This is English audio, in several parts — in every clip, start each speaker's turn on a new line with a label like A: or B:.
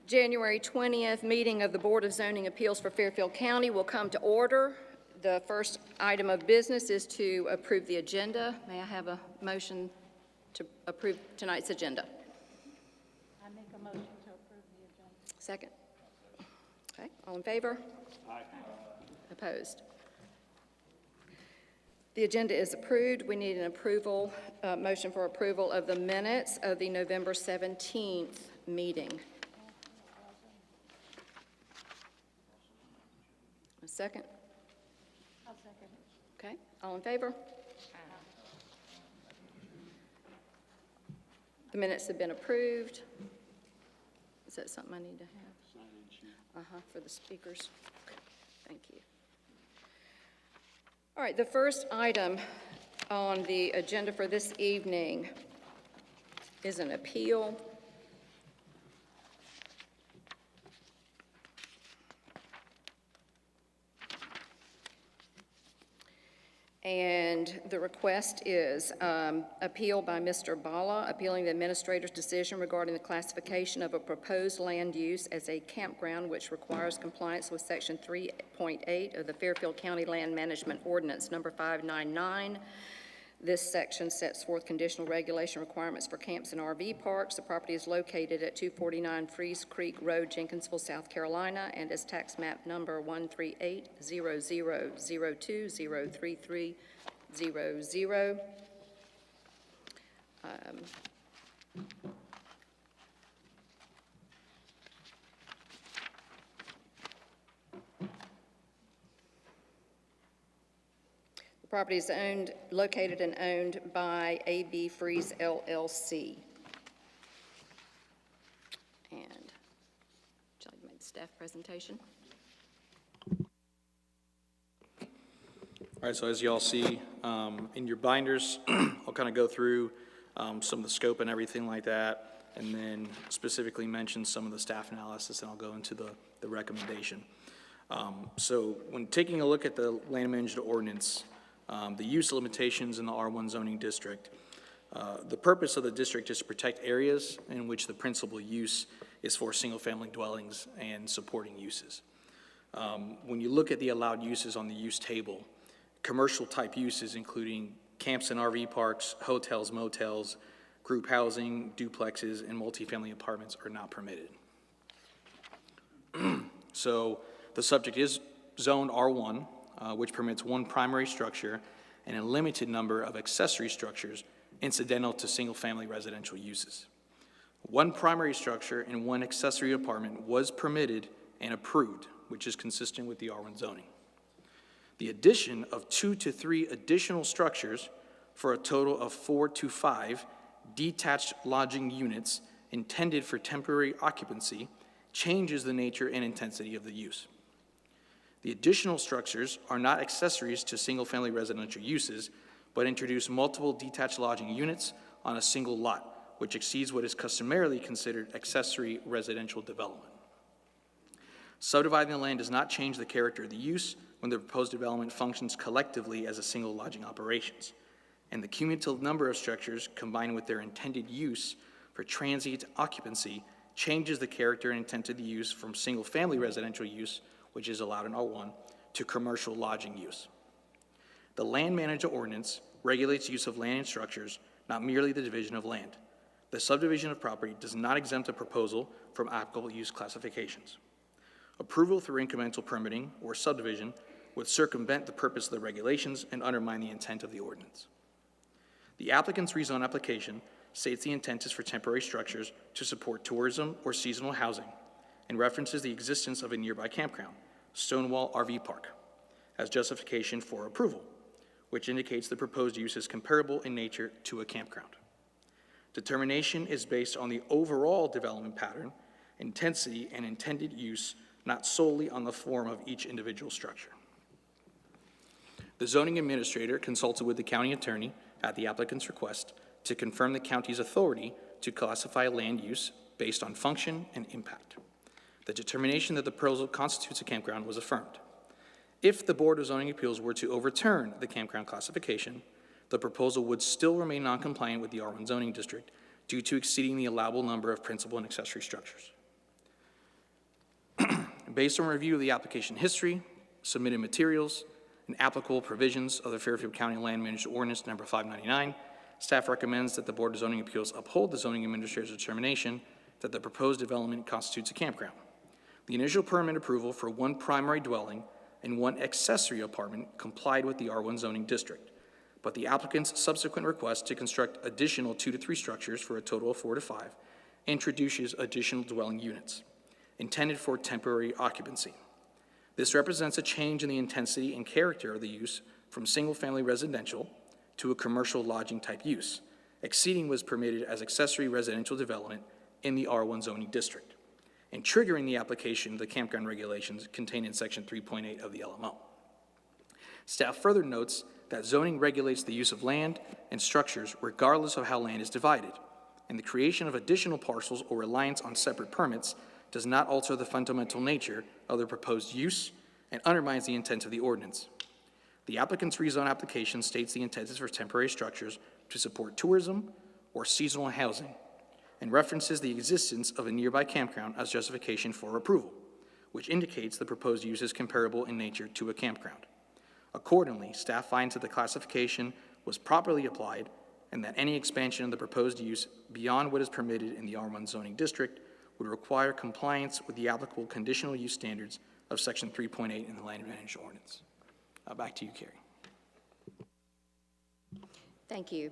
A: January 20th meeting of the Board of Zoning Appeals for Fairfield County will come to order. The first item of business is to approve the agenda. May I have a motion to approve tonight's agenda?
B: I make a motion to approve the agenda.
A: Second. Okay, all in favor?
C: Aye.
A: Opposed? The agenda is approved. We need an approval, motion for approval of the minutes of the November 17th meeting. A second?
B: I'll second it.
A: Okay, all in favor? The minutes have been approved. Is that something I need to have? For the speakers. Thank you. All right, the first item on the agenda for this evening is an appeal. And the request is appeal by Mr. Bala, appealing the administrator's decision regarding the classification of a proposed land use as a campground which requires compliance with Section 3.8 of the Fairfield County Land Management Ordinance Number 599. This section sets forth conditional regulation requirements for camps and RV parks. The property is located at 249 Freeze Creek Road, Jenkinsville, South Carolina, and is tax map number 1380002033300. The property is located and owned by AB Freeze LLC. And would you like to make the staff presentation?
C: All right, so as you all see in your binders, I'll kind of go through some of the scope and everything like that, and then specifically mention some of the staff analysis, and I'll go into the recommendation. So when taking a look at the land management ordinance, the use limitations in the R1 zoning district, the purpose of the district is to protect areas in which the principal use is for single-family dwellings and supporting uses. When you look at the allowed uses on the use table, commercial type uses including camps and RV parks, hotels, motels, group housing, duplexes, and multifamily apartments are not permitted. So the subject is zoned R1, which permits one primary structure and a limited number of accessory structures incidental to single-family residential uses. One primary structure and one accessory apartment was permitted and approved, which is consistent with the R1 zoning. The addition of 2 to 3 additional structures for a total of 4 to 5 detached lodging units intended for temporary occupancy changes the nature and intensity of the use. The additional structures are not accessories to single-family residential uses, but introduce multiple detached lodging units on a single lot, which exceeds what is customarily considered accessory residential development. Subdividing the land does not change the character of the use when the proposed development functions collectively as a single lodging operations, and the cumulative number of structures combined with their intended use for transient occupancy changes the character and intent of the use from single-family residential use, which is allowed in R1, to commercial lodging use. The land management ordinance regulates use of land and structures, not merely the division of land. The subdivision of property does not exempt a proposal from applicable use classifications. Approval through incremental permitting or subdivision would circumvent the purpose of the regulations and undermine the intent of the ordinance. The applicant's rezone application states the intent is for temporary structures to support tourism or seasonal housing, and references the existence of a nearby campground, Stonewall RV Park, as justification for approval, which indicates the proposed use is comparable in nature to a campground. Determination is based on the overall development pattern, intensity, and intended use, not solely on the form of each individual structure. The zoning administrator consulted with the county attorney at the applicant's request to confirm the county's authority to classify land use based on function and impact. The determination that the proposal constitutes a campground was affirmed. If the Board of Zoning Appeals were to overturn the campground classification, the proposal would still remain non-compliant with the R1 zoning district due to exceeding the allowable number of principal and accessory structures. based on review of the application history, submitted materials, and applicable provisions of the Fairfield County Land Management Ordinance number 599, staff recommends that the Board of Zoning Appeals uphold the zoning administrator's determination that the proposed development constitutes a campground. The initial permit approval for one primary dwelling and one accessory apartment complied with the R1 zoning district, but the applicant's subsequent request to construct additional 2 to 3 structures for a total of 4 to 5 introduces additional dwelling units intended for temporary occupancy. This represents a change in the intensity and character of the use from single-family residential to a commercial lodging type use, exceeding what is permitted as accessory residential development in the R1 zoning district, and triggering the application of the campground regulations contained in Section 3.8 of the LMO. Staff further notes that zoning regulates the use of land and structures regardless of how land is divided, and the creation of additional parcels or reliance on separate permits does not alter the fundamental nature of the proposed use and undermines the intent of the ordinance. The applicant's rezone application states the intent is for temporary structures to support tourism or seasonal housing, and references the existence of a nearby campground as justification for approval, which indicates the proposed use is comparable in nature to a campground. Accordingly, staff finds that the classification was properly applied and that any expansion of the proposed use beyond what is permitted in the R1 zoning district would require compliance with the applicable conditional use standards of Section 3.8 in the Land Management Ordinance. Back to you, Carrie.
A: Thank you.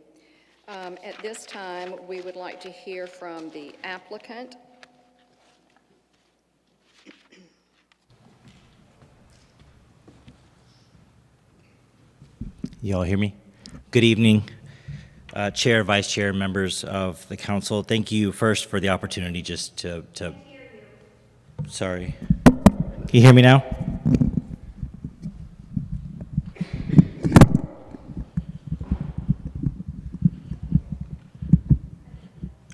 A: At this time, we would like to hear from the applicant.
D: You all hear me? Good evening, Chair, Vice Chair, members of the council. Thank you first for the opportunity just to sorry. Can you hear me now?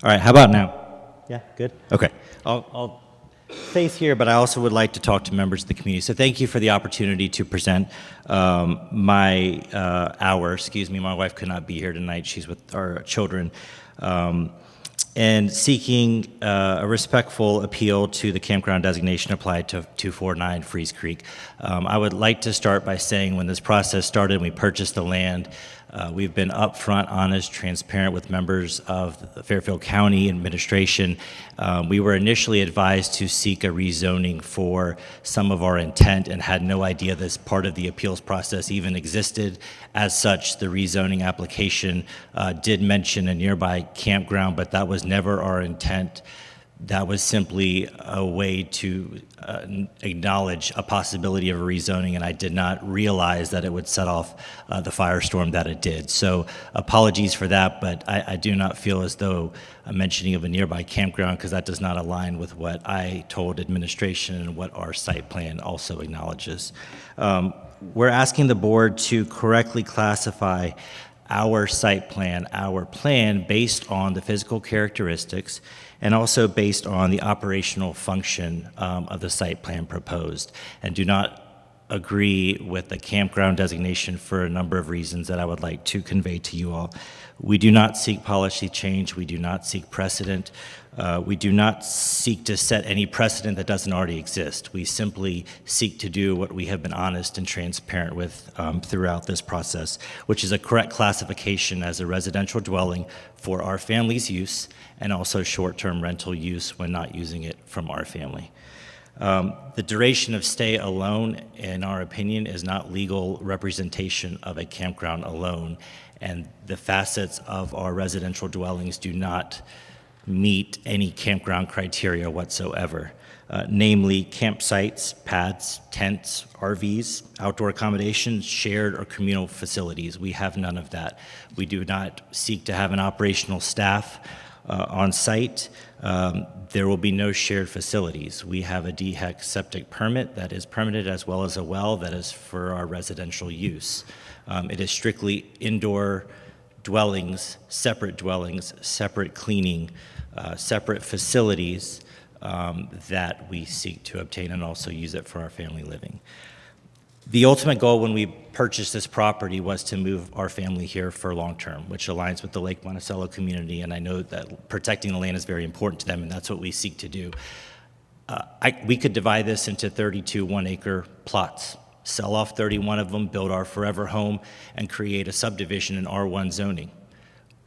D: All right, how about now? Yeah, good? Okay. I'll face here, but I also would like to talk to members of the community. So thank you for the opportunity to present my wife could not be here tonight. She's with our children. And seeking a respectful appeal to the campground designation applied to 249 Freeze Creek. I would like to start by saying when this process started, we purchased the land. We've been upfront, honest, transparent with members of the Fairfield County administration. We were initially advised to seek a rezoning for some of our intent and had no idea this part of the appeals process even existed. As such, the rezoning application did mention a nearby campground, but that was never our intent. That was simply a way to acknowledge a possibility of a rezoning, and I did not realize that it would set off the firestorm that it did. So apologies for that, but I do not feel as though a mentioning of a nearby campground, because that does not align with what I told administration and what our site plan also acknowledges. We're asking the board to correctly classify our site plan, our plan based on the physical characteristics and also based on the operational function of the site plan proposed, and do not agree with the campground designation for a number of reasons that I would like to convey to you all. We do not seek policy change. We do not seek precedent. We do not seek to set any precedent that doesn't already exist. We simply seek to do what we have been honest and transparent with throughout this process, which is a correct classification as a residential dwelling for our family's use and also short-term rental use when not using it from our family. The duration of stay alone, in our opinion, is not legal representation of a campground alone, and the facets of our residential dwellings do not meet any campground criteria whatsoever, namely campsites, pads, tents, RVs, outdoor accommodations, shared or communal facilities. We have none of that. We do not seek to have an operational staff on site. There will be no shared facilities. We have a DHEC septic permit that is permitted, as well as a well that is for our residential use. It is strictly indoor dwellings, separate cleaning, separate facilities that we seek to obtain and also use it for our family living. The ultimate goal when we purchased this property was to move our family here for long term, which aligns with the Lake Monticello community, and I know that protecting the land is very important to them, and that's what we seek to do. We could divide this into 32 one-acre plots, sell off 31 of them, build our forever home, and create a subdivision in R1 zoning.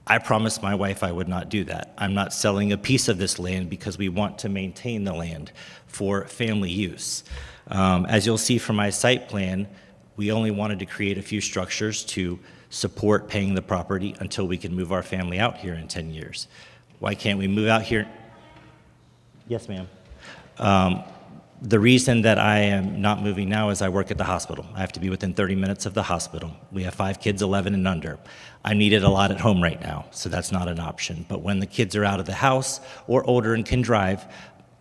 D: I promised my wife I would not do that. I'm not selling a piece of this land because we want to maintain the land for family use. As you'll see from my site plan, we only wanted to create a few structures to support paying the property until we can move our family out here in 10 years. Why can't we move out here? Yes, ma'am. The reason that I am not moving now is I work at the hospital. I have to be within 30 minutes of the hospital. We have 5 kids, 11 and under. I need it a lot at home right now, so that's not an option. But when the kids are out of the house or older and can drive,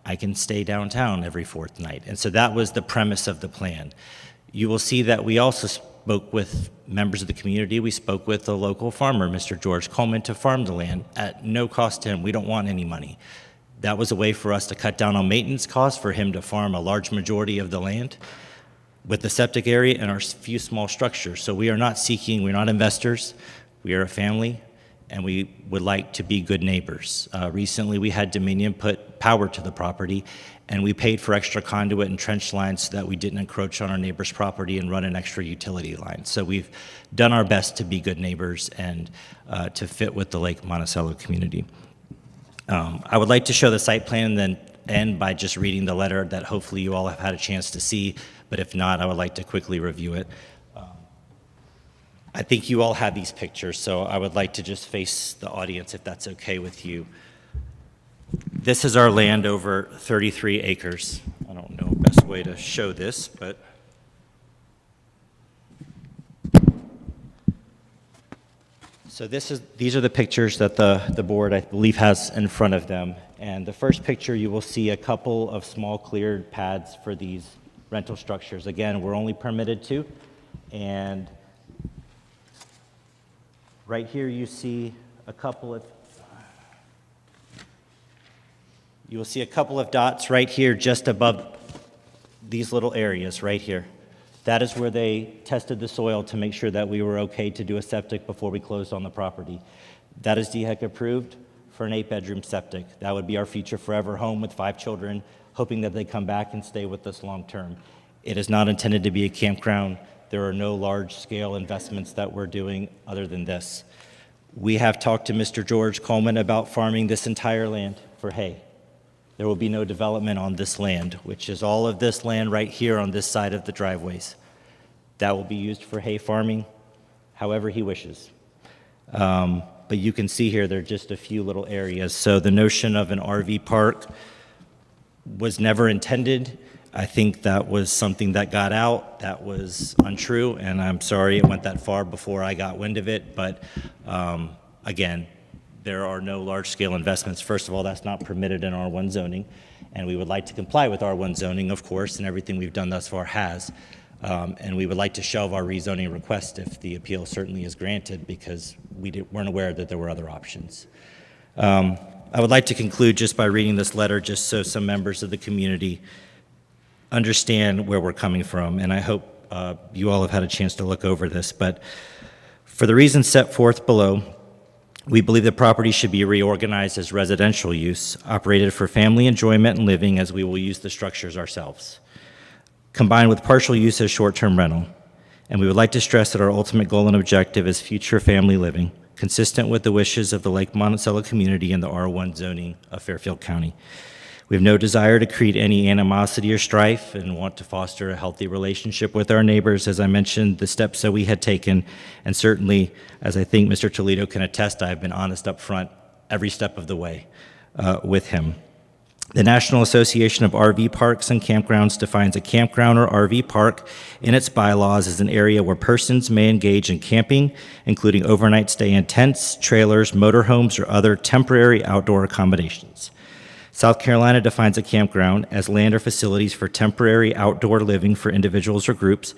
D: I can stay downtown every fourth night. And so that was the premise of the plan. You will see that we also spoke with members of the community. We spoke with a local farmer, Mr. George Coleman, to farm the land at no cost to him. We don't want any money. That was a way for us to cut down on maintenance costs, for him to farm a large majority of the land with the septic area and our few small structures. So we are not seeking, we're not investors, we are a family, and we would like to be good neighbors. Recently, we had Dominion put power to the property, and we paid for extra conduit and trench lines so that we didn't encroach on our neighbor's property and run an extra utility line. So we've done our best to be good neighbors and to fit with the Lake Monticello community. I would like to show the site plan and then end by just reading the letter that hopefully you all have had a chance to see, but if not, I would like to quickly review it. I think you all have these pictures, so I would like to just face the audience if that's okay with you. This is our land over 33 acres. I don't know the best way to show this, but so these are the pictures that the board, I believe, has in front of them. And the first picture, you will see a couple of small cleared pads for these rental structures. Again, we're only permitted 2. And right here, you see a couple of, you will see a couple of dots right here just above these little areas right here. That is where they tested the soil to make sure that we were okay to do a septic before we closed on the property. That is DHEC approved for an 8-bedroom septic. That would be our future forever home with 5 children, hoping that they come back and stay with us long term. It is not intended to be a campground. There are no large-scale investments that we're doing other than this. We have talked to Mr. George Coleman about farming this entire land for hay. There will be no development on this land, which is all of this land right here on this side of the driveways. That will be used for hay farming however he wishes. But you can see here, there are just a few little areas. So the notion of an RV park was never intended. I think that was something that got out that was untrue, and I'm sorry it went that far before I got wind of it. But again, there are no large-scale investments. First of all, that's not permitted in R1 zoning, and we would like to comply with R1 zoning, of course, and everything we've done thus far has. And we would like to shelve our rezoning request if the appeal certainly is granted, because we weren't aware that there were other options. I would like to conclude just by reading this letter, just so some members of the community understand where we're coming from, and I hope you all have had a chance to look over this. But for the reasons set forth below, we believe the property should be reorganized as residential use, operated for family enjoyment and living, as we will use the structures ourselves, combined with partial use as short-term rental. And we would like to stress that our ultimate goal and objective is future family living, consistent with the wishes of the Lake Monticello community and the R1 zoning of Fairfield County. We have no desire to create any animosity or strife and want to foster a healthy relationship with our neighbors. As I mentioned, the steps that we had taken, and certainly, as I think Mr. Toledo can attest, I've been honest up front every step of the way with him. The National Association of RV Parks and Campgrounds defines a campground or RV park in its bylaws as an area where persons may engage in camping, including overnight stay in tents, trailers, motorhomes, or other temporary outdoor accommodations. South Carolina defines a campground as land or facilities for temporary outdoor living for individuals or groups,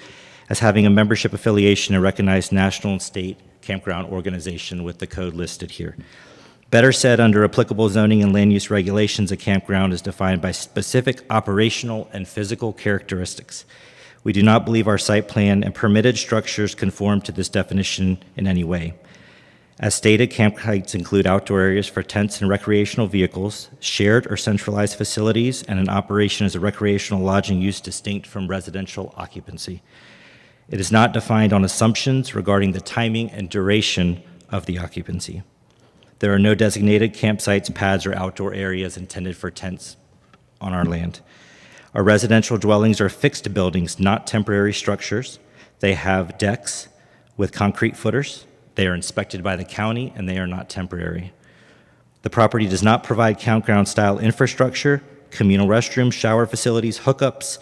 D: as having a membership affiliation and recognized national and state campground organization with the code listed here. Better said, under applicable zoning and land use regulations, a campground is defined by specific operational and physical characteristics. We do not believe our site plan and permitted structures conform to this definition in any way. As stated, campsites include outdoor areas for tents and recreational vehicles, shared or centralized facilities, and an operation as a recreational lodging use distinct from residential occupancy. It is not defined on assumptions regarding the timing and duration of the occupancy. There are no designated campsites, pads, or outdoor areas intended for tents on our land. Our residential dwellings are fixed buildings, not temporary structures. They have decks with concrete footers. They are inspected by the county, and they are not temporary. The property does not provide campground-style infrastructure, communal restrooms, shower facilities, hookups,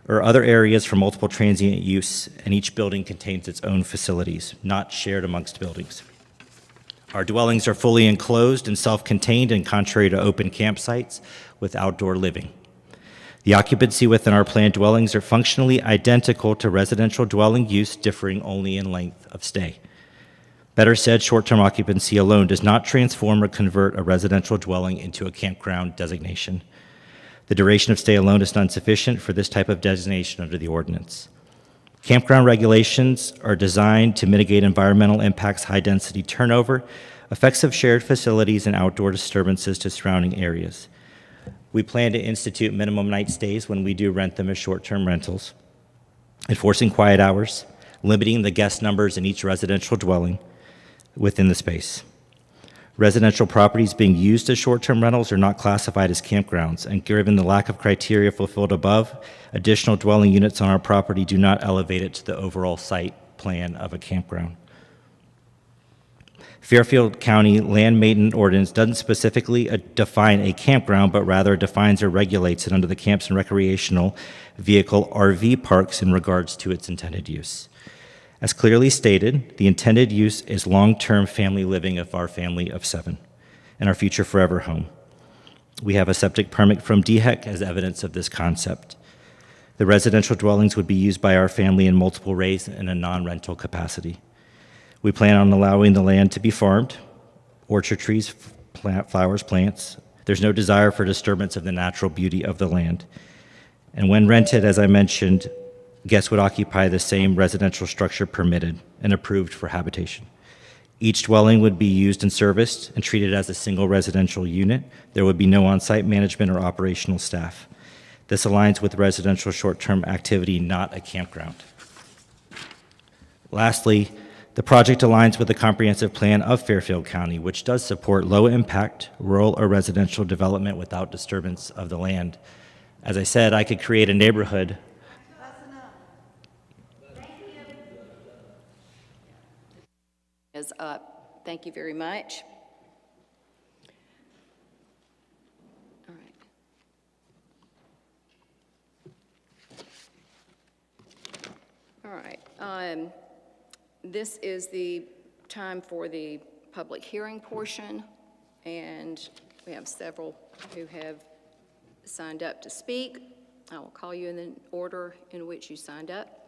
D: or other areas for multiple transient use, and each building contains its own facilities, not shared amongst buildings. Our dwellings are fully enclosed and self-contained and contrary to open campsites with outdoor living. The occupancy within our planned dwellings are functionally identical to residential dwelling use, differing only in length of stay. Better said, short-term occupancy alone does not transform or convert a residential dwelling into a campground designation. The duration of stay alone is not sufficient for this type of designation under the ordinance. Campground regulations are designed to mitigate environmental impacts, high-density turnover, effects of shared facilities, and outdoor disturbances to surrounding areas. We plan to institute minimum night stays when we do rent them as short-term rentals, enforcing quiet hours, limiting the guest numbers in each residential dwelling within the space. Residential properties being used as short-term rentals are not classified as campgrounds, and given the lack of criteria fulfilled above, additional dwelling units on our property do not elevate it to the overall site plan of a campground. Fairfield County Land Maintenance Ordinance doesn't specifically define a campground, but rather defines or regulates it under the Camps and Recreational Vehicle RV parks in regards to its intended use. As clearly stated, the intended use is long-term family living of our family of 7 and our future forever home. We have a septic permit from DHEC as evidence of this concept. The residential dwellings would be used by our family in multiple ways in a non-rental capacity. We plan on allowing the land to be farmed, orchard trees, flowers, plants. There's no desire for disturbance of the natural beauty of the land. And when rented, as I mentioned, guests would occupy the same residential structure permitted and approved for habitation. Each dwelling would be used and serviced and treated as a single residential unit. There would be no on-site management or operational staff. This aligns with residential short-term activity, not a campground. Lastly, the project aligns with the comprehensive plan of Fairfield County, which does support low-impact rural or residential development without disturbance of the land. As I said, I could create a neighborhood
A: Is up. Thank you very much. All right. All right. This is the time for the public hearing portion, and we have several who have signed up to speak. I will call you in the order in which you signed up.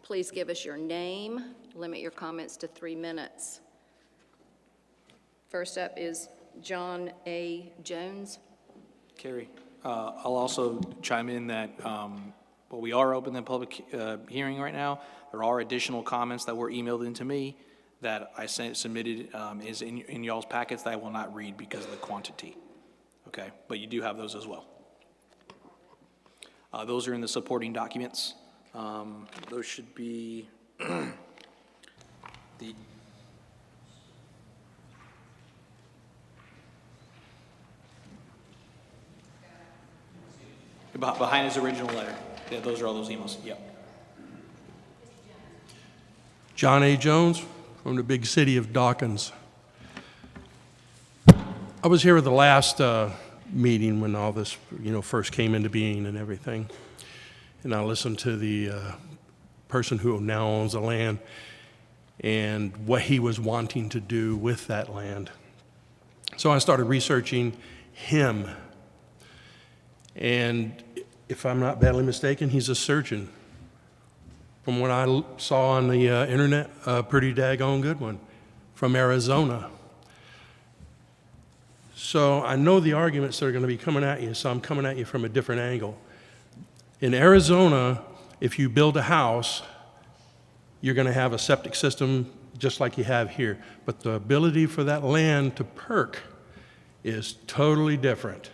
A: Please give us your name. Limit your comments to 3 minutes. First up is John A. Jones.
C: Carrie, I'll also chime in that well, we are open in public hearing right now. There are additional comments that were emailed into me that I submitted is in y'all's packets that I will not read because of the quantity. Okay, but you do have those as well. Those are in the supporting documents. Those should be the behind his original letter. Yeah, those are all those emails. Yep.
E: John A. Jones from the big city of Dawkins. I was here at the last meeting when all this, first came into being and everything. And I listened to the person who now owns the land and what he was wanting to do with that land. So I started researching him. And if I'm not badly mistaken, he's a surgeon. From what I saw on the internet, a pretty daggone good one, from Arizona. So I know the arguments that are going to be coming at you, so I'm coming at you from a different angle. In Arizona, if you build a house, you're going to have a septic system just like you have here. But the ability for that land to perk is totally different.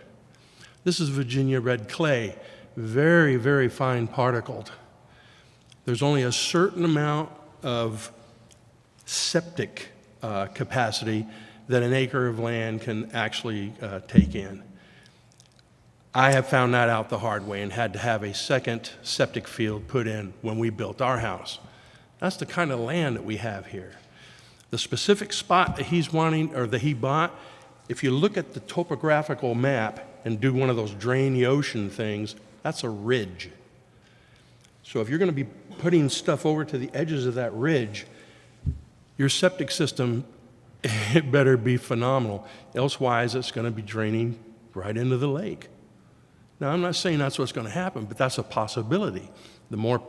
E: This is Virginia red clay, very, very fine particled. There's only a certain amount of septic capacity that an acre of land can actually take in. I have found that out the hard way and had to have a second septic field put in when we built our house. That's the kind of land that we have here. The specific spot that he's wanting, or that he bought, if you look at the topographical map and do one of those drain the ocean things, that's a ridge. So if you're going to be putting stuff over to the edges of that ridge, your septic system, it better be phenomenal. Elsewise, it's going to be draining right into the lake. Now, I'm not saying that's what's going to happen, but that's a possibility. The more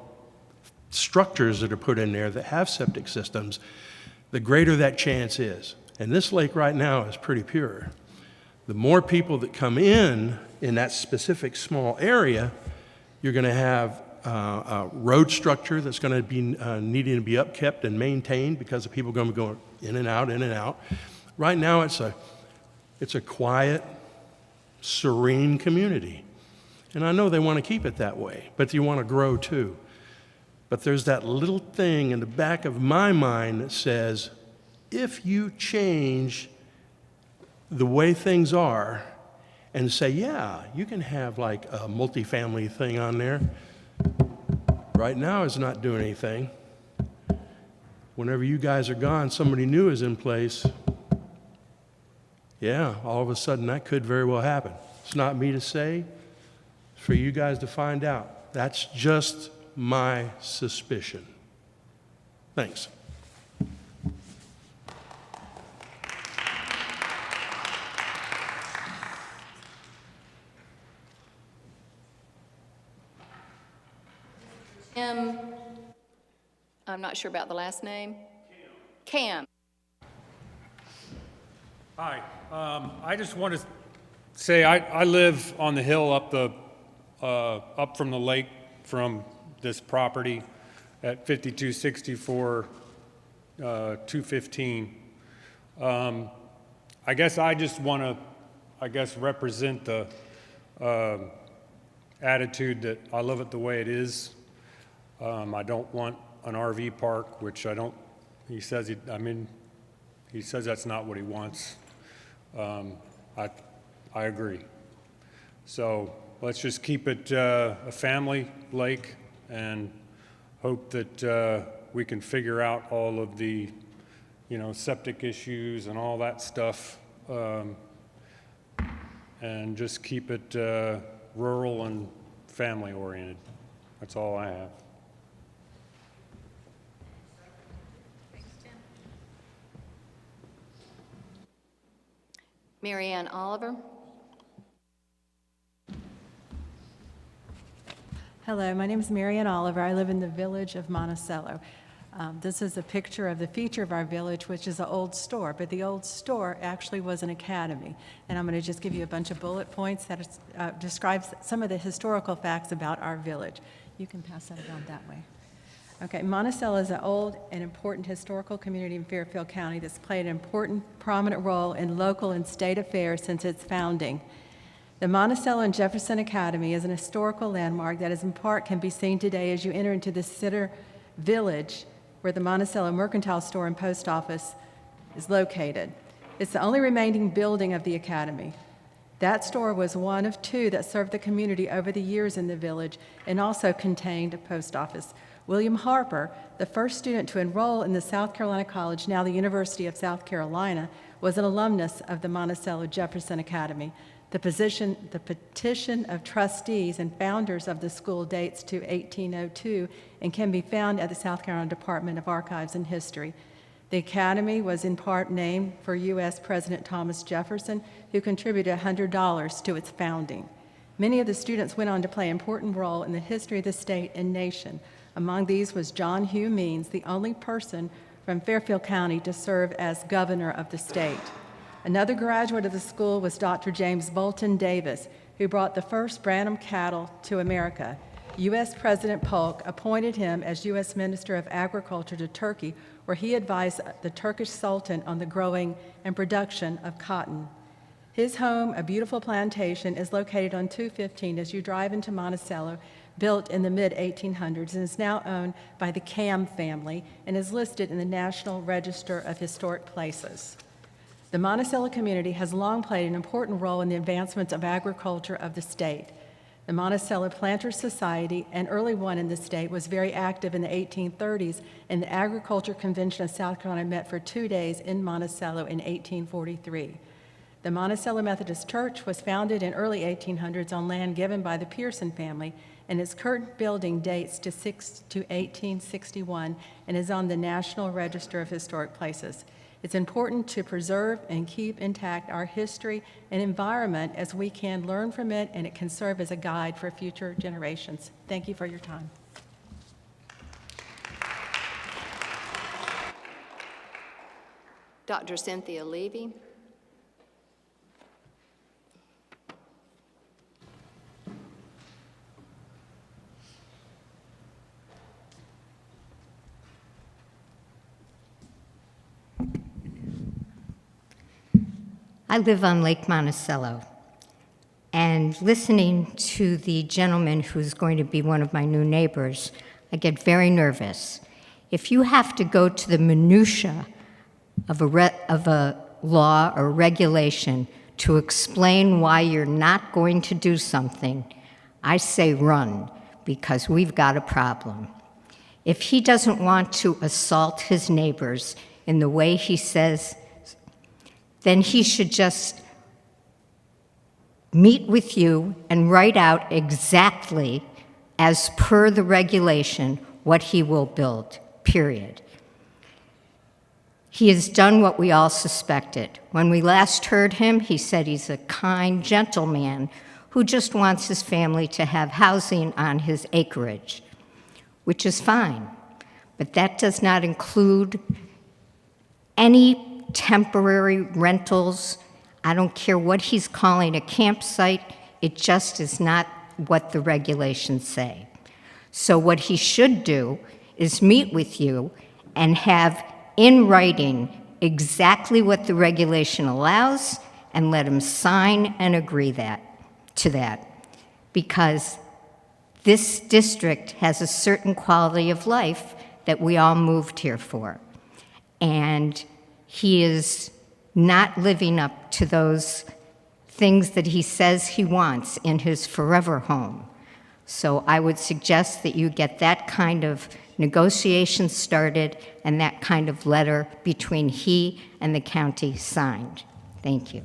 E: structures that are put in there that have septic systems, the greater that chance is. And this lake right now is pretty pure. The more people that come in that specific small area, you're going to have a road structure that's going to be needing to be upkept and maintained because the people are going to be going in and out, in and out. Right now, it's a quiet, serene community. And I know they want to keep it that way, but you want to grow too. But there's that little thing in the back of my mind that says, if you change the way things are and say, yeah, you can have like a multifamily thing on there, right now it's not doing anything. Whenever you guys are gone, somebody new is in place. Yeah, all of a sudden that could very well happen. It's not me to say, it's for you guys to find out. That's just my suspicion. Thanks.
A: I'm not sure about the last name. Cam.
F: Hi, I just want to say I live on the hill up from the lake from this property at 5264 215. I guess I just want to, represent the attitude that I love it the way it is. I don't want an RV park, which I don't. He says he says that's not what he wants. I agree. So let's just keep it a family lake and hope that we can figure out all of the, septic issues and all that stuff, and just keep it rural and family oriented. That's all I have.
A: Mary Ann Oliver.
B: Hello, my name is Mary Ann Oliver. I live in the village of Monticello. This is a picture of the feature of our village, which is an old store, but the old store actually was an academy. And I'm going to just give you a bunch of bullet points that describes some of the historical facts about our village. You can pass that around that way. Okay, Monticello is an old and important historical community in Fairfield County that's played an important, prominent role in local and state affairs since its founding. The Monticello and Jefferson Academy is an historical landmark that, in part, can be seen today as you enter into the center village where the Monticello Mercantile Store and Post Office is located. It's the only remaining building of the academy. That store was one of two that served the community over the years in the village and also contained a post office. William Harper, the first student to enroll in the South Carolina College, now the University of South Carolina, was an alumnus of the Monticello Jefferson Academy. The petition of trustees and founders of the school dates to 1802 and can be found at the South Carolina Department of Archives and History. The academy was in part named for U.S. President Thomas Jefferson, who contributed $100 to its founding. Many of the students went on to play an important role in the history of the state and nation. Among these was John Hugh Means, the only person from Fairfield County to serve as governor of the state. Another graduate of the school was Dr. James Bolton Davis, who brought the first Branham cattle to America. U.S. President Polk appointed him as U.S. Minister of Agriculture to Turkey, where he advised the Turkish Sultan on the growing and production of cotton. His home, a beautiful plantation, is located on 215 as you drive into Monticello, built in the mid-1800s, and is now owned by the Cam family and is listed in the National Register of Historic Places. The Monticello community has long played an important role in the advancements of agriculture of the state. The Monticello Planters Society, an early one in the state, was very active in the 1830s, and the Agriculture Convention of South Carolina met for 2 days in Monticello in 1843. The Monticello Methodist Church was founded in early 1800s on land given by the Pearson family, and its current building dates to 1861 and is on the National Register of Historic Places. It's important to preserve and keep intact our history and environment as we can learn from it, and it can serve as a guide for future generations. Thank you for your time.
A: Dr. Cynthia Levy.
G: I live on Lake Monticello, and listening to the gentleman who's going to be one of my new neighbors, I get very nervous. If you have to go to the minutia of a law or regulation to explain why you're not going to do something, I say run, because we've got a problem. If he doesn't want to assault his neighbors in the way he says, then he should just meet with you and write out exactly, as per the regulation, what he will build, period. He has done what we all suspected. When we last heard him, he said he's a kind, gentle man who just wants his family to have housing on his acreage, which is fine, but that does not include any temporary rentals. I don't care what he's calling a campsite, it just is not what the regulations say. So what he should do is meet with you and have in writing exactly what the regulation allows and let him sign and agree to that. Because this district has a certain quality of life that we all moved here for. And he is not living up to those things that he says he wants in his forever home. So I would suggest that you get that kind of negotiation started and that kind of letter between he and the county signed. Thank you.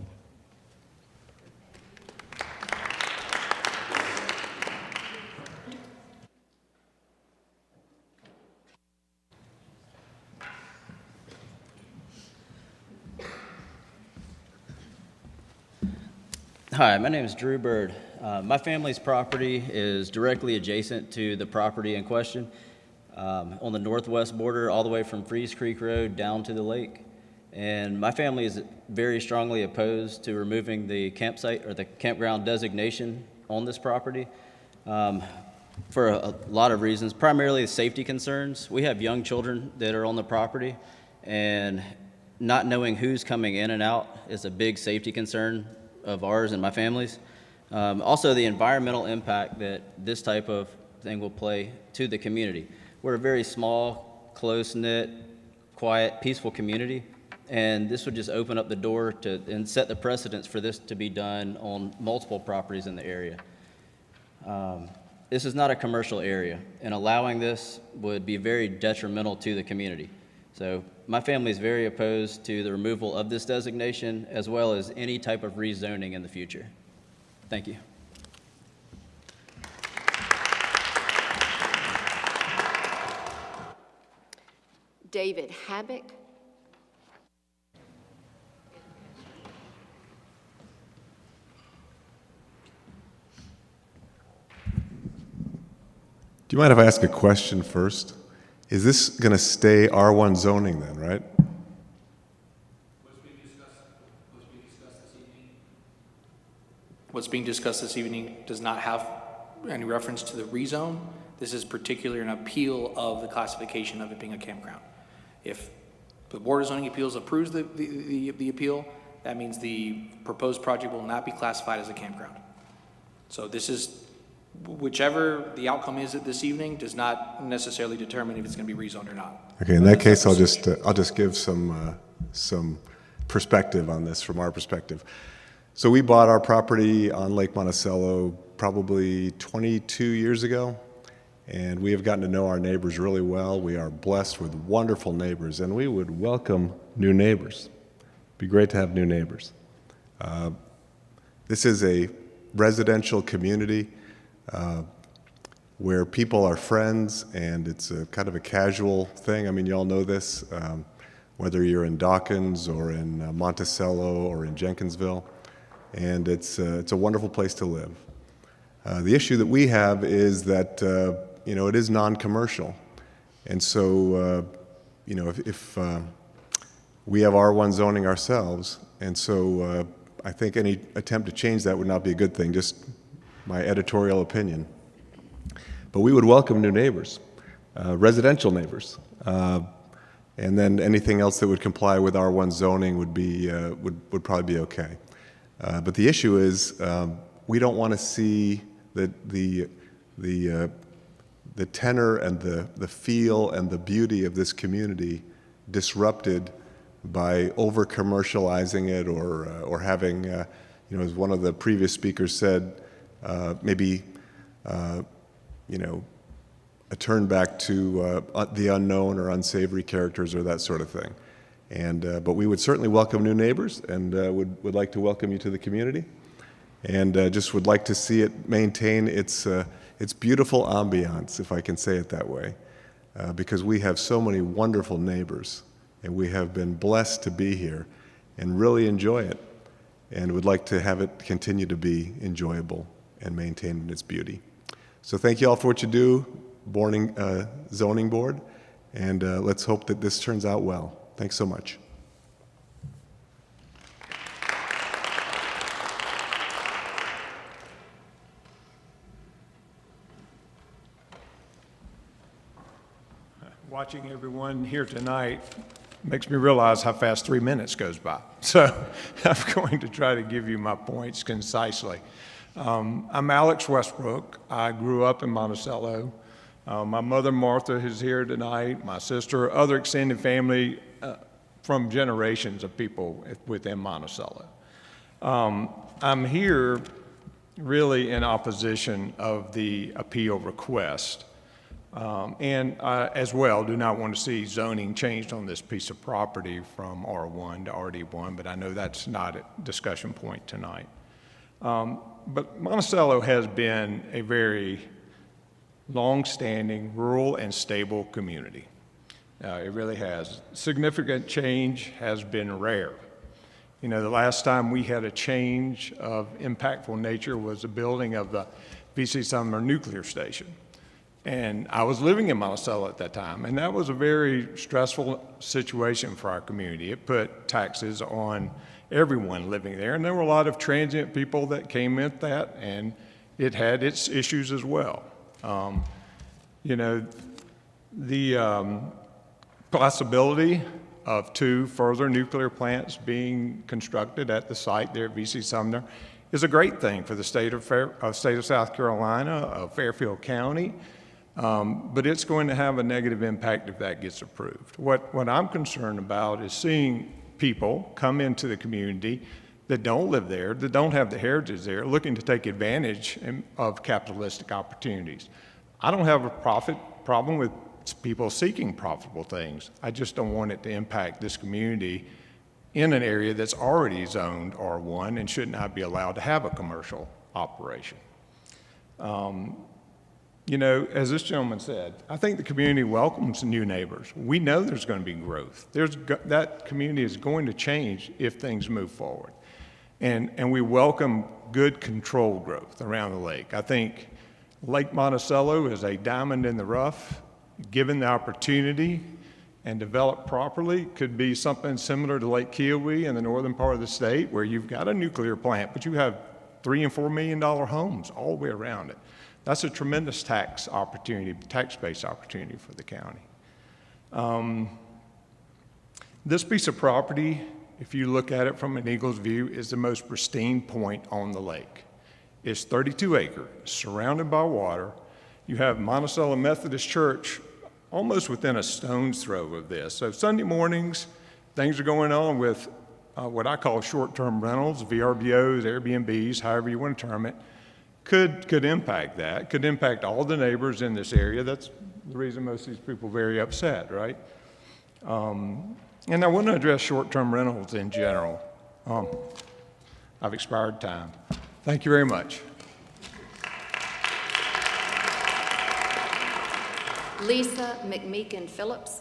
H: Hi, my name is Drew Bird. My family's property is directly adjacent to the property in question, on the northwest border, all the way from Freeze Creek Road down to the lake. And my family is very strongly opposed to removing the campsite or the campground designation on this property for a lot of reasons, primarily safety concerns. We have young children that are on the property, and not knowing who's coming in and out is a big safety concern of ours and my family's. Also, the environmental impact that this type of thing will play to the community. We're a very small, close-knit, quiet, peaceful community, and this would just open up the door to and set the precedence for this to be done on multiple properties in the area. This is not a commercial area, and allowing this would be very detrimental to the community. So my family is very opposed to the removal of this designation, as well as any type of rezoning in the future. Thank you.
A: David Habbick.
I: Do you mind if I ask a question first? Is this going to stay R1 zoning then, right?
C: What's being discussed this evening does not have any reference to the rezone. This is particularly an appeal of the classification of it being a campground. If the Board of Zoning Appeals approves the appeal, that means the proposed project will not be classified as a campground. So this is, whichever the outcome is this evening does not necessarily determine if it's going to be rezoned or not.
I: Okay, in that case, I'll just give some perspective on this from our perspective. So we bought our property on Lake Monticello probably 22 years ago, and we have gotten to know our neighbors really well. We are blessed with wonderful neighbors, and we would welcome new neighbors. It'd be great to have new neighbors. This is a residential community where people are friends, and it's a kind of a casual thing. I mean, you all know this, whether you're in Dawkins or in Monticello or in Jenkinsville, and it's a wonderful place to live. The issue that we have is that it is non-commercial, and so if we have R1 zoning ourselves, and so I think any attempt to change that would not be a good thing. Just my editorial opinion. But we would welcome new neighbors, residential neighbors, and then anything else that would comply with R1 zoning would be would probably be okay. But the issue is we don't want to see the tenor and the feel and the beauty of this community disrupted by over commercializing it or having as one of the previous speakers said, maybe a turn back to the unknown or unsavory characters or that sort of thing. But we would certainly welcome new neighbors, and would like to welcome you to the community, and just would like to see it maintain its beautiful ambiance, if I can say it that way, because we have so many wonderful neighbors, and we have been blessed to be here and really enjoy it, and would like to have it continue to be enjoyable and maintained in its beauty. So thank you all for what you do, Zoning Board, and let's hope that this turns out well. Thanks so much.
F: Watching everyone here tonight makes me realize how fast 3 minutes goes by. So I'm going to try to give you my points concisely. I'm Alex Westbrook. I grew up in Monticello. My mother, Martha, is here tonight. My sister, other extended family from generations of people within Monticello. I'm here really in opposition of the appeal request. And I, as well, do not want to see zoning changed on this piece of property from R1 to RD1, but I know that's not a discussion point tonight. But Monticello has been a very long-standing, rural, and stable community. It really has. Significant change has been rare. The last time we had a change of impactful nature was the building of the V.C. Sumner nuclear station. And I was living in Monticello at that time, and that was a very stressful situation for our community. It put taxes on everyone living there, and there were a lot of transient people that came with that, and it had its issues as well. The possibility of 2 further nuclear plants being constructed at the site there at V.C. Sumner is a great thing for the state of South Carolina, of Fairfield County, but it's going to have a negative impact if that gets approved. What I'm concerned about is seeing people come into the community that don't live there, that don't have the heritage there, looking to take advantage of capitalistic opportunities. I don't have a problem with people seeking profitable things. I just don't want it to impact this community in an area that's already zoned R1 and should not be allowed to have a commercial operation. As this gentleman said, I think the community welcomes new neighbors. We know there's going to be growth. That community is going to change if things move forward. And we welcome good controlled growth around the lake. I think Lake Monticello is a diamond in the rough. Given the opportunity and developed properly, could be something similar to Lake Kiowee in the northern part of the state, where you've got a nuclear plant, but you have
J: $3 and $4 million homes all the way around it. That's a tremendous tax opportunity, tax base opportunity for the county. This piece of property, if you look at it from an eagle's view, is the most pristine point on the lake. It's 32 acres, surrounded by water. You have Monticello Methodist Church almost within a stone's throw of this. So Sunday mornings, things are going on with what I call short-term rentals, VRBOs, Airbnbs, however you want to term it, could impact that, could impact all the neighbors in this area. That's the reason most of these people are very upset, right? And I want to address short-term rentals in general. I've expired time. Thank you very much.
A: Lisa McMeekin Phillips.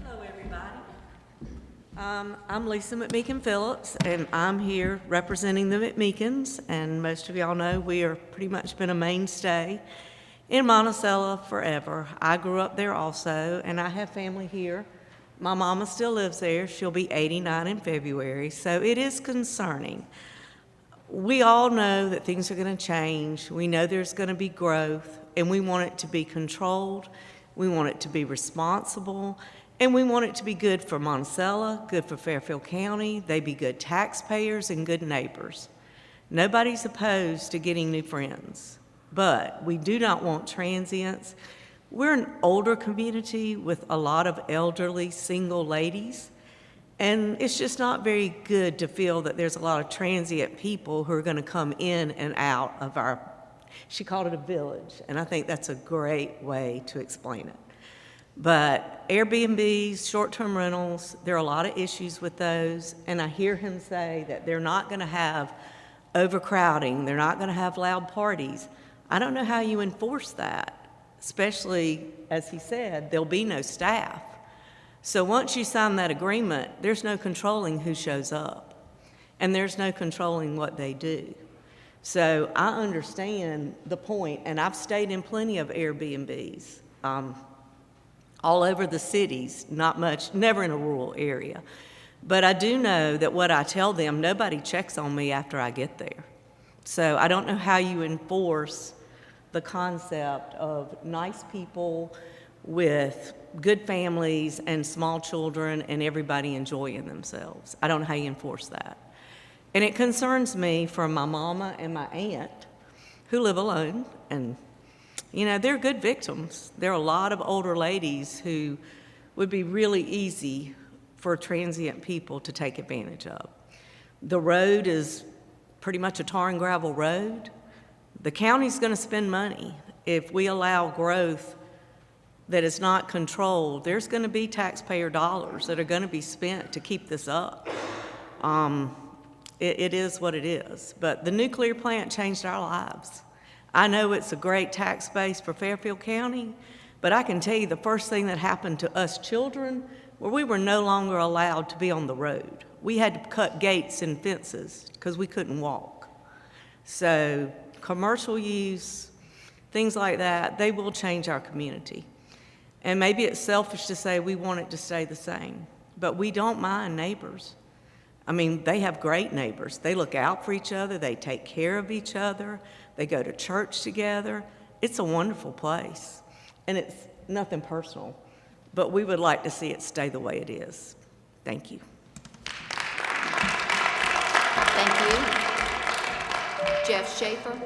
K: Hello, everybody. I'm Lisa McMeekin Phillips, and I'm here representing the McMeekins. And most of y'all know we are pretty much been a mainstay in Monticello forever. I grew up there also, and I have family here. My mama still lives there. She'll be 89 in February, so it is concerning. We all know that things are going to change. We know there's going to be growth, and we want it to be controlled. We want it to be responsible, and we want it to be good for Monticello, good for Fairfield County. They be good taxpayers and good neighbors. Nobody's opposed to getting new friends, but we do not want transients. We're an older community with a lot of elderly single ladies. And it's just not very good to feel that there's a lot of transient people who are going to come in and out of our, she called it a village, and I think that's a great way to explain it. But Airbnbs, short-term rentals, there are a lot of issues with those, and I hear him say that they're not going to have overcrowding, they're not going to have loud parties. I don't know how you enforce that, especially, as he said, there'll be no staff. So once you sign that agreement, there's no controlling who shows up, and there's no controlling what they do. So I understand the point, and I've stayed in plenty of Airbnbs all over the cities, not much, never in a rural area. But I do know that what I tell them, nobody checks on me after I get there. So I don't know how you enforce the concept of nice people with good families and small children and everybody enjoying themselves. I don't know how you enforce that. And it concerns me for my mama and my aunt who live alone, and you know, they're good victims. There are a lot of older ladies who would be really easy for transient people to take advantage of. The road is pretty much a tar and gravel road. The county's going to spend money. If we allow growth that is not controlled, there's going to be taxpayer dollars that are going to be spent to keep this up. It is what it is. But the nuclear plant changed our lives. I know it's a great tax base for Fairfield County, but I can tell you the first thing that happened to us children were we were no longer allowed to be on the road. We had to cut gates and fences because we couldn't walk. So commercial use, things like that, they will change our community. And maybe it's selfish to say we want it to stay the same, but we don't mind neighbors. I mean, they have great neighbors. They look out for each other. They take care of each other. They go to church together. It's a wonderful place, and it's nothing personal, but we would like to see it stay the way it is. Thank you.
A: Thank you. Jeff Schaefer.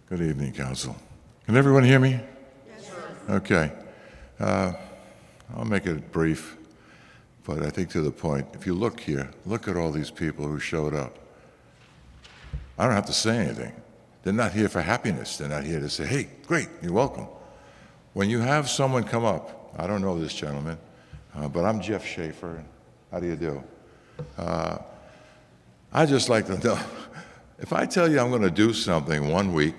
L: Good evening, Council. Can everyone hear me? Yes, sir. Okay. I'll make it brief, but I think to the point. If you look here, look at all these people who showed up. I don't have to say anything. They're not here for happiness. They're not here to say, hey, great, you're welcome. When you have someone come up, I don't know this gentleman, but I'm Jeff Schaefer. How do you do? I just like to know, if I tell you I'm going to do something one week,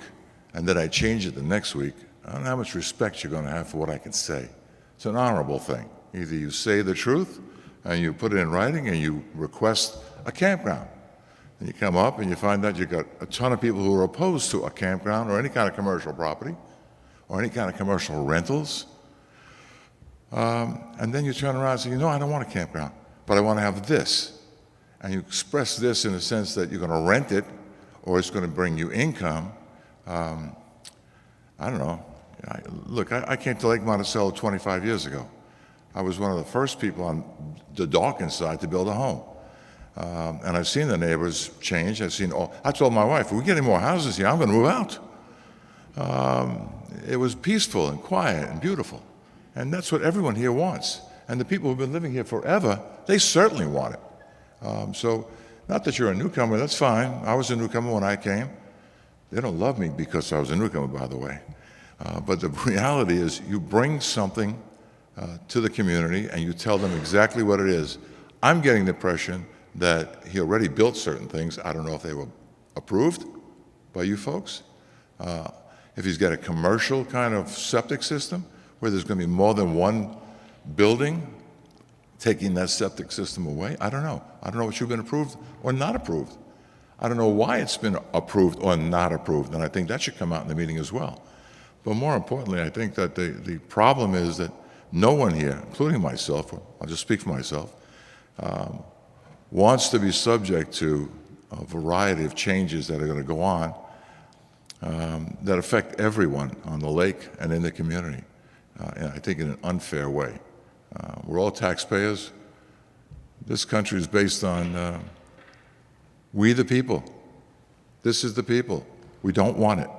L: and then I change it the next week, I don't know how much respect you're going to have for what I can say. It's an honorable thing. Either you say the truth, and you put it in writing, and you request a campground. And you come up and you find out you've got a ton of people who are opposed to a campground or any kind of commercial property or any kind of commercial rentals. And then you turn around and say, you know, I don't want a campground, but I want to have this. And you express this in the sense that you're going to rent it or it's going to bring you income. I don't know. Look, I came to Lake Monticello 25 years ago. I was one of the first people on the Dawkins side to build a home. And I've seen the neighbors change. I told my wife, if we get any more houses here, I'm going to move out. It was peaceful and quiet and beautiful. And that's what everyone here wants. And the people who've been living here forever, they certainly want it. So, not that you're a newcomer, that's fine. I was a newcomer when I came. They don't love me because I was a newcomer, by the way. But the reality is you bring something to the community and you tell them exactly what it is. I'm getting the impression that he already built certain things. I don't know if they were approved by you folks. If he's got a commercial kind of septic system where there's going to be more than one building taking that septic system away, I don't know. I don't know what you've been approved or not approved. I don't know why it's been approved or not approved, and I think that should come out in the meeting as well. But more importantly, I think that the problem is that no one here, including myself, I'll just speak for myself, wants to be subject to a variety of changes that are going to go on that affect everyone on the lake and in the community, and I think in an unfair way. We're all taxpayers. This country is based on we the people. This is the people. We don't want it.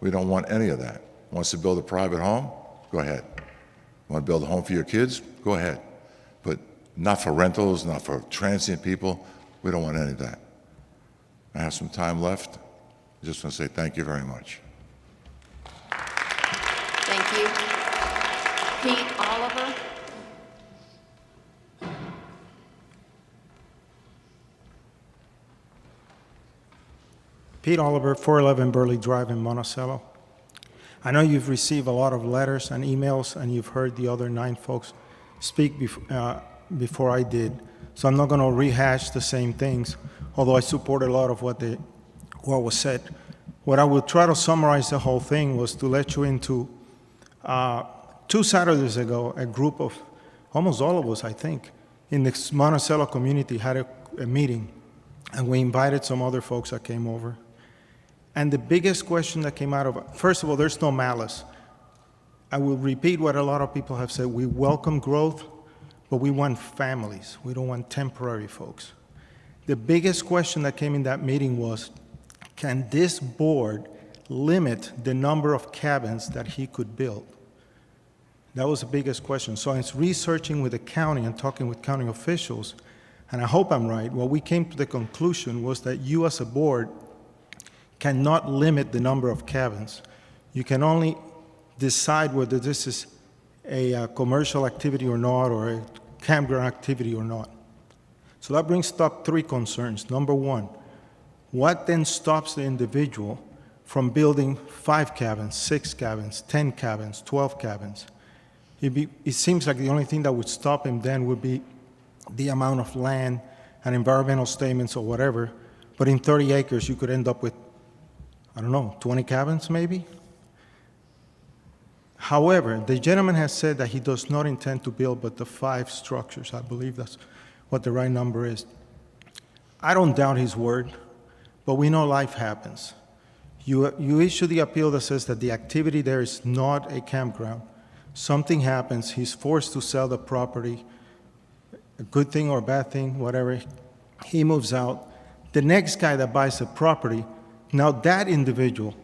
L: We don't want any of that. Wants to build a private home? Go ahead. Want to build a home for your kids? Go ahead. But not for rentals, not for transient people. We don't want any of that. I have some time left. I just want to say thank you very much.
A: Thank you. Pete Oliver.
M: Pete Oliver, 411 Burley Drive in Monticello. I know you've received a lot of letters and emails, and you've heard the other 9 folks speak before I did, so I'm not going to rehash the same things, although I support a lot of what was said. What I will try to summarize the whole thing was to let you into 2 Saturdays ago, a group of almost all of us, I think, in the Monticello community had a meeting, and we invited some other folks that came over. And the biggest question that came out of it, first of all, there's no malice. I will repeat what a lot of people have said. We welcome growth, but we want families. We don't want temporary folks. The biggest question that came in that meeting was, can this board limit the number of cabins that he could build? That was the biggest question. So I was researching with the county and talking with county officials, and I hope I'm right. What we came to the conclusion was that you as a board cannot limit the number of cabins. You can only decide whether this is a commercial activity or not, or a campground activity or not. So that brings up 3 concerns. Number 1, what then stops the individual from building 5 cabins, 6 cabins, 10 cabins, 12 cabins? It seems like the only thing that would stop him then would be the amount of land and environmental statements or whatever, but in 30 acres you could end up with, I don't know, 20 cabins maybe? However, the gentleman has said that he does not intend to build but the 5 structures. I believe that's what the right number is. I don't doubt his word, but we know life happens. You issue the appeal that says that the activity there is not a campground. Something happens, he's forced to sell the property, a good thing or a bad thing, whatever. He moves out. The next guy that buys the property, now that individual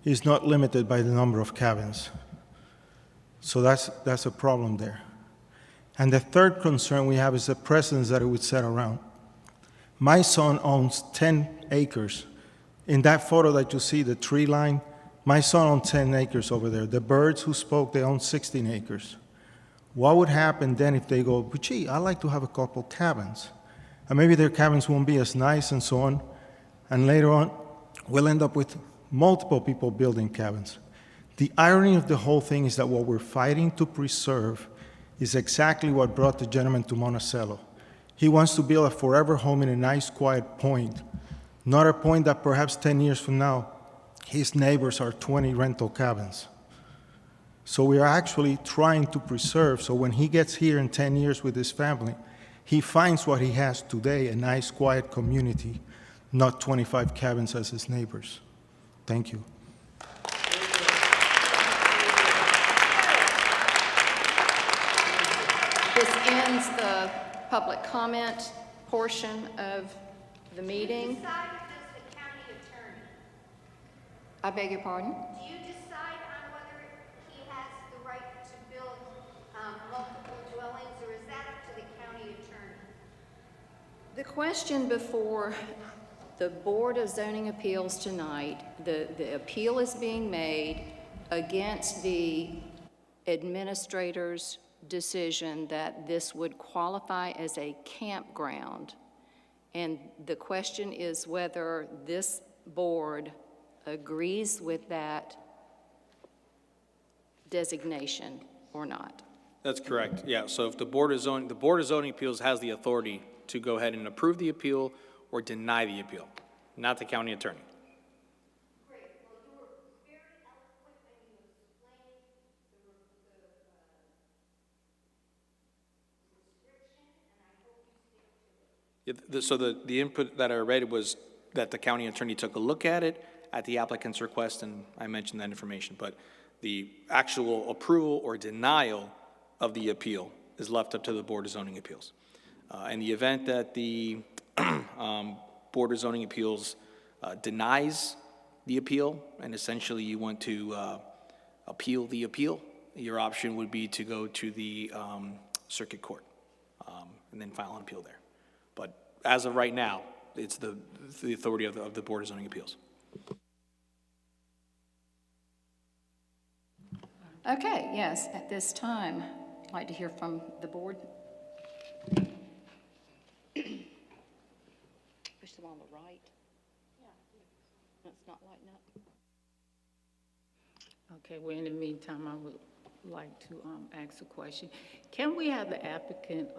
M: is not limited by the number of cabins. So that's a problem there. And the third concern we have is the precedence that it would set around. My son owns 10 acres. In that photo that you see, the tree line, my son owns 10 acres over there. The birds who spoke, they own 16 acres. What would happen then if they go, but gee, I'd like to have a couple cabins. And maybe their cabins won't be as nice and so on. And later on, we'll end up with multiple people building cabins. The irony of the whole thing is that what we're fighting to preserve is exactly what brought the gentleman to Monticello. He wants to build a forever home in a nice, quiet point Not a point that perhaps 10 years from now, his neighbors are 20 rental cabins. So we are actually trying to preserve, so when he gets here in 10 years with his family, he finds what he has today, a nice, quiet community, not 25 cabins as his neighbors. Thank you.
A: This ends the public comment portion of the meeting.
G: Decide if there's the county attorney.
A: I beg your pardon?
G: Do you decide on whether he has the right to build multiple dwellings, or is that up to the county attorney?
A: The question before the Board of Zoning Appeals tonight, the appeal is being made against the administrator's decision that this would qualify as a campground. And the question is whether this board agrees with that designation or not.
C: That's correct, yeah. So if the Board of Zoning Appeals has the authority to go ahead and approve the appeal or deny the appeal, not the county attorney.
G: Great. Well, you were very eloquent and you explained the restriction, and I hope you stick to it.
C: Yeah, so the input that I read was that the county attorney took a look at it at the applicant's request, and I mentioned that information. But the actual approval or denial of the appeal is left up to the Board of Zoning Appeals. In the event that the Board of Zoning Appeals denies the appeal, and essentially you want to appeal the appeal, your option would be to go to the circuit court and then file an appeal there. But as of right now, it's the authority of the Board of Zoning Appeals.
A: Okay, yes, at this time, I'd like to hear from the board. Push them on the right. It's not lighting up.
N: Okay, well, in the meantime, I would like to ask a question. Can we have the applicant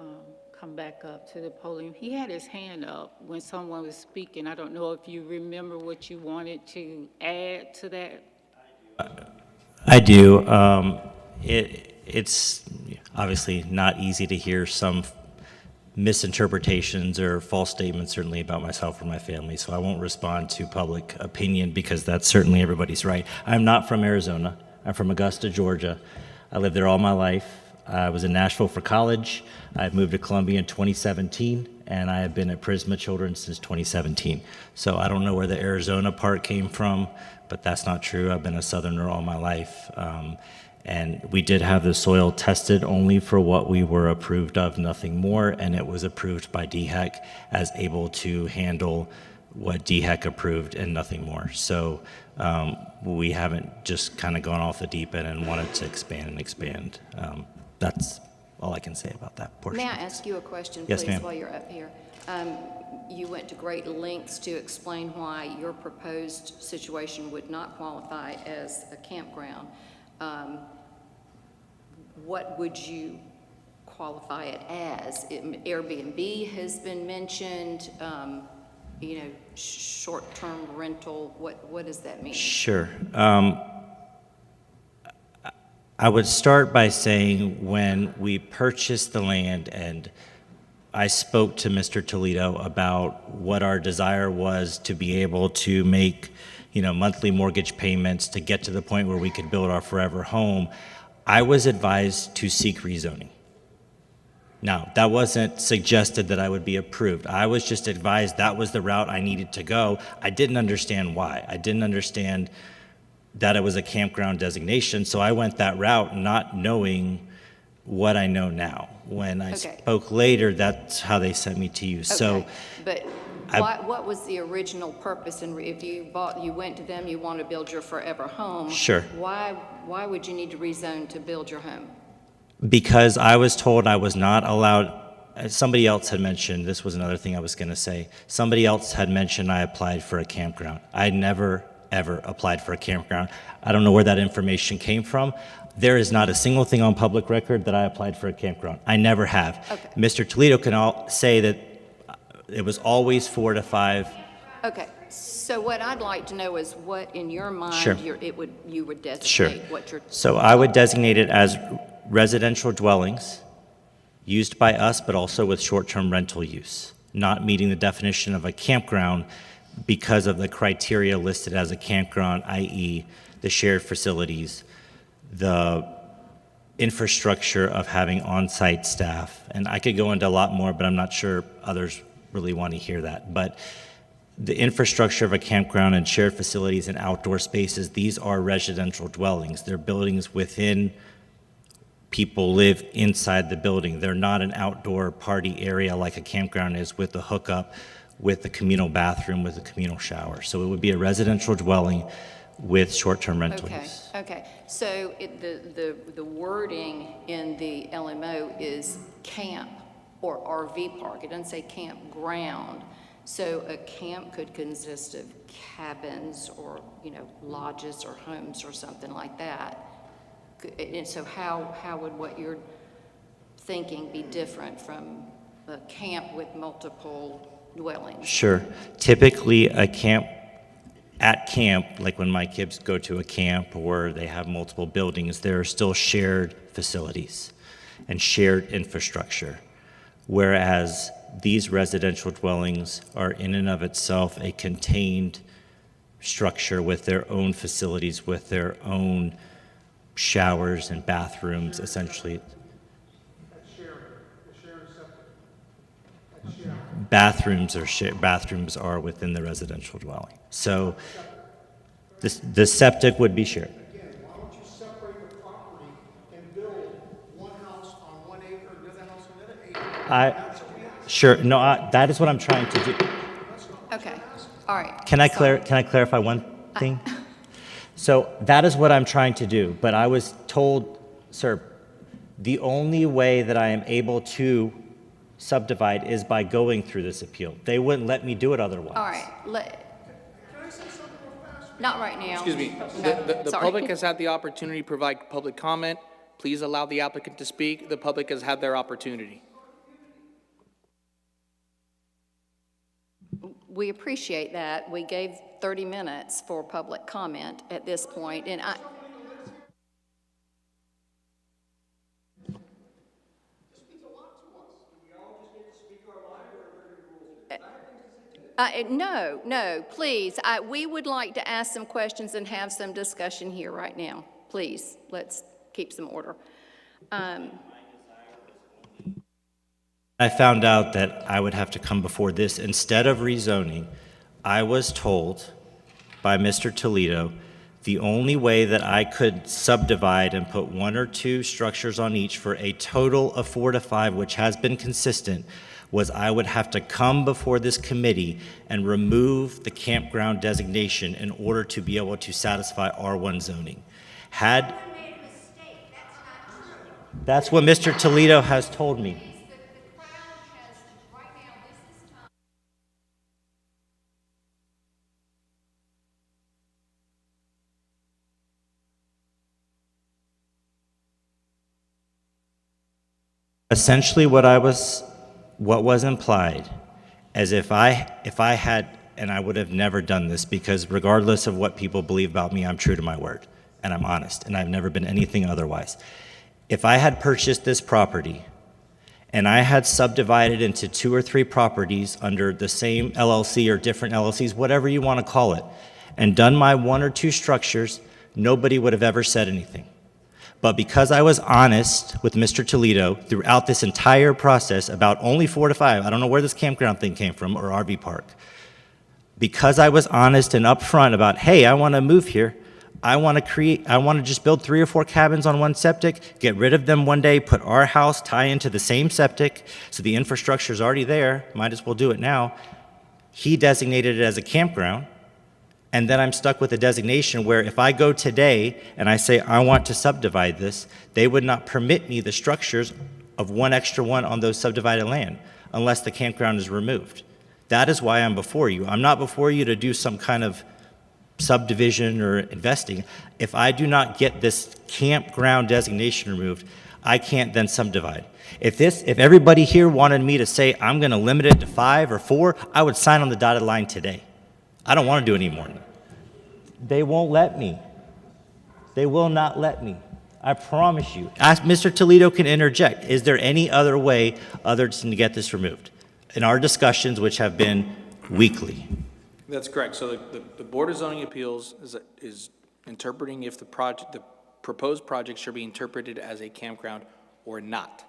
N: come back up to the podium? He had his hand up when someone was speaking. I don't know if you remember what you wanted to add to that.
D: I do. It's obviously not easy to hear some misinterpretations or false statements, certainly about myself or my family, so I won't respond to public opinion because that's certainly everybody's right. I'm not from Arizona. I'm from Augusta, Georgia. I lived there all my life. I was in Nashville for college. I moved to Columbia in 2017, and I have been at Prisma Children since 2017. So I don't know where the Arizona part came from, but that's not true. I've been a Southerner all my life. And we did have the soil tested only for what we were approved of, nothing more, and it was approved by DHEC as able to handle what DHEC approved and nothing more. So we haven't just kind of gone off the deep end and wanted to expand and expand. That's all I can say about that portion.
A: May I ask you a question,
D: Yes,
A: please,
D: ma'am.
A: while you're up here? You went to great lengths to explain why your proposed situation would not qualify as a campground. What would you qualify it as? Airbnb has been mentioned, short-term rental. What does that mean?
D: Sure. I would start by saying when we purchased the land and I spoke to Mr. Toledo about what our desire was to be able to make, monthly mortgage payments to get to the point where we could build our forever home, I was advised to seek rezoning. Now, that wasn't suggested that I would be approved. I was just advised that was the route I needed to go. I didn't understand why. I didn't understand that it was a campground designation, so I went that route not knowing what I know now. When I spoke later, that's how they sent me to you. So,
A: but what was the original purpose? And if you went to them, you want to build your forever home.
D: Sure.
A: Why would you need to rezone to build your home?
D: Because I was told I was not allowed. Somebody else had mentioned, this was another thing I was going to say. Somebody else had mentioned I applied for a campground. I never, ever applied for a campground. I don't know where that information came from. There is not a single thing on public record that I applied for a campground. I never have.
A: Okay.
D: Mr. Toledo can say that it was always 4 to 5.
A: Okay. so what I'd like to know is what, in your mind,
D: Sure.
A: you would
D: Sure.
A: designate what you're...
D: So I would designate it as residential dwellings used by us, but also with short-term rental use, not meeting the definition of a campground because of the criteria listed as a campground, i.e. the shared facilities, the infrastructure of having on-site staff. And I could go into a lot more, but I'm not sure others really want to hear that. But the infrastructure of a campground and shared facilities and outdoor spaces, these are residential dwellings. They're buildings within, people live inside the building. They're not an outdoor party area like a campground is with the hookup, with the communal bathroom, with the communal shower. So it would be a residential dwelling with short-term rental
A: Okay,
D: use.
A: okay. So the wording in the LMO is camp or RV park. It doesn't say campground. So a camp could consist of cabins or, lodges or homes or something like that. And so how would what you're thinking be different from a camp with multiple dwellings?
D: Sure. Typically, at camp, like when my kids go to a camp or they have multiple buildings, there are still shared facilities and shared infrastructure. Whereas these residential dwellings are in and of itself a contained structure with their own facilities, with their own showers and bathrooms, essentially. Bathrooms are within the residential dwelling. So the septic would be shared.
O: Again, why don't you separate the property and build one house on 1 acre, another house on another acre?
D: Sure, no, that is what I'm trying to do.
A: Okay, all right.
D: Can I clarify one thing? So that is what I'm trying to do, but I was told, sir, the only way that I am able to subdivide is by going through this appeal. They wouldn't let me do it otherwise.
A: All right, not right now.
C: Excuse me,
A: No,
C: the
A: sorry.
C: public has had the opportunity to provide public comment. Please allow the applicant to speak. The public has had their opportunity.
A: We appreciate that. We gave 30 minutes for public comment at this point, and no, please. We would like to ask some questions and have some discussion here right now. Please, let's keep some order.
D: I found out that I would have to come before this. Instead of rezoning, I was told by Mr. Toledo the only way that I could subdivide and put 1 or 2 structures on each for a total of 4 to 5, which has been consistent, was I would have to come before this committee and remove the campground designation in order to be able to satisfy R1 zoning. That's what Mr. Toledo has told me. Essentially, what was implied, as if I had, and I would have never done this, because regardless of what people believe about me, I'm true to my word, and I'm honest, and I've never been anything otherwise. If I had purchased this property, and I had subdivided into 2 or 3 properties under the same LLC or different LLCs, whatever you want to call it, and done my 1 or 2 structures, nobody would have ever said anything. But because I was honest with Mr. Toledo throughout this entire process about only 4 to 5, I don't know where this campground thing came from, or RV park. Because I was honest and upfront about, hey, I want to move here. I want to just build 3 or 4 cabins on one septic, get rid of them one day, put our house, tie into the same septic, so the infrastructure's already there, might as well do it now. He designated it as a campground. And then I'm stuck with a designation where if I go today and I say I want to subdivide this, they would not permit me the structures of 1 extra one on those subdivided land unless the campground is removed. That is why I'm before you. I'm not before you to do some kind of subdivision or investing. If I do not get this campground designation removed, I can't then subdivide. If everybody here wanted me to say I'm going to limit it to 5 or 4, I would sign on the dotted line today. I don't want to do any more than that. They won't let me. They will not let me. I promise you. Mr. Toledo can interject. Is there any other way other than to get this removed? In our discussions, which have been weekly.
C: That's correct. So the Board of Zoning Appeals is interpreting if the proposed project should be interpreted as a campground or not,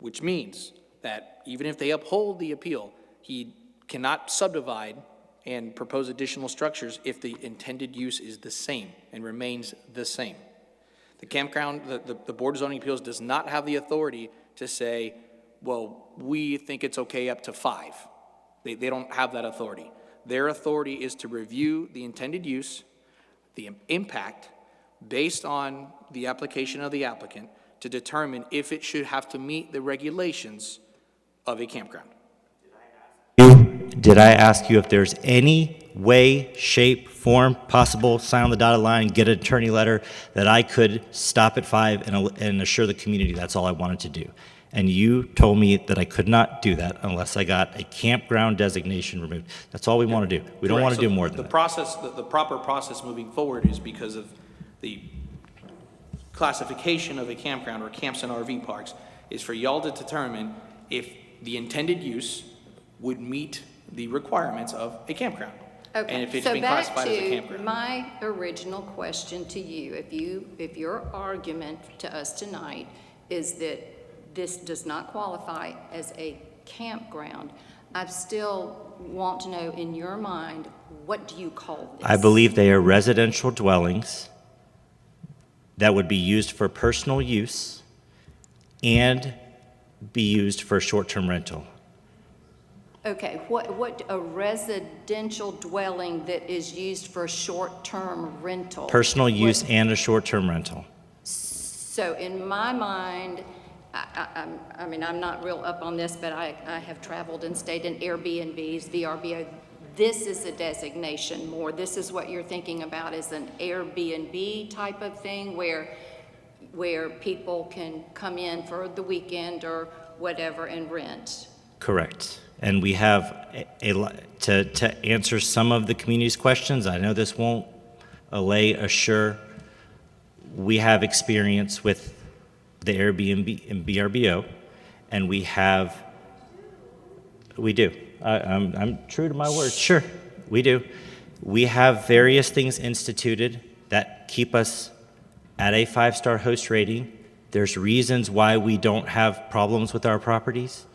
C: which means that even if they uphold the appeal, he cannot subdivide and propose additional structures if the intended use is the same and remains the same. The campground, the Board of Zoning Appeals does not have the authority to say, well, we think it's okay up to 5. They don't have that authority. Their authority is to review the intended use, the impact, based on the application of the applicant, to determine if it should have to meet the regulations of a campground.
D: Did I ask you if there's any way, shape, form possible, sign on the dotted line, get an attorney letter that I could stop at 5 and assure the community that's all I wanted to do? And you told me that I could not do that unless I got a campground designation removed. That's all we want to do. We don't want to do more than that.
C: The proper process moving forward is because of the classification of a campground or camps and RV parks is for y'all to determine if the intended use would meet the requirements of a campground.
A: Okay,
C: And if it's
A: so
C: been
A: back
C: classified as a
A: to
C: campground.
A: my original question to you, if your argument to us tonight is that this does not qualify as a campground, I still want to know in your mind, what do you call this?
D: I believe they are residential dwellings that would be used for personal use and be used for short-term rental.
A: Okay, what a residential dwelling that is used for short-term rental?
D: Personal use and a short-term rental.
A: So in my mind, I mean, I'm not real up on this, but I have traveled and stayed in Airbnbs, VRBO. This is a designation more. This is what you're thinking about as an Airbnb type of thing where people can come in for the weekend or whatever and rent.
D: Correct. And we have to answer some of the community's questions. I know this won't assure. We have experience with the Airbnb and VRBO, and we do. I'm true to my word. Sure, we do. We have various things instituted that keep us at a 5-star host rating. There's reasons why we don't have problems with our properties.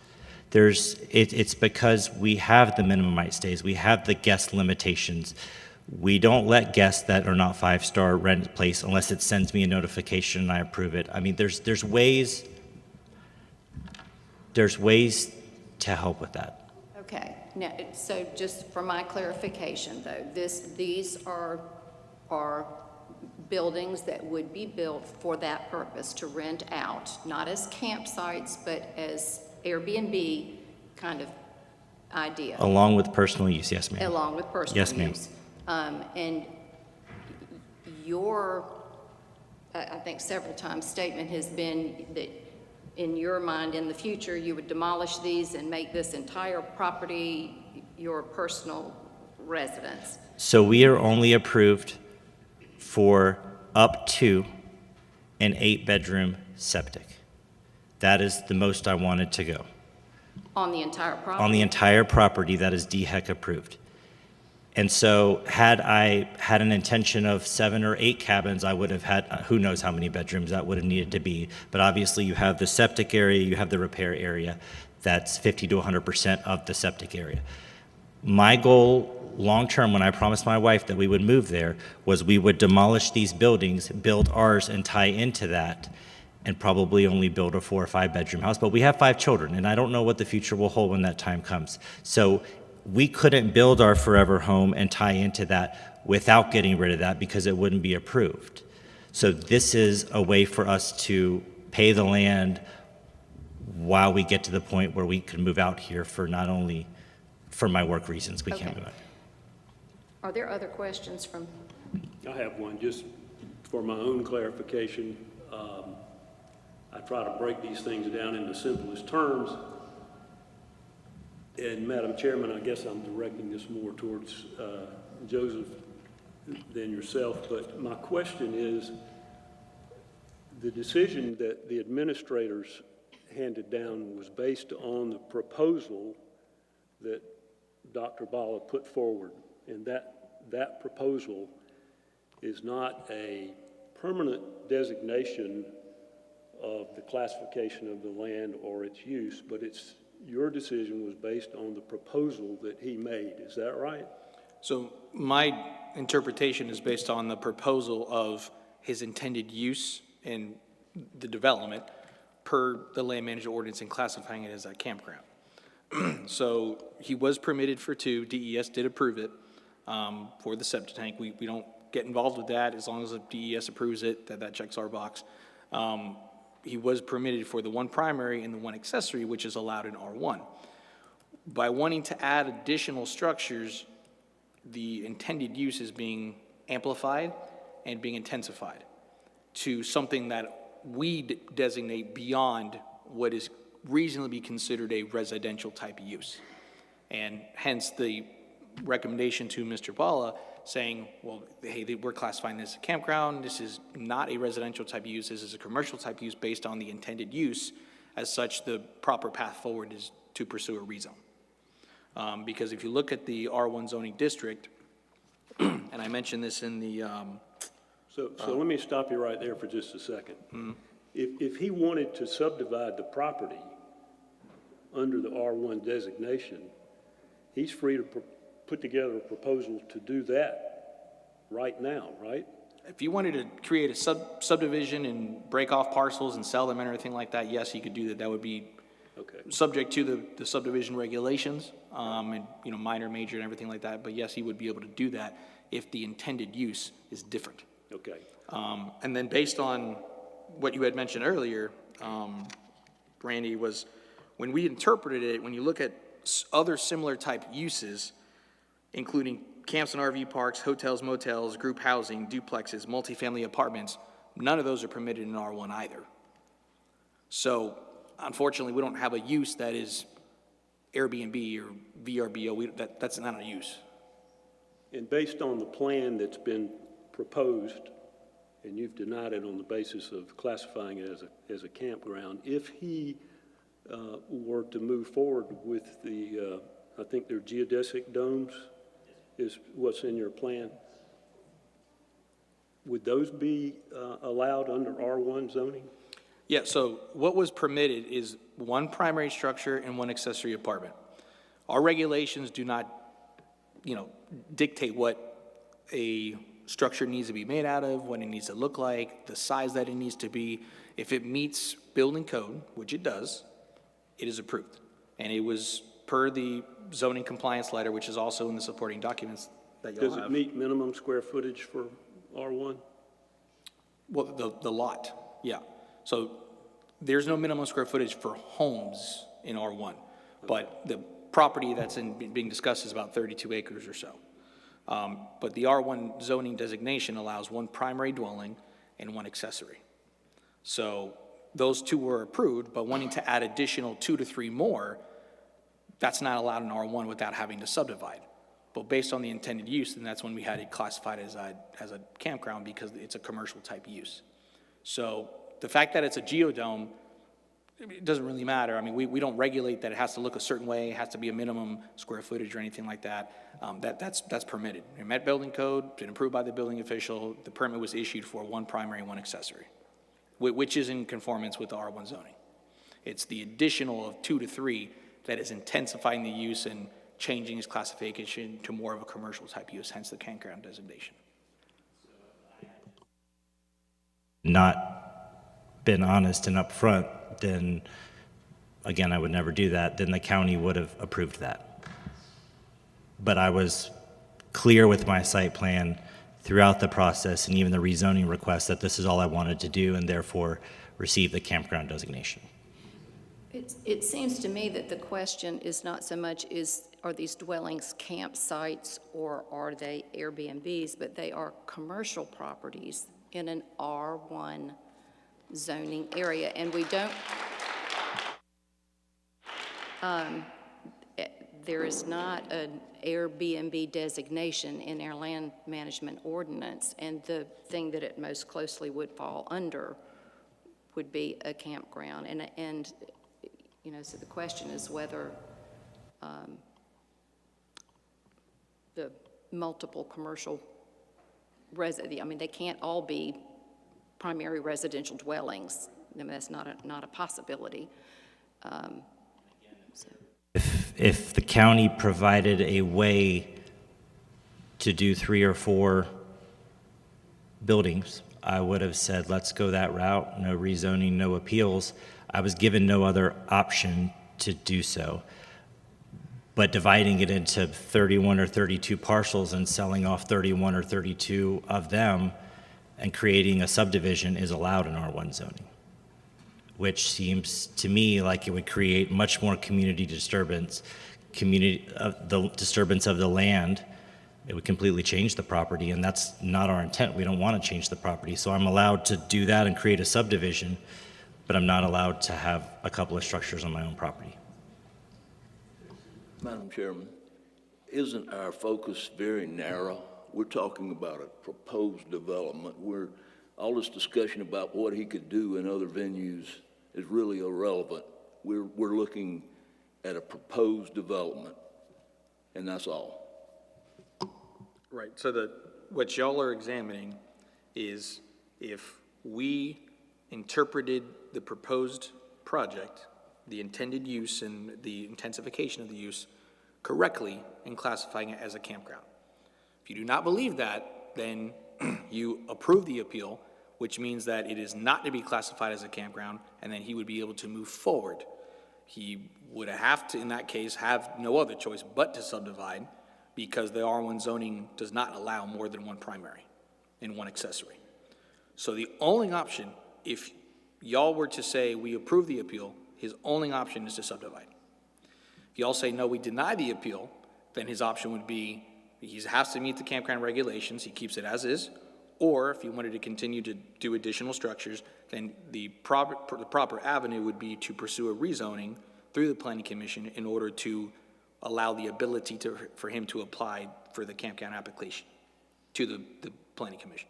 D: It's because we have the minimum night stays. We have the guest limitations. We don't let guests that are not 5-star rent a place unless it sends me a notification and I approve it. I mean, there's ways to help with that.
A: Okay, now, so just for my clarification though, these are buildings that would be built for that purpose, to rent out, not as campsites, but as Airbnb kind of idea.
D: Along with personal use, yes, ma'am.
A: Along with personal
D: Yes, ma'am.
A: use. And your, I think several times, statement has been that in your mind, in the future, you would demolish these and make this entire property your personal residence.
D: So we are only approved for up to an 8-bedroom septic. That is the most I wanted to go.
A: On the entire property?
D: On the entire property, that is DHEC approved. And so had I had an intention of 7 or 8 cabins, I would have had, who knows how many bedrooms that would have needed to be. But obviously you have the septic area, you have the repair area. That's 50 to 100% of the septic area. My goal long-term, when I promised my wife that we would move there, was we would demolish these buildings, build ours, and tie into that, and probably only build a 4 or 5 bedroom house. But we have 5 children, and I don't know what the future will hold when that time comes. So we couldn't build our forever home and tie into that without getting rid of that because it wouldn't be approved. So this is a way for us to pay the land while we get to the point where we can move out here for not only for my work reasons, we can't move out.
A: Are there other questions from?
P: I have one, just for my own clarification. I try to break these things down into simplest terms. And Madam Chairman, I guess I'm directing this more towards Joseph than yourself, but my question is, the decision that the administrators handed down was based on the proposal that Dr. Bala put forward, and that proposal is not a permanent designation of the classification of the land or its use, but your decision was based on the proposal that he made. Is that right?
C: So my interpretation is based on the proposal of his intended use and the development per the land management ordinance and classifying it as a campground. So he was permitted for 2. DES did approve it for the septic tank. We don't get involved with that as long as the DES approves it, that checks our box. He was permitted for the 1 primary and the 1 accessory, which is allowed in R1. By wanting to add additional structures, the intended use is being amplified and being intensified to something that we designate beyond what is reasonably considered a residential type of use. And hence the recommendation to Mr. Bala saying, well, hey, we're classifying this as a campground. This is not a residential type of use. This is a commercial type of use based on the intended use. As such, the proper path forward is to pursue a rezone. Because if you look at the R1 zoning district, and I mentioned this in the...
P: So let me stop you right there for just a second.
C: Mm-hmm.
P: If he wanted to subdivide the property under the R1 designation, he's free to put together a proposal to do that right now, right?
C: If you wanted to create a subdivision and break off parcels and sell them and everything like that, yes, he could do that. That would be subject to the subdivision regulations, and minor, major, and everything like that. But yes, he would be able to do that if the intended use is different.
P: Okay.
C: And then based on what you had mentioned earlier, Randy, was when we interpreted it, when you look at other similar type uses, including camps and RV parks, hotels, motels, group housing, duplexes, multifamily apartments, none of those are permitted in R1 either. So unfortunately, we don't have a use that is Airbnb or VRBO. That's not a use.
P: And based on the plan that's been proposed, and you've denied it on the basis of classifying it as a campground, if he were to move forward with the, I think they're geodesic domes, is what's in your plan, would those be allowed under R1 zoning?
C: Yeah, so what was permitted is 1 primary structure and 1 accessory apartment. Our regulations do not, dictate what a structure needs to be made out of, what it needs to look like, the size that it needs to be. If it meets building code, which it does, it is approved. And it was per the zoning compliance letter, which is also in the supporting documents that you'll have.
P: Does it meet minimum square footage for R1?
C: Well, the lot, yeah. So there's no minimum square footage for homes in R1, but the property that's being discussed is about 32 acres or so. But the R1 zoning designation allows 1 primary dwelling and 1 accessory. So those 2 were approved, but wanting to add additional 2 to 3 more, that's not allowed in R1 without having to subdivide. But based on the intended use, then that's when we had it classified as a campground because it's a commercial type use. So the fact that it's a geodome, it doesn't really matter. I mean, we don't regulate that it has to look a certain way, it has to be a minimum square footage or anything like that. That's permitted. It met building code, been approved by the building official. The permit was issued for 1 primary, 1 accessory, which is in conformance with the R1 zoning. It's the additional of 2 to 3 that is intensifying the use and changing its classification to more of a commercial type use, hence the campground designation.
D: Not been honest and upfront, then again, I would never do that. Then the county would have approved that. But I was clear with my site plan throughout the process and even the rezoning request that this is all I wanted to do and therefore receive the campground designation.
A: It seems to me that the question is not so much are these dwellings campsites or are they Airbnbs, but they are commercial properties in an R1 zoning area. And we don't, there is not an Airbnb designation in our land management ordinance, and the thing that it most closely would fall under would be a campground. And you know, so the question is whether the multiple commercial I mean, they can't all be primary residential dwellings. I mean, that's not a possibility.
D: If the county provided a way to do 3 or 4 buildings, I would have said, let's go that route, no rezoning, no appeals. I was given no other option to do so. But dividing it into 31 or 32 parcels and selling off 31 or 32 of them and creating a subdivision is allowed in R1 zoning, which seems to me like it would create much more community disturbance, the disturbance of the land. It would completely change the property, and that's not our intent. We don't want to change the property. So I'm allowed to do that and create a subdivision, but I'm not allowed to have a couple of structures on my own property.
Q: Madam Chairman, isn't our focus very narrow? We're talking about a proposed development where all this discussion about what he could do in other venues is really irrelevant. We're looking at a proposed development, and that's all.
C: Right, so what y'all are examining is if we interpreted the proposed project, the intended use and the intensification of the use correctly in classifying it as a campground. If you do not believe that, then you approve the appeal, which means that it is not to be classified as a campground, and then he would be able to move forward. He would have to, in that case, have no other choice but to subdivide, because the R1 zoning does not allow more than one primary and one accessory. So the only option, if y'all were to say we approve the appeal, his only option is to subdivide. If y'all say no, we deny the appeal, then his option would be he has to meet the campground regulations, he keeps it as is, or if he wanted to continue to do additional structures, then the proper avenue would be to pursue a rezoning through the Planning Commission in order to allow the ability for him to apply for the campground application to the Planning Commission.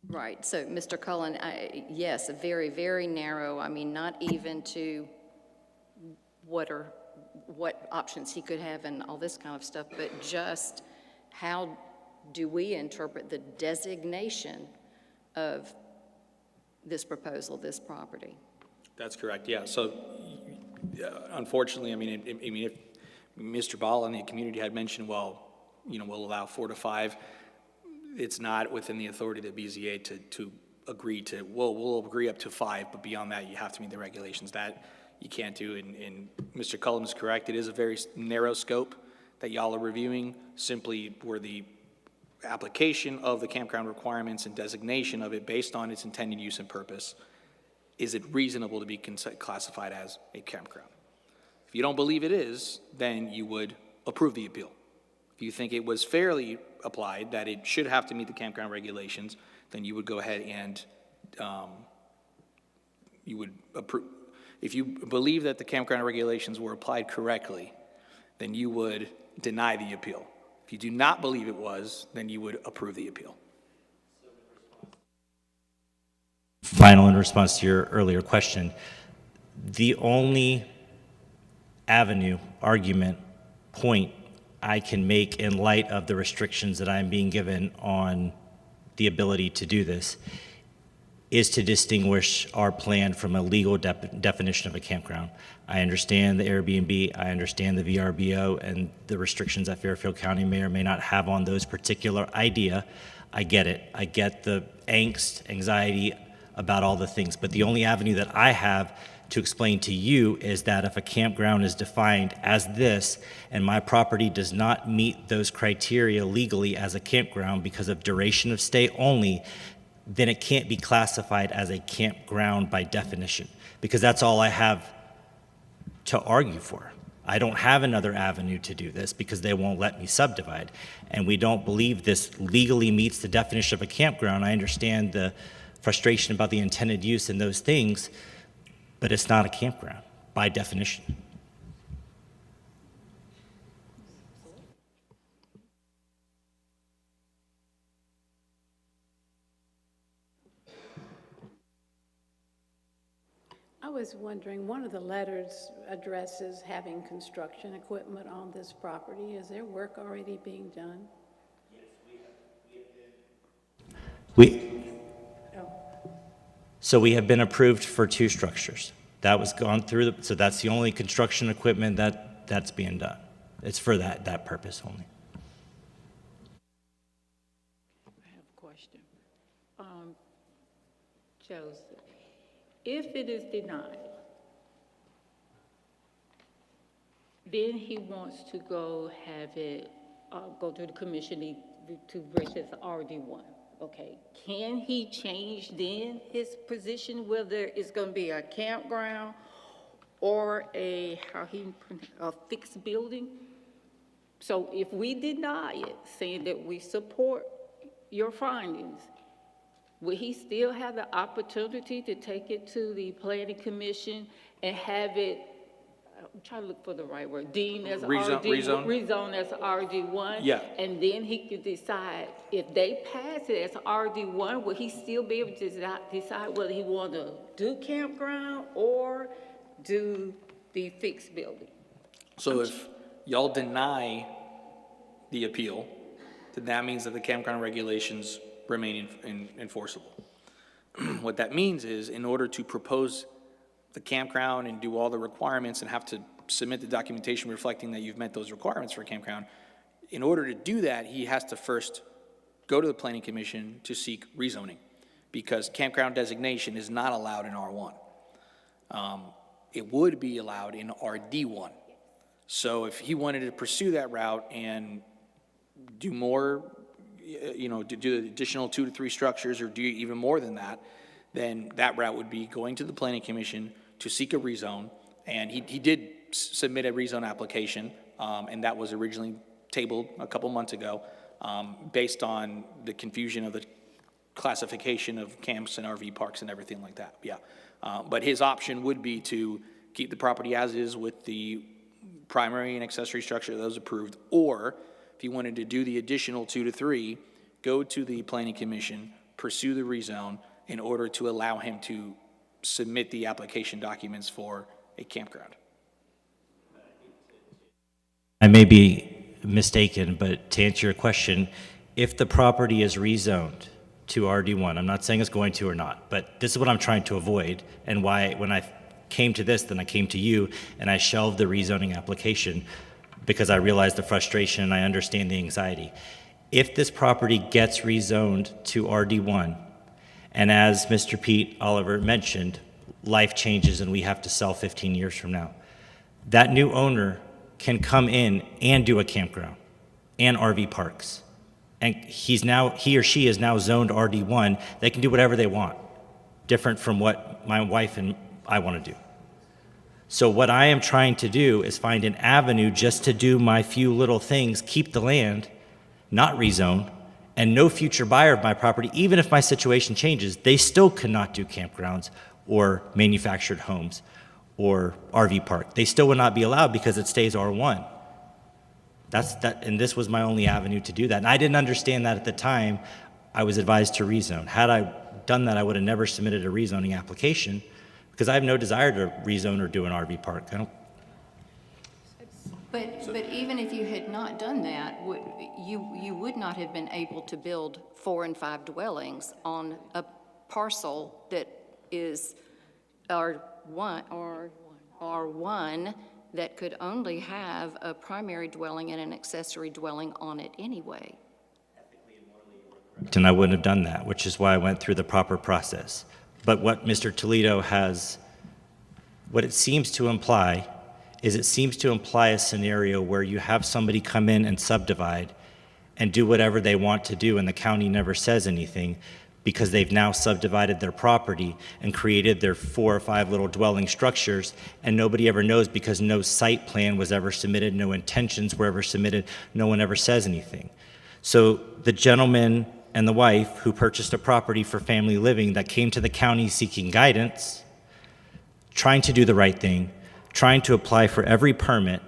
A: Right, so Mr. Cullen, yes, a very, very narrow, I mean, not even to what options he could have and all this kind of stuff, but just how do we interpret the designation of this proposal, this property?
C: That's correct, yeah. So unfortunately, I mean, if Mr. Ball and the community had mentioned, well, you know, we'll allow 4 to 5, it's not within the authority of the BZA to agree to, well, we'll agree up to 5, but beyond that, you have to meet the regulations. That you can't do, and Mr. Cullen is correct. It is a very narrow scope that y'all are reviewing, simply where the application of the campground requirements and designation of it based on its intended use and purpose. Is it reasonable to be classified as a campground? If you don't believe it is, then you would approve the appeal. If you think it was fairly applied, that it should have to meet the campground regulations, then you would go ahead and you would approve. If you believe that the campground regulations were applied correctly, then you would deny the appeal. If you do not believe it was, then you would approve the appeal.
D: Final in response to your earlier question, the only avenue, argument, point I can make in light of the restrictions that I'm being given on the ability to do this is to distinguish our plan from a legal definition of a campground. I understand the Airbnb, I understand the VRBO, and the restrictions that Fairfield County may or may not have on those particular idea. I get it. I get the angst, anxiety about all the things, but the only avenue that I have to explain to you is that if a campground is defined as this, and my property does not meet those criteria legally as a campground because of duration of stay only, then it can't be classified as a campground by definition, because that's all I have to argue for. I don't have another avenue to do this because they won't let me subdivide, and we don't believe this legally meets the definition of a campground. I understand the frustration about the intended use and those things, but it's not a campground by definition.
R: was wondering, one of the letters addresses having construction equipment on this property. Is there work already being done?
D: So we have been approved for 2 structures. That was gone through, so that's the only construction equipment that's being done. It's for that purpose only.
N: I have a question. Joseph, if it is denied, then he wants to go have it, go to the commission to bring his RD1. Okay, can he change then his position, whether it's gonna be a campground or a fixed building? So if we deny it, saying that we support your findings, will he still have the opportunity to take it to the planning commission and have it, I'm trying to look for the right word, deemed as rezone as RD1?
C: Yeah.
N: And then he could decide, if they pass it as RD1, will he still be able to decide whether he want to do campground or do the fixed building?
C: So if y'all deny the appeal, then that means that the campground regulations remain enforceable. What that means is, in order to propose the campground and do all the requirements and have to submit the documentation reflecting that you've met those requirements for a campground, in order to do that, he has to first go to the planning commission to seek rezoning, because campground designation is not allowed in R1. It would be allowed in RD1. So if he wanted to pursue that route and do more, to do additional 2 to 3 structures or do even more than that, then that route would be going to the planning commission to seek a rezone. And he did submit a rezone application, and that was originally tabled a couple months ago, based on the confusion of the classification of camps and RV parks and everything like that, yeah. But his option would be to keep the property as is with the primary and accessory structure that was approved, or if he wanted to do the additional 2 to 3, go to the planning commission, pursue the rezone in order to allow him to submit the application documents for a campground.
D: I may be mistaken, but to answer your question, if the property is rezoned to RD1, I'm not saying it's going to or not, but this is what I'm trying to avoid, and why when I came to this, then I came to you, and I shelved the rezoning application because I realized the frustration and I understand the anxiety. If this property gets rezoned to RD1, and as Mr. Pete Oliver mentioned, life changes and we have to sell 15 years from now, that new owner can come in and do a campground and RV parks. And he or she is now zoned RD1. They can do whatever they want, different from what my wife and I want to do. So what I am trying to do is find an avenue just to do my few little things, keep the land, not rezone, and no future buyer of my property, even if my situation changes, they still cannot do campgrounds or manufactured homes or RV park. They still would not be allowed because it stays R1. And this was my only avenue to do that. And I didn't understand that at the time. I was advised to rezone. Had I done that, I would have never submitted a rezoning application because I have no desire to rezone or do an RV park.
A: But even if you had not done that, you would not have been able to build 4 and 5 dwellings on a parcel that is R1 that could only have a primary dwelling and an accessory dwelling on it anyway.
D: And I wouldn't have done that, which is why I went through the proper process. But what Mr. Toledo what it seems to imply is it seems to imply a scenario where you have somebody come in and subdivide and do whatever they want to do, and the county never says anything because they've now subdivided their property and created their 4 or 5 little dwelling structures, and nobody ever knows because no site plan was ever submitted, no intentions were ever submitted, no one ever says anything. So the gentleman and the wife who purchased a property for family living that came to the county seeking guidance, trying to do the right thing, trying to apply for every permit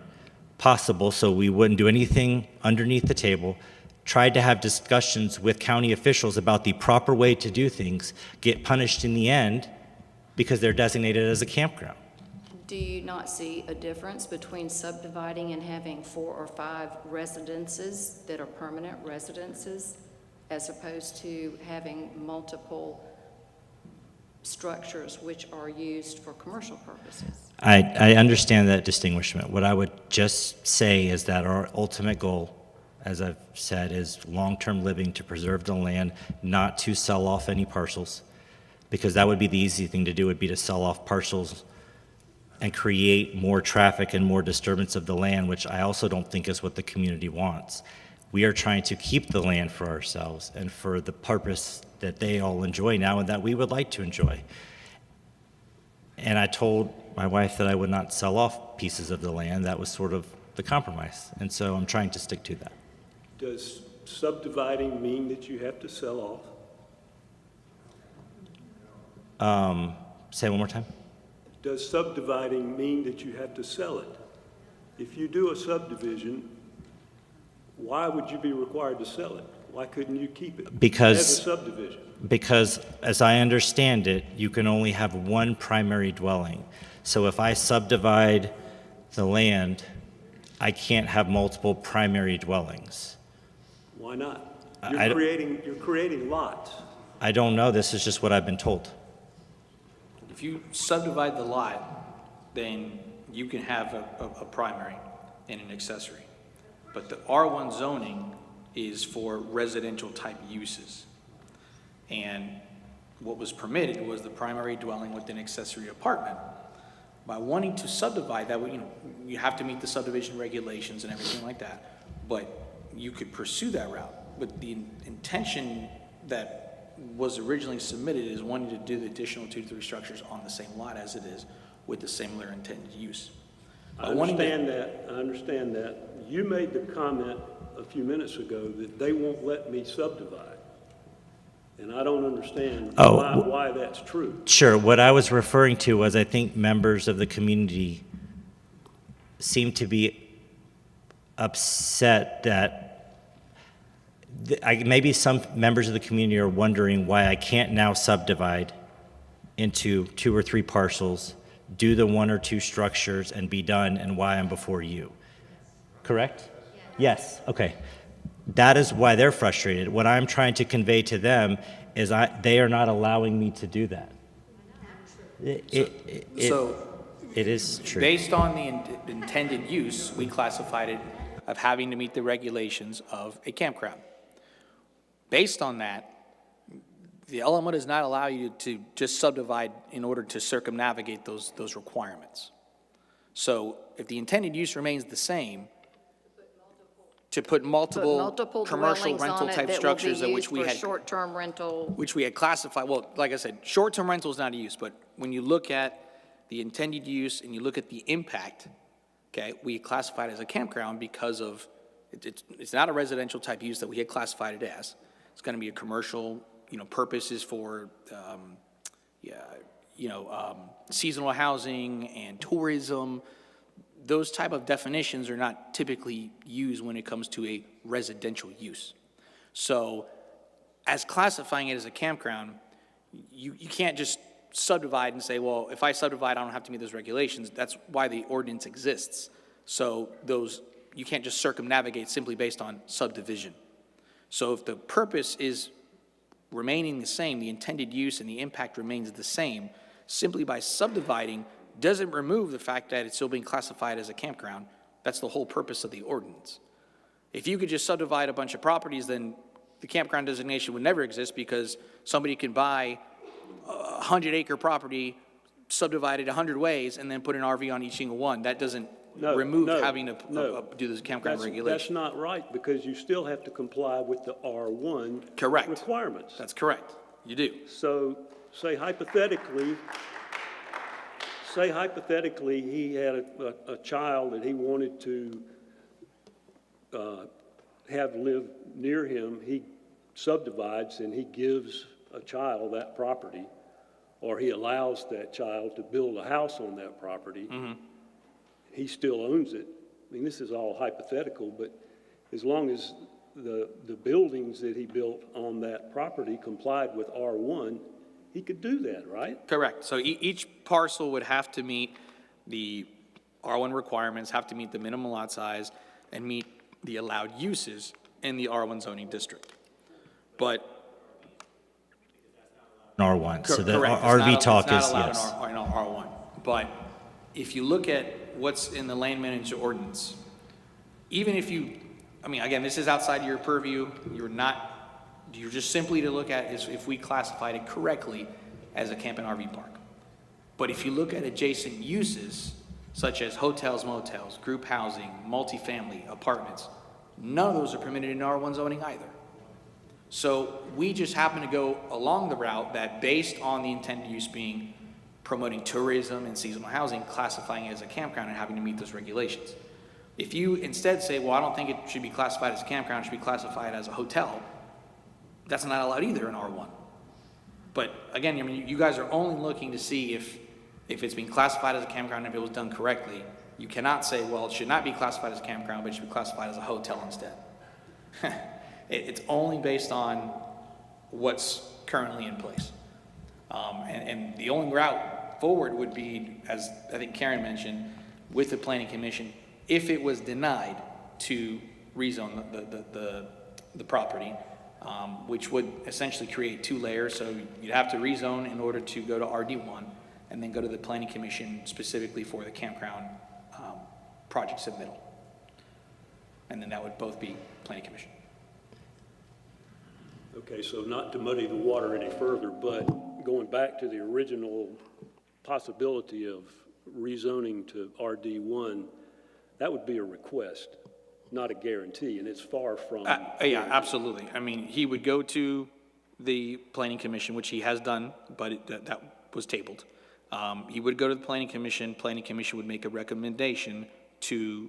D: possible so we wouldn't do anything underneath the table, tried to have discussions with county officials about the proper way to do things, get punished in the end because they're designated as a campground.
A: Do you not see a difference between subdividing and having 4 or 5 residences that are permanent residences as opposed to having multiple structures which are used for commercial purposes?
D: I understand that distinguishment. What I would just say is that our ultimate goal, as I've said, is long-term living, to preserve the land, not to sell off any parcels, because that would be the easy thing to do, would be to sell off parcels and create more traffic and more disturbance of the land, which I also don't think is what the community wants. We are trying to keep the land for ourselves and for the purpose that they all enjoy now and that we would like to enjoy. And I told my wife that I would not sell off pieces of the land. That was sort of the compromise. And so I'm trying to stick to that.
P: Does subdividing mean that you have to sell off?
D: Say it one more time.
P: Does subdividing mean that you have to sell it? If you do a subdivision, why would you be required to sell it? Why couldn't you keep it
D: Because
P: as a subdivision?
D: Because, as I understand it, you can only have one primary dwelling. So if I subdivide the land, I can't have multiple primary dwellings.
P: Why not?
D: I-
P: You're creating lots.
D: I don't know. This is just what I've been told.
C: If you subdivide the lot, then you can have a primary and an accessory. But the R1 zoning is for residential type uses. And what was permitted was the primary dwelling with an accessory apartment. By wanting to subdivide that, you have to meet the subdivision regulations and everything like that, but you could pursue that route. But the intention that was originally submitted is wanting to do the additional 2 to 3 structures on the same lot as it is with the similar intended use.
P: I understand that. You made the comment a few minutes ago that they won't let me subdivide. And I don't understand why that's true.
D: Sure. What I was referring to was, I think members of the community seem to be upset that maybe some members of the community are wondering why I can't now subdivide into 2 or 3 parcels, do the 1 or 2 structures and be done, and why I'm before you. Correct? Yes. Okay. That is why they're frustrated. What I'm trying to convey to them is they are not allowing me to do that. It is true.
C: Based on the intended use, we classified it of having to meet the regulations of a campground. Based on that, the LMO does not allow you to just subdivide in order to circumnavigate those requirements. So if the intended use remains the same, to put multiple commercial rental type structures
A: that will be
C: which we
A: used
C: had
A: for short-term rental.
C: which we had classified, well, like I said, short-term rental is not a use, but when you look at the intended use and you look at the impact, okay, we classified it as a campground because of, it's not a residential type use that we had classified it as. It's going to be a commercial, purposes for, seasonal housing and tourism. Those type of definitions are not typically used when it comes to a residential use. So as classifying it as a campground, you can't just subdivide and say, well, if I subdivide, I don't have to meet those regulations. That's why the ordinance exists. So you can't just circumnavigate simply based on subdivision. So if the purpose is remaining the same, the intended use and the impact remains the same, simply by subdividing doesn't remove the fact that it's still being classified as a campground. That's the whole purpose of the ordinance. If you could just subdivide a bunch of properties, then the campground designation would never exist because somebody can buy a 100-acre property, subdivide it 100 ways, and then put an RV on each single one. That doesn't remove having to do this campground regulation.
P: That's not right, because you still have to comply with the R1 requirements.
C: That's correct. You do.
P: So say hypothetically he had a child that he wanted to have live near him. He subdivides and he gives a child that property, or he allows that child to build a house on that property. He still owns it. I mean, this is all hypothetical, but as long as the buildings that he built on that property complied with R1, he could do that, right?
C: Correct. So each parcel would have to meet the R1 requirements, have to meet the minimum lot size, and meet the allowed uses in the R1 zoning district. But
D: R1, so the
C: correct,
D: RV talk
C: it's
D: is,
C: not allowed
D: yes.
C: in R1. But if you look at what's in the land manager ordinance, even if you, I mean, again, this is outside your purview, you're just simply to look at is if we classified it correctly as a camp and RV park. But if you look at adjacent uses, such as hotels, motels, group housing, multifamily, apartments, none of those are permitted in R1 zoning either. So we just happen to go along the route that, based on the intended use being promoting tourism and seasonal housing, classifying it as a campground and having to meet those regulations. If you instead say, well, I don't think it should be classified as a campground, it should be classified as a hotel, that's not allowed either in R1. But again, I mean, you guys are only looking to see if it's being classified as a campground, if it was done correctly. You cannot say, well, it should not be classified as a campground, but it should be classified as a hotel instead. It's only based on what's currently in place. And the only route forward would be, as I think Karen mentioned, with the Planning Commission, if it was denied to rezone the property, which would essentially create two layers. So you'd have to rezone in order to go to RD1, and then go to the Planning Commission specifically for the campground project submittal. And then that would both be Planning Commission.
P: Okay, so not to muddy the water any further, but going back to the original possibility of rezoning to RD1, that would be a request, not a guarantee, and it's far from.
C: Yeah, absolutely. I mean, he would go to the Planning Commission, which he has done, but that was tabled. He would go to the Planning Commission would make a recommendation to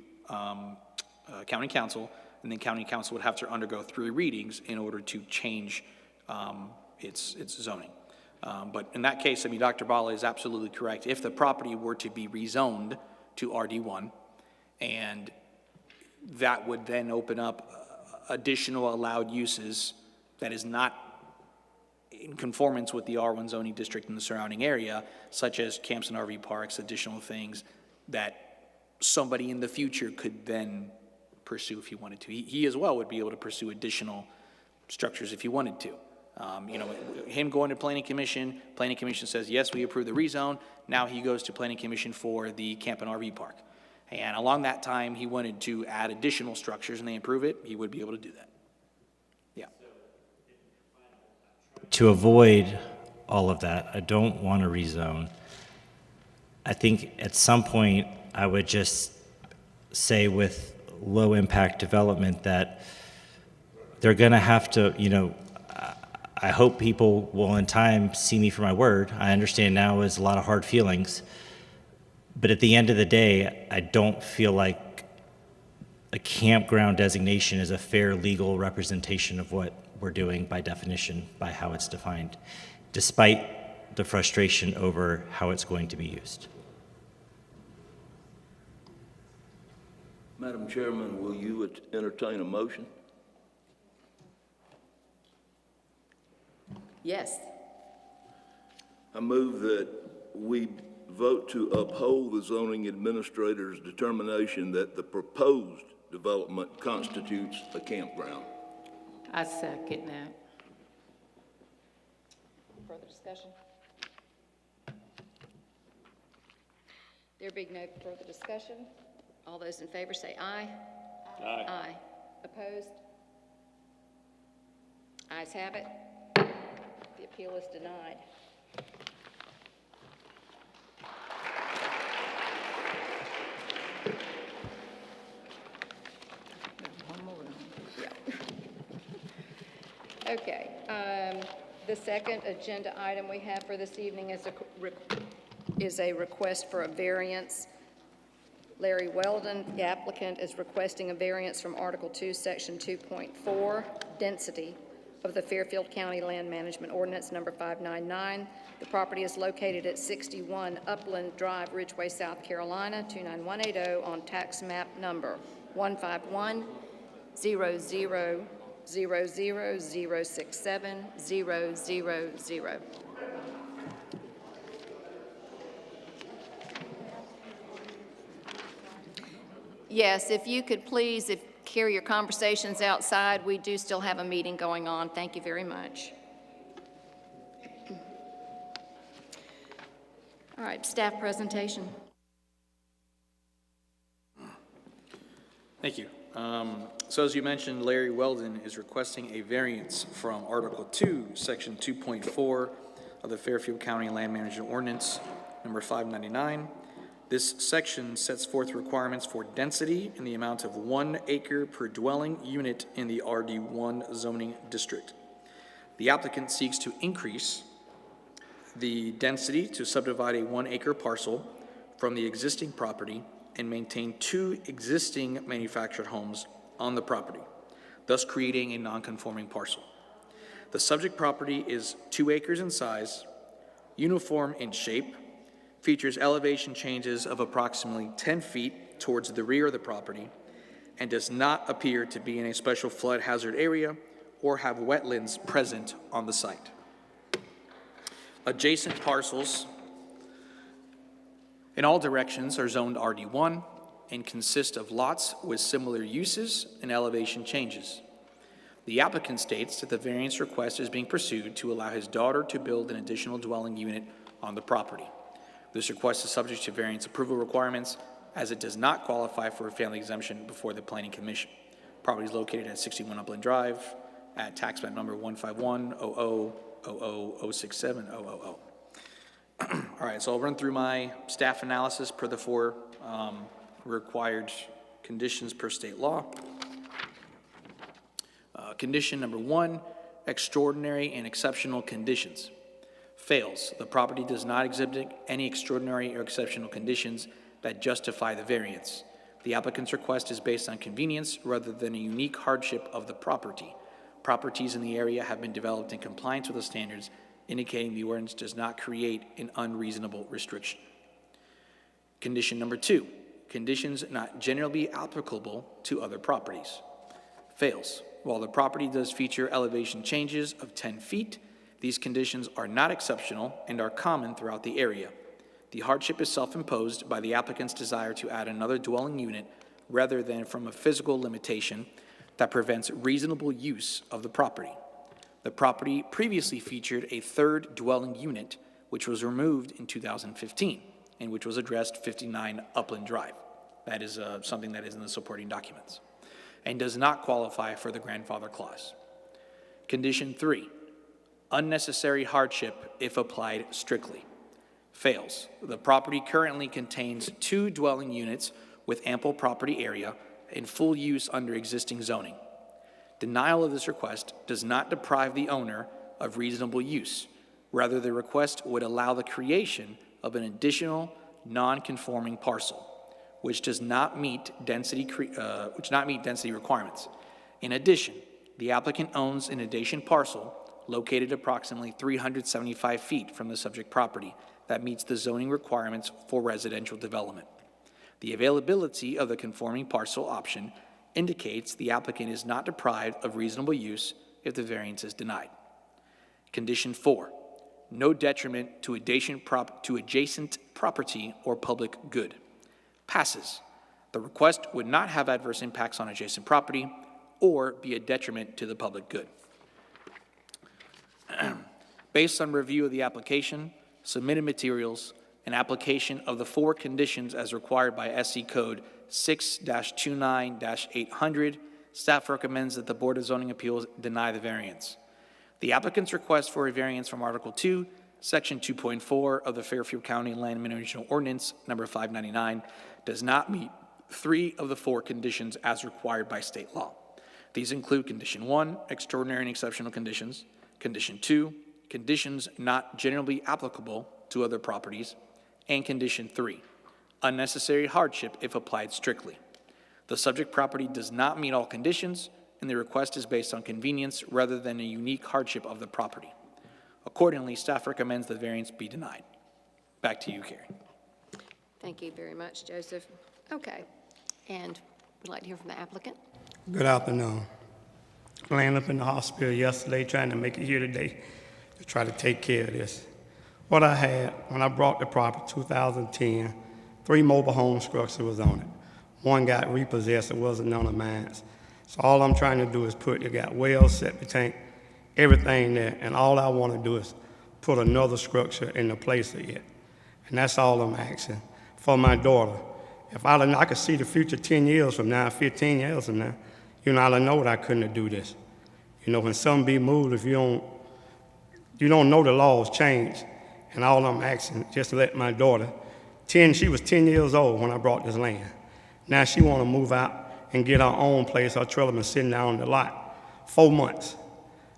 C: County Council, and then County Council would have to undergo 3 readings in order to change its zoning. But in that case, I mean, Dr. Bala is absolutely correct. If the property were to be rezoned to RD1, and that would then open up additional allowed uses that is not in conformance with the R1 zoning district in the surrounding area, such as camps and RV parks, additional things that somebody in the future could then pursue if he wanted to. He as well would be able to pursue additional structures if he wanted to. Him going to Planning Commission says, yes, we approve the rezone. Now he goes to Planning Commission for the camp and RV park. And along that time, he wanted to add additional structures and they approve it, he would be able to do that. Yeah.
D: To avoid all of that, I don't want to rezone. I think at some point, I would just say with low impact development that they're going to have to, I hope people will in time see me for my word. I understand now is a lot of hard feelings. But at the end of the day, I don't feel like a campground designation is a fair legal representation of what we're doing by definition, by how it's defined, despite the frustration over how it's going to be used.
Q: Madam Chairman, will you entertain a motion?
A: Yes.
Q: I move that we vote to uphold the zoning administrator's determination that the proposed development constitutes a campground.
N: I second that.
A: Further discussion? There being no further discussion, all those in favor say aye.
P: Aye.
A: Aye. Opposed? Ayes have it. The appeal is denied. Okay, the second agenda item we have for this evening is a request for a variance. Larry Weldon, the applicant, is requesting a variance from Article 2, Section 2.4, density of the Fairfield County Land Management Ordinance Number 599. The property is located at 61 Upland Drive, Ridgeway, South Carolina, 29180, on tax map number 1510000670000. Yes, if you could please, carry your conversations outside. We do still have a meeting going on. Thank you very much. All right, staff presentation.
C: Thank you. So as you mentioned, Larry Weldon is requesting a variance from Article 2, Section 2.4 of the Fairfield County Land Management Ordinance, number 599. This section sets forth requirements for density in the amount of 1 acre per dwelling unit in the RD1 zoning district. The applicant seeks to increase the density to subdivide a 1 acre parcel from the existing property and maintain 2 existing manufactured homes on the property, thus creating a non-conforming parcel. The subject property is 2 acres in size, uniform in shape, features elevation changes of approximately 10 feet towards the rear of the property, and does not appear to be in a special flood hazard area or have wetlands present on the site. Adjacent parcels in all directions are zoned RD1 and consist of lots with similar uses and elevation changes. The applicant states that the variance request is being pursued to allow his daughter to build an additional dwelling unit on the property. This request is subject to variance approval requirements as it does not qualify for a family exemption before the Planning Commission. Property is located at 61 Upland Drive at tax map number 151-00-00-067-000. All right, so I'll run through my staff analysis per the 4 required conditions per state law. Condition number 1, extraordinary and exceptional conditions. Fails. The property does not exhibit any extraordinary or exceptional conditions that justify the variance. The applicant's request is based on convenience rather than a unique hardship of the property. Properties in the area have been developed in compliance with the standards, indicating the ordinance does not create an unreasonable restriction. Condition number 2, conditions not generally applicable to other properties. Fails. While the property does feature elevation changes of 10 feet, these conditions are not exceptional and are common throughout the area. The hardship is self-imposed by the applicant's desire to add another dwelling unit rather than from a physical limitation that prevents reasonable use of the property. The property previously featured a 3rd dwelling unit, which was removed in 2015 and which was addressed 59 Upland Drive. That is something that is in the supporting documents and does not qualify for the grandfather clause. Condition 3, unnecessary hardship if applied strictly. Fails. The property currently contains 2 dwelling units with ample property area and full use under existing zoning. Denial of this request does not deprive the owner of reasonable use. Rather, the request would allow the creation of an additional non-conforming parcel, which does not meet density requirements. In addition, the applicant owns an adjacent parcel located approximately 375 feet from the subject property that meets the zoning requirements for residential development. The availability of the conforming parcel option indicates the applicant is not deprived of reasonable use if the variance is denied. Condition 4, no detriment to adjacent property or public good. Passes. The request would not have adverse impacts on adjacent property or be a detriment to the public good. Based on review of the application, submitted materials, and application of the 4 conditions as required by SC Code 6-29-800, staff recommends that the Board of Zoning Appeals deny the variance. The applicant's request for a variance from Article 2, Section 2.4 of the Fairfield County Land Management Ordinance, number 599, does not meet 3 of the 4 conditions as required by state law. These include Condition 1, extraordinary and exceptional conditions, Condition 2, conditions not generally applicable to other properties, and Condition 3, unnecessary hardship if applied strictly. The subject property does not meet all conditions, and the request is based on convenience rather than a unique hardship of the property. Accordingly, staff recommends the variance be denied. Back to you, Carrie.
A: Thank you very much, Joseph. Okay, and we'd like to hear from the applicant.
S: Good afternoon. Laying up in the hospital yesterday, trying to make it here today to try to take care of this. What I had, when I brought the property 2010, 3 mobile home structures was on it. One got repossessed, it wasn't none of mine. So all I'm trying to do is it got well, septic tank, everything there, and all I want to do is put another structure in the place of it. And that's all I'm asking for my daughter. If I could see the future 10 years from now, 15 years from now, I know that I couldn't do this. When something be moved, if you don't know the laws change. And all I'm asking, just to let my daughter, she was 10 years old when I brought this land. Now she want to move out and get her own place. Her trailer been sitting down on the lot 4 months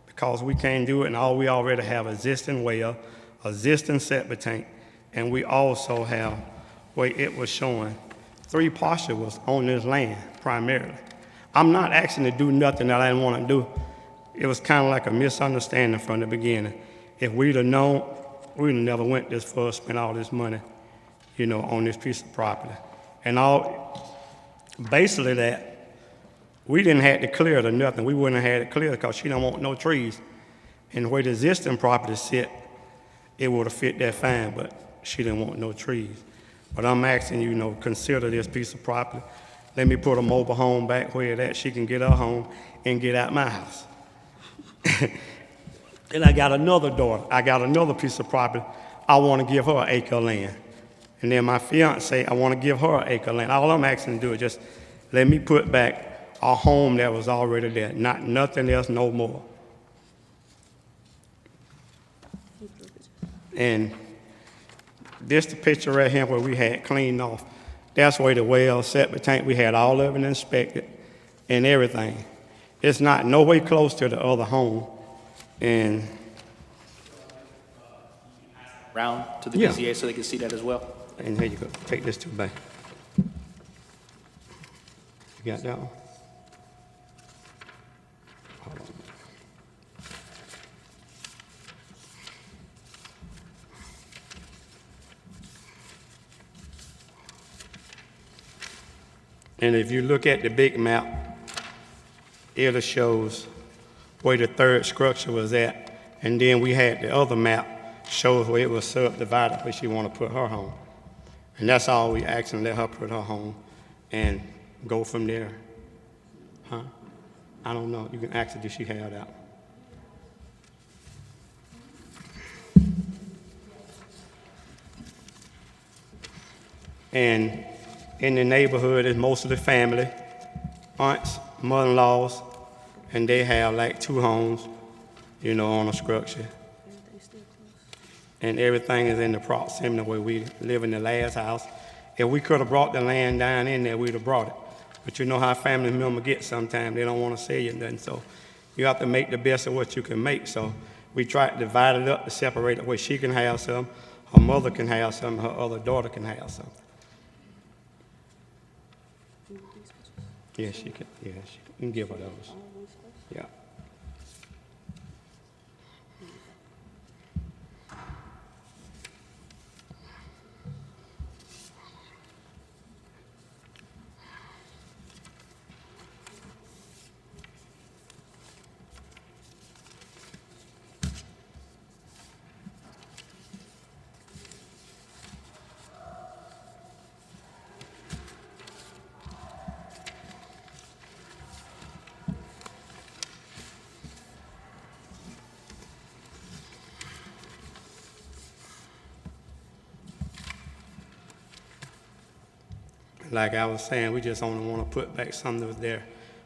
S: because we can't do it, and we already have existing well, existing septic tank, and we also have where it was showing 3 parcels on this land primarily. I'm not asking to do nothing that I didn't want to do. It was kind of like a misunderstanding from the beginning. If we'd have known, we'd have never went this far, spent all this money, on this piece of property. And basically that, we didn't have to clear it or nothing. We wouldn't have had it cleared because she don't want no trees. And where the existing property sit, it would have fit that fine, but she didn't want no trees. But I'm asking you, consider this piece of property. Let me put a mobile home back where that she can get her home and get out my house. And I got another daughter. I got another piece of property. I want to give her an acre of land. And then my fiance, I want to give her an acre of land. All I'm asking to do is just let me put back a home that was already there, nothing else, no more. And this the picture right here where we had cleaned off. That's where the well, septic tank, we had all of it inspected and everything. It's not no way close to the other home. And
C: Round to the
S: Yeah.
C: BZA so they can see that as well.
S: And here you go, take this too, babe. You got that one? Hold on. And if you look at the big map, it shows where the third structure was at. And then we had the other map shows where it was subdivided where she want to put her home. And that's all we asking, let her put her home and go from there. Huh? I don't know. You can ask her, did she have that? And in the neighborhood is most of the family, aunts, mother-in-laws, and they have like 2 homes, on a structure. And everything is in the proximity where we live in the last house. If we could have brought the land down in there, we'd have brought it. But you know how family members get sometimes. They don't want to sell you nothing. So you have to make the best of what you can make. So we try to divide it up to separate it where she can have some, her mother can have some, her other daughter can have something. Yeah, she can. Yeah, she can give her those. Yeah. Like I was saying, we just only want to put back something that was there.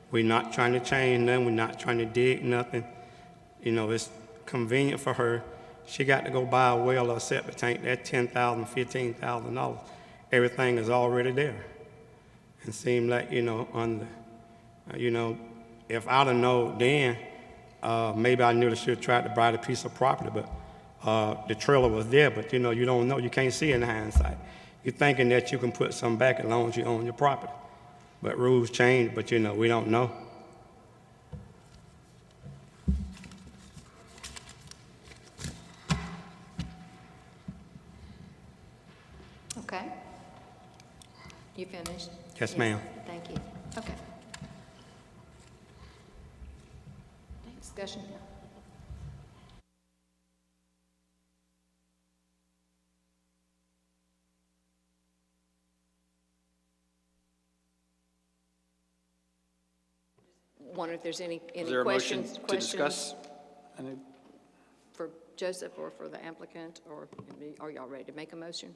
S: We're not trying to change nothing. We're not trying to dig nothing. It's convenient for her. She got to go buy a well or a septic tank. That's $10,000, $15,000. Everything is already there. It seemed like, if I'd have known then, maybe I knew that she would try to buy the piece of property, but the trailer was there. But, you don't know. You can't see in hindsight. You're thinking that you can put some back as long as you own your property. But rules change, but we don't know.
A: Okay. You finished?
S: Yes, ma'am.
A: Thank you. Okay. Discussion? wonder if there's any
C: Is there a motion
A: questions?
C: to discuss? Any-
A: For Joseph or for the applicant, or are y'all ready to make a motion?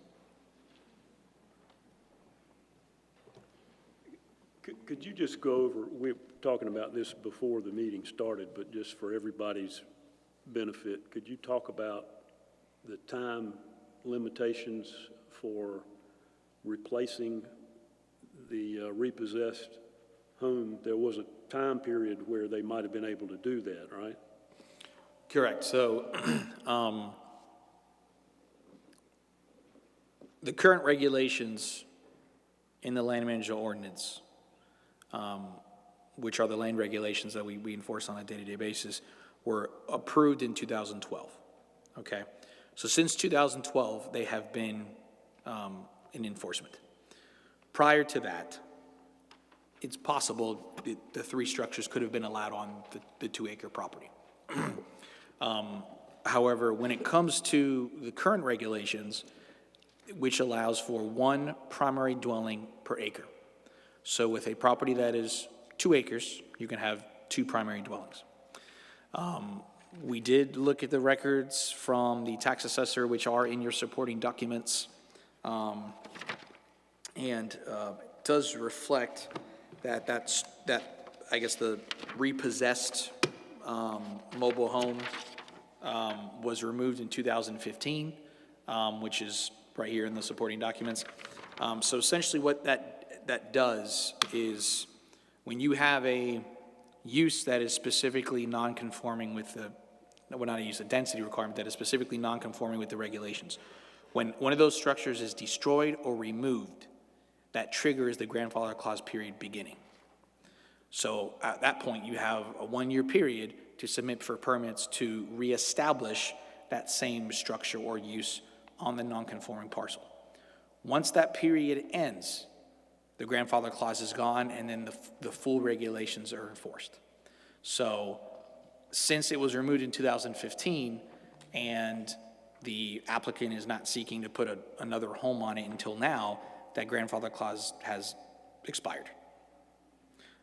P: Could you just go over, we were talking about this before the meeting started, but just for everybody's benefit, could you talk about the time limitations for replacing the repossessed home? There was a time period where they might have been able to do that, right?
C: Correct. So the current regulations in the land management ordinance, which are the land regulations that we enforce on a day-to-day basis, were approved in 2012. Okay? So since 2012, they have been in enforcement. Prior to that, it's possible the three structures could have been allowed on the 2-acre property. However, when it comes to the current regulations, which allows for 1 primary dwelling per acre. So with a property that is 2 acres, you can have 2 primary dwellings. We did look at the records from the tax assessor, which are in your supporting documents, and it does reflect that I guess the repossessed mobile home was removed in 2015, which is right here in the supporting documents. So essentially what that does is when you have a use that is specifically non-conforming with a density requirement that is specifically non-conforming with the regulations, when one of those structures is destroyed or removed, that triggers the grandfather clause period beginning. So at that point, you have a 1-year period to submit for permits to reestablish that same structure or use on the non-conforming parcel. Once that period ends, the grandfather clause is gone, and then the full regulations are enforced. So since it was removed in 2015, and the applicant is not seeking to put another home on it until now, that grandfather clause has expired.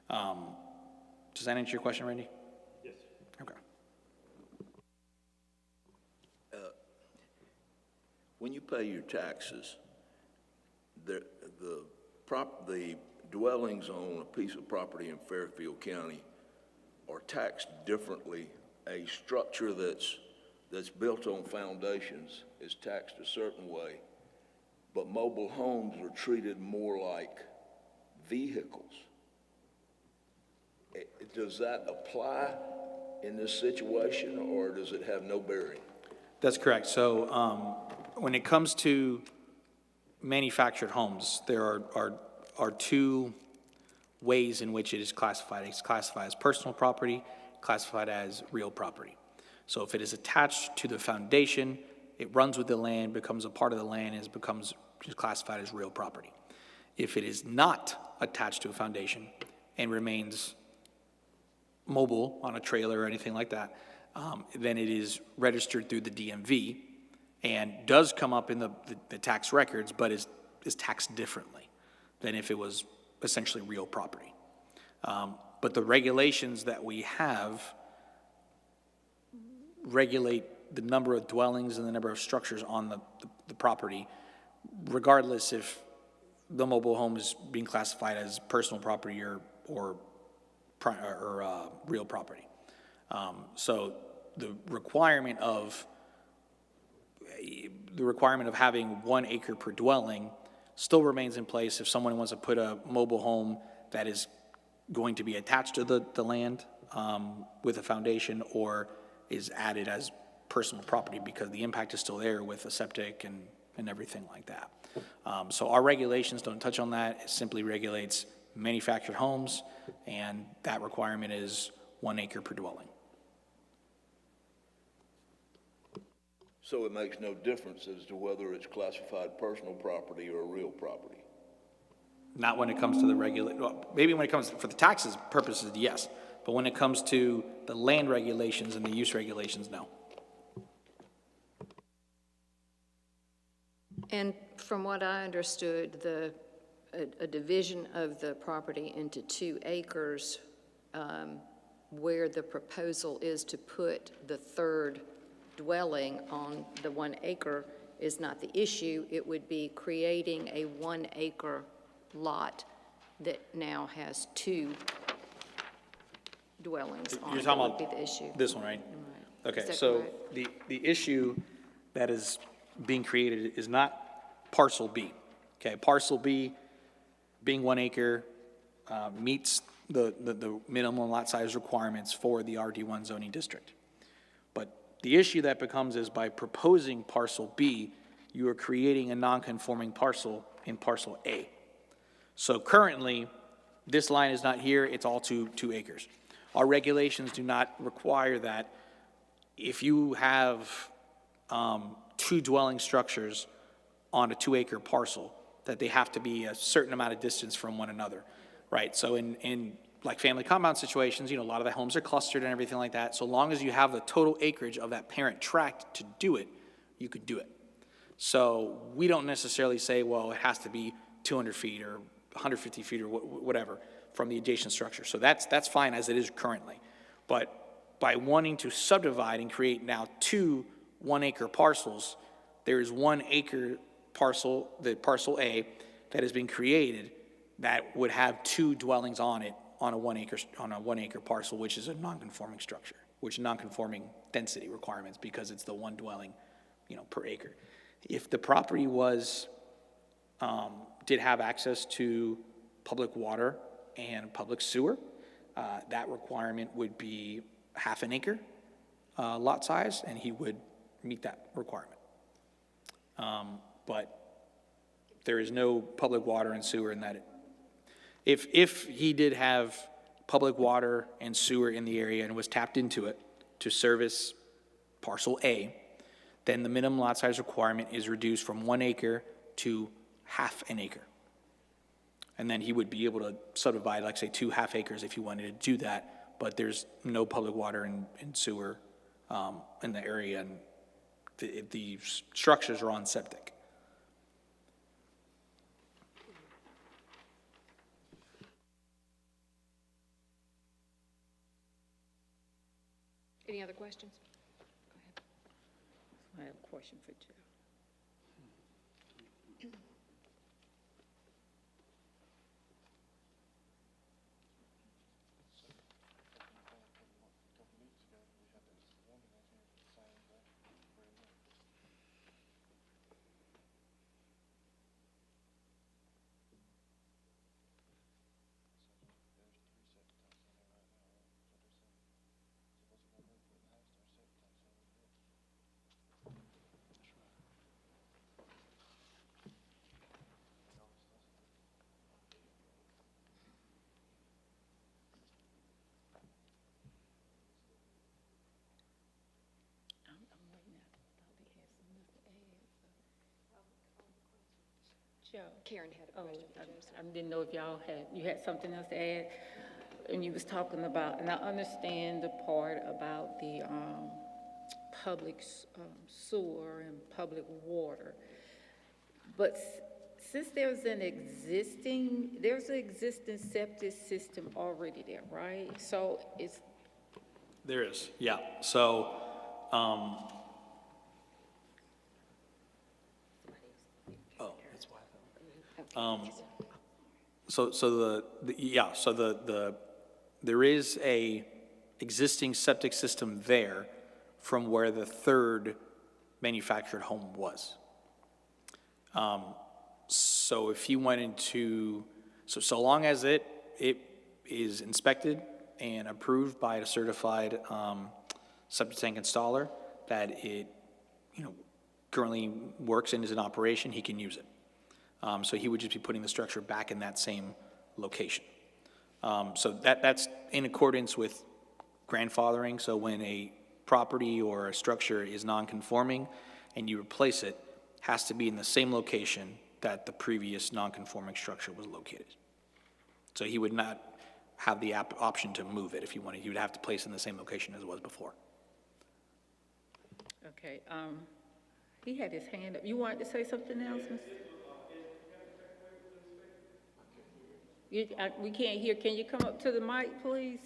C: Does that answer your question, Randy?
P: Yes.
C: Okay.
Q: When you pay your taxes, the dwellings on a piece of property in Fairfield County are taxed differently. A structure that's built on foundations is taxed a certain way, but mobile homes are treated more like vehicles. Does that apply in this situation, or does it have no bearing?
C: That's correct. So when it comes to manufactured homes, there are 2 ways in which it is classified. It's classified as personal property, classified as real property. So if it is attached to the foundation, it runs with the land, becomes a part of the land, and becomes classified as real property. If it is not attached to a foundation and remains mobile on a trailer or anything like that, then it is registered through the DMV and does come up in the tax records, but is taxed differently than if it was essentially real property. But the regulations that we have regulate the number of dwellings and the number of structures on the property, regardless if the mobile home is being classified as personal property or real property. So the requirement of having 1 acre per dwelling still remains in place if someone wants to put a mobile home that is going to be attached to the land with a foundation, or is added as personal property, because the impact is still there with a septic and everything like that. So our regulations don't touch on that. It simply regulates manufactured homes, and that requirement is 1 acre per dwelling.
Q: So it makes no difference as to whether it's classified personal property or real property?
C: Not when it comes to well, maybe when it comes for the taxes purposes, yes. But when it comes to the land regulations and the use regulations, no.
A: And from what I understood, a division of the property into 2 acres where the proposal is to put the third dwelling on the 1 acre is not the issue. It would be creating a 1 acre lot that now has 2 dwellings on
C: You're
A: it.
C: talking
A: That would
C: about
A: be the issue.
C: this one, right?
A: Is
C: Okay,
A: that
C: so
A: correct?
C: the issue that is being created is not parcel B. Okay, parcel B, being 1 acre, meets the minimum lot size requirements for the RD1 zoning district. But the issue that becomes is by proposing parcel B, you are creating a non-conforming parcel in parcel A. So currently, this line is not here, it's all 2 acres. Our regulations do not require that if you have 2 dwelling structures on a 2 acre parcel, that they have to be a certain amount of distance from one another, right? So in like family compound situations, a lot of the homes are clustered and everything like that. So long as you have the total acreage of that parent tract to do it, you could do it. So we don't necessarily say, well, it has to be 200 feet or 150 feet or whatever from the adjacent structure. So that's fine as it is currently. But by wanting to subdivide and create now 2 1 acre parcels, there is 1 acre parcel, the parcel A, that has been created that would have 2 dwellings on it on a 1 acre parcel, which is a non-conforming structure, which non-conforming density requirements because it's the 1 dwelling, per acre. If the property was did have access to public water and public sewer, that requirement would be half an acre lot size, and he would meet that requirement. But there is no public water and sewer in that. If he did have public water and sewer in the area and was tapped into it to service parcel A, then the minimum lot size requirement is reduced from 1 acre to half an acre. And then he would be able to subdivide, like say 2 half acres if he wanted to do that, but there's no public water and sewer in the area, and the structures are on septic.
A: Any other questions?
N: I have a question for Joe. Joe.
A: Karen had a question for Joseph.
N: I didn't know if you had something else to add. And you was talking about, and I understand the part about the public sewer and public water. But since there's an existing septic system already there, right? So it's.
C: There is, yeah. So, there is a existing septic system there from where the third manufactured home was. So if you went into, so long as it is inspected and approved by a certified septic tank installer, that it, currently works and is in operation, he can use it. So he would just be putting the structure back in that same location. So that's in accordance with grandfathering. So when a property or a structure is non-conforming and you replace it, has to be in the same location that the previous non-conforming structure was located. So he would not have the option to move it if he wanted. He would have to place it in the same location as it was before.
N: Okay, he had his hand up. You wanted to say something else, Mr.? We can't hear. Can you come up to the mic, please?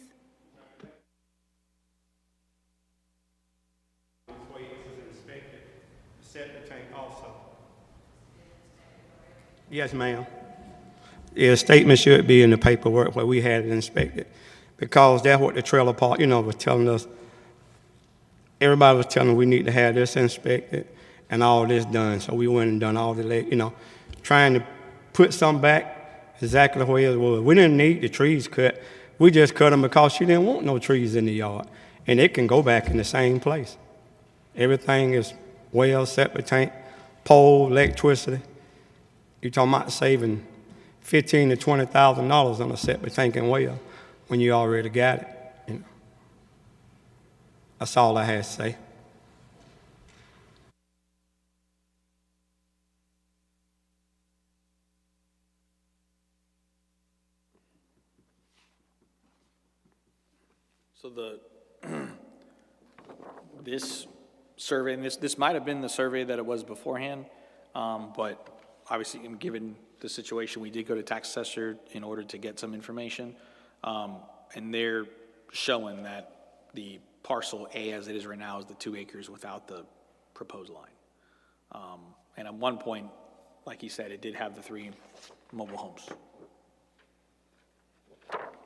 S: septic tank also. Yes, ma'am. Yeah, a statement should be in the paperwork where we had it inspected, because that's what the trailer park, was telling us. Everybody was telling we need to have this inspected and all this done. So we went and done all the, trying to put something back exactly where it was. We didn't need the trees cut. We just cut them because she didn't want no trees in the yard. And it can go back in the same place. Everything is well, septic tank, pole, electricity. You're talking about saving $15,000 to $20,000 on a septic tank and well when you already got it. That's all I had to say.
C: So this survey, and this might have been the survey that it was beforehand, but obviously, given the situation, we did go to tax assessor in order to get some information, and they're showing that the parcel A as it is right now is the 2 acres without the proposed line. And at one point, like he said, it did have the 3 mobile homes.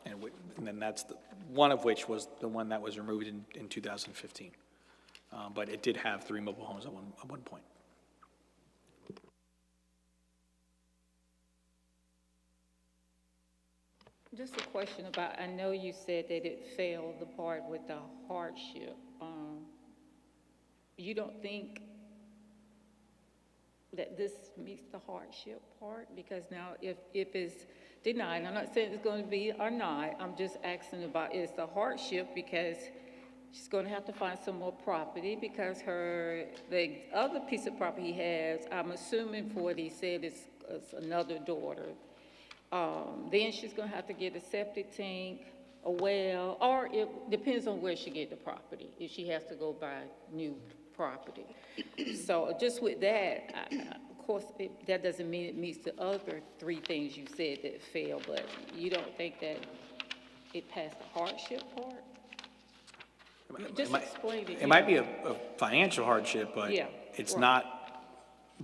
C: And then that's one of which was the one that was removed in 2015. But it did have 3 mobile homes at one point.
N: Just a question about, I know you said that it failed the part with the hardship. You don't think that this meets the hardship part? Because now if it's denied, I'm not saying it's going to be or not, I'm just asking about, is the hardship because she's going to have to find some more property because the other piece of property he has, I'm assuming for what he said, is another daughter. Then she's going to have to get a septic tank, a well, or it depends on where she get the property, if she has to go buy new property. So just with that, of course, that doesn't mean it meets the other 3 things you said that failed, but you don't think that it passed the hardship part? Just explain it.
C: It might be a financial hardship, but
N: Yeah,
C: it's
N: right.
C: not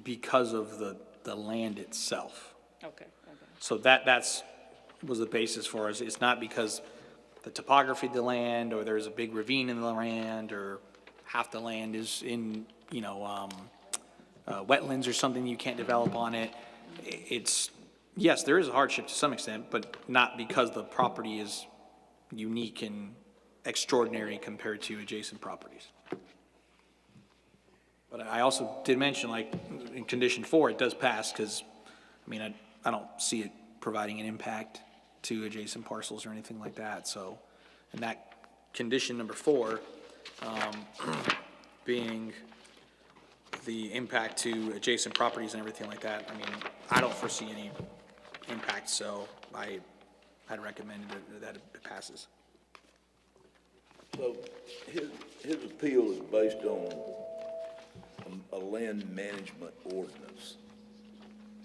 C: because of the land itself.
N: Okay.
C: So that's was the basis for us. It's not because the topography of the land, or there's a big ravine in the land, or half the land is in, wetlands or something, you can't develop on it. It's, yes, there is a hardship to some extent, but not because the property is unique and extraordinary compared to adjacent properties. But I also did mention, like, in condition 4, it does pass, because, I don't see it providing an impact to adjacent parcels or anything like that. So, and that condition number 4, being the impact to adjacent properties and everything like that, I don't foresee any impact, so I'd recommend that it passes.
Q: So his appeal is based on a land management ordinance.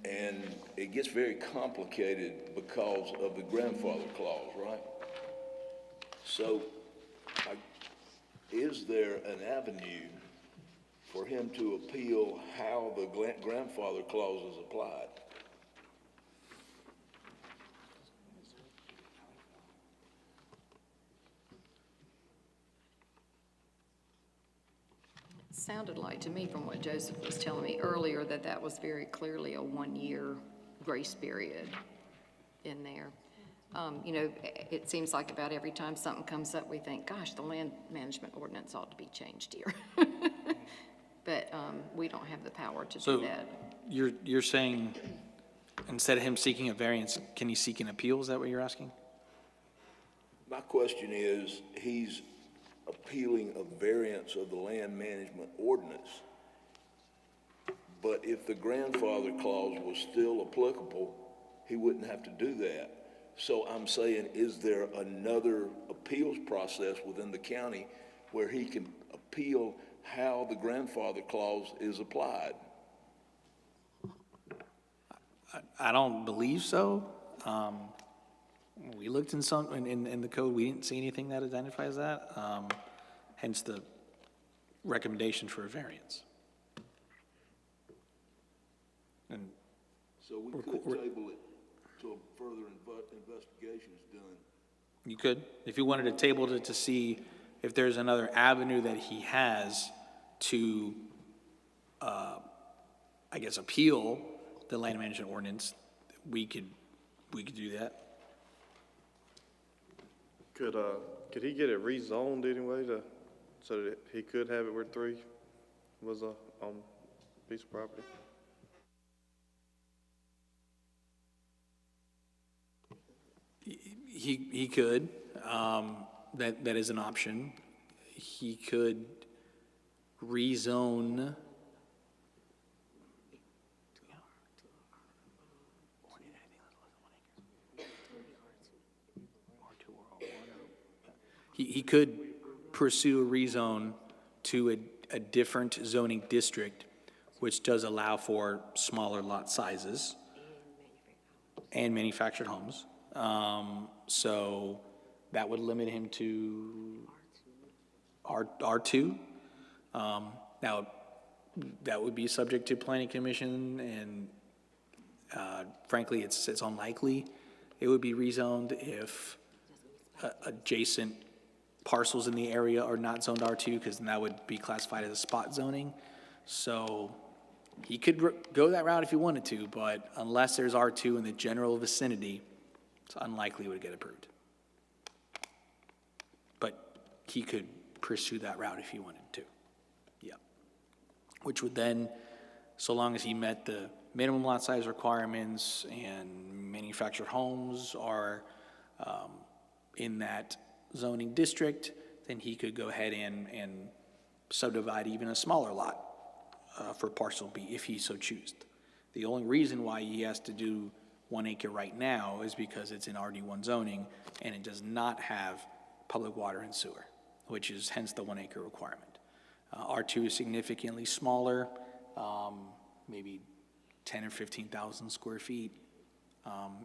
Q: And it gets very complicated because of the grandfather clause, right? So is there an avenue for him to appeal how the grandfather clause is applied?
A: Sounded like to me from what Joseph was telling me earlier that was very clearly a 1-year grace period in there. It seems like about every time something comes up, we think, gosh, the land management ordinance ought to be changed here. But we don't have the power to do that.
C: You're saying instead of him seeking a variance, can he seek an appeal? Is that what you're asking?
Q: My question is, he's appealing a variance of the land management ordinance. But if the grandfather clause was still applicable, he wouldn't have to do that. So I'm saying, is there another appeals process within the county where he can appeal how the grandfather clause is applied?
C: I don't believe so. We looked in the code, we didn't see anything that identifies that, hence the recommendation for a variance.
Q: So we could table it till further investigation is done.
C: You could, if you wanted to table it to see if there's another avenue that he has to, I guess, appeal the land management ordinance, we could do that.
T: Could he get it rezoned anyway so that he could have it where 3 was a piece of property?
C: He could, that is an option. He could rezone. He could pursue a rezone to a different zoning district, which does allow for smaller lot sizes and manufactured homes. So that would limit him to R2. Now, that would be subject to planning commission, and frankly, it's unlikely it would be rezoned if adjacent parcels in the area are not zoned R2, because then that would be classified as a spot zoning. So he could go that route if he wanted to, but unless there's R2 in the general vicinity, it's unlikely it would get approved. But he could pursue that route if he wanted to. Yeah. Which would then, so long as he met the minimum lot size requirements and manufactured homes are in that zoning district, then he could go ahead and subdivide even a smaller lot for parcel B if he so chooses. The only reason why he has to do 1 acre right now is because it's in RD1 zoning and it does not have public water and sewer, which is hence the 1 acre requirement. R2 is significantly smaller, maybe 10 or 15,000 square feet,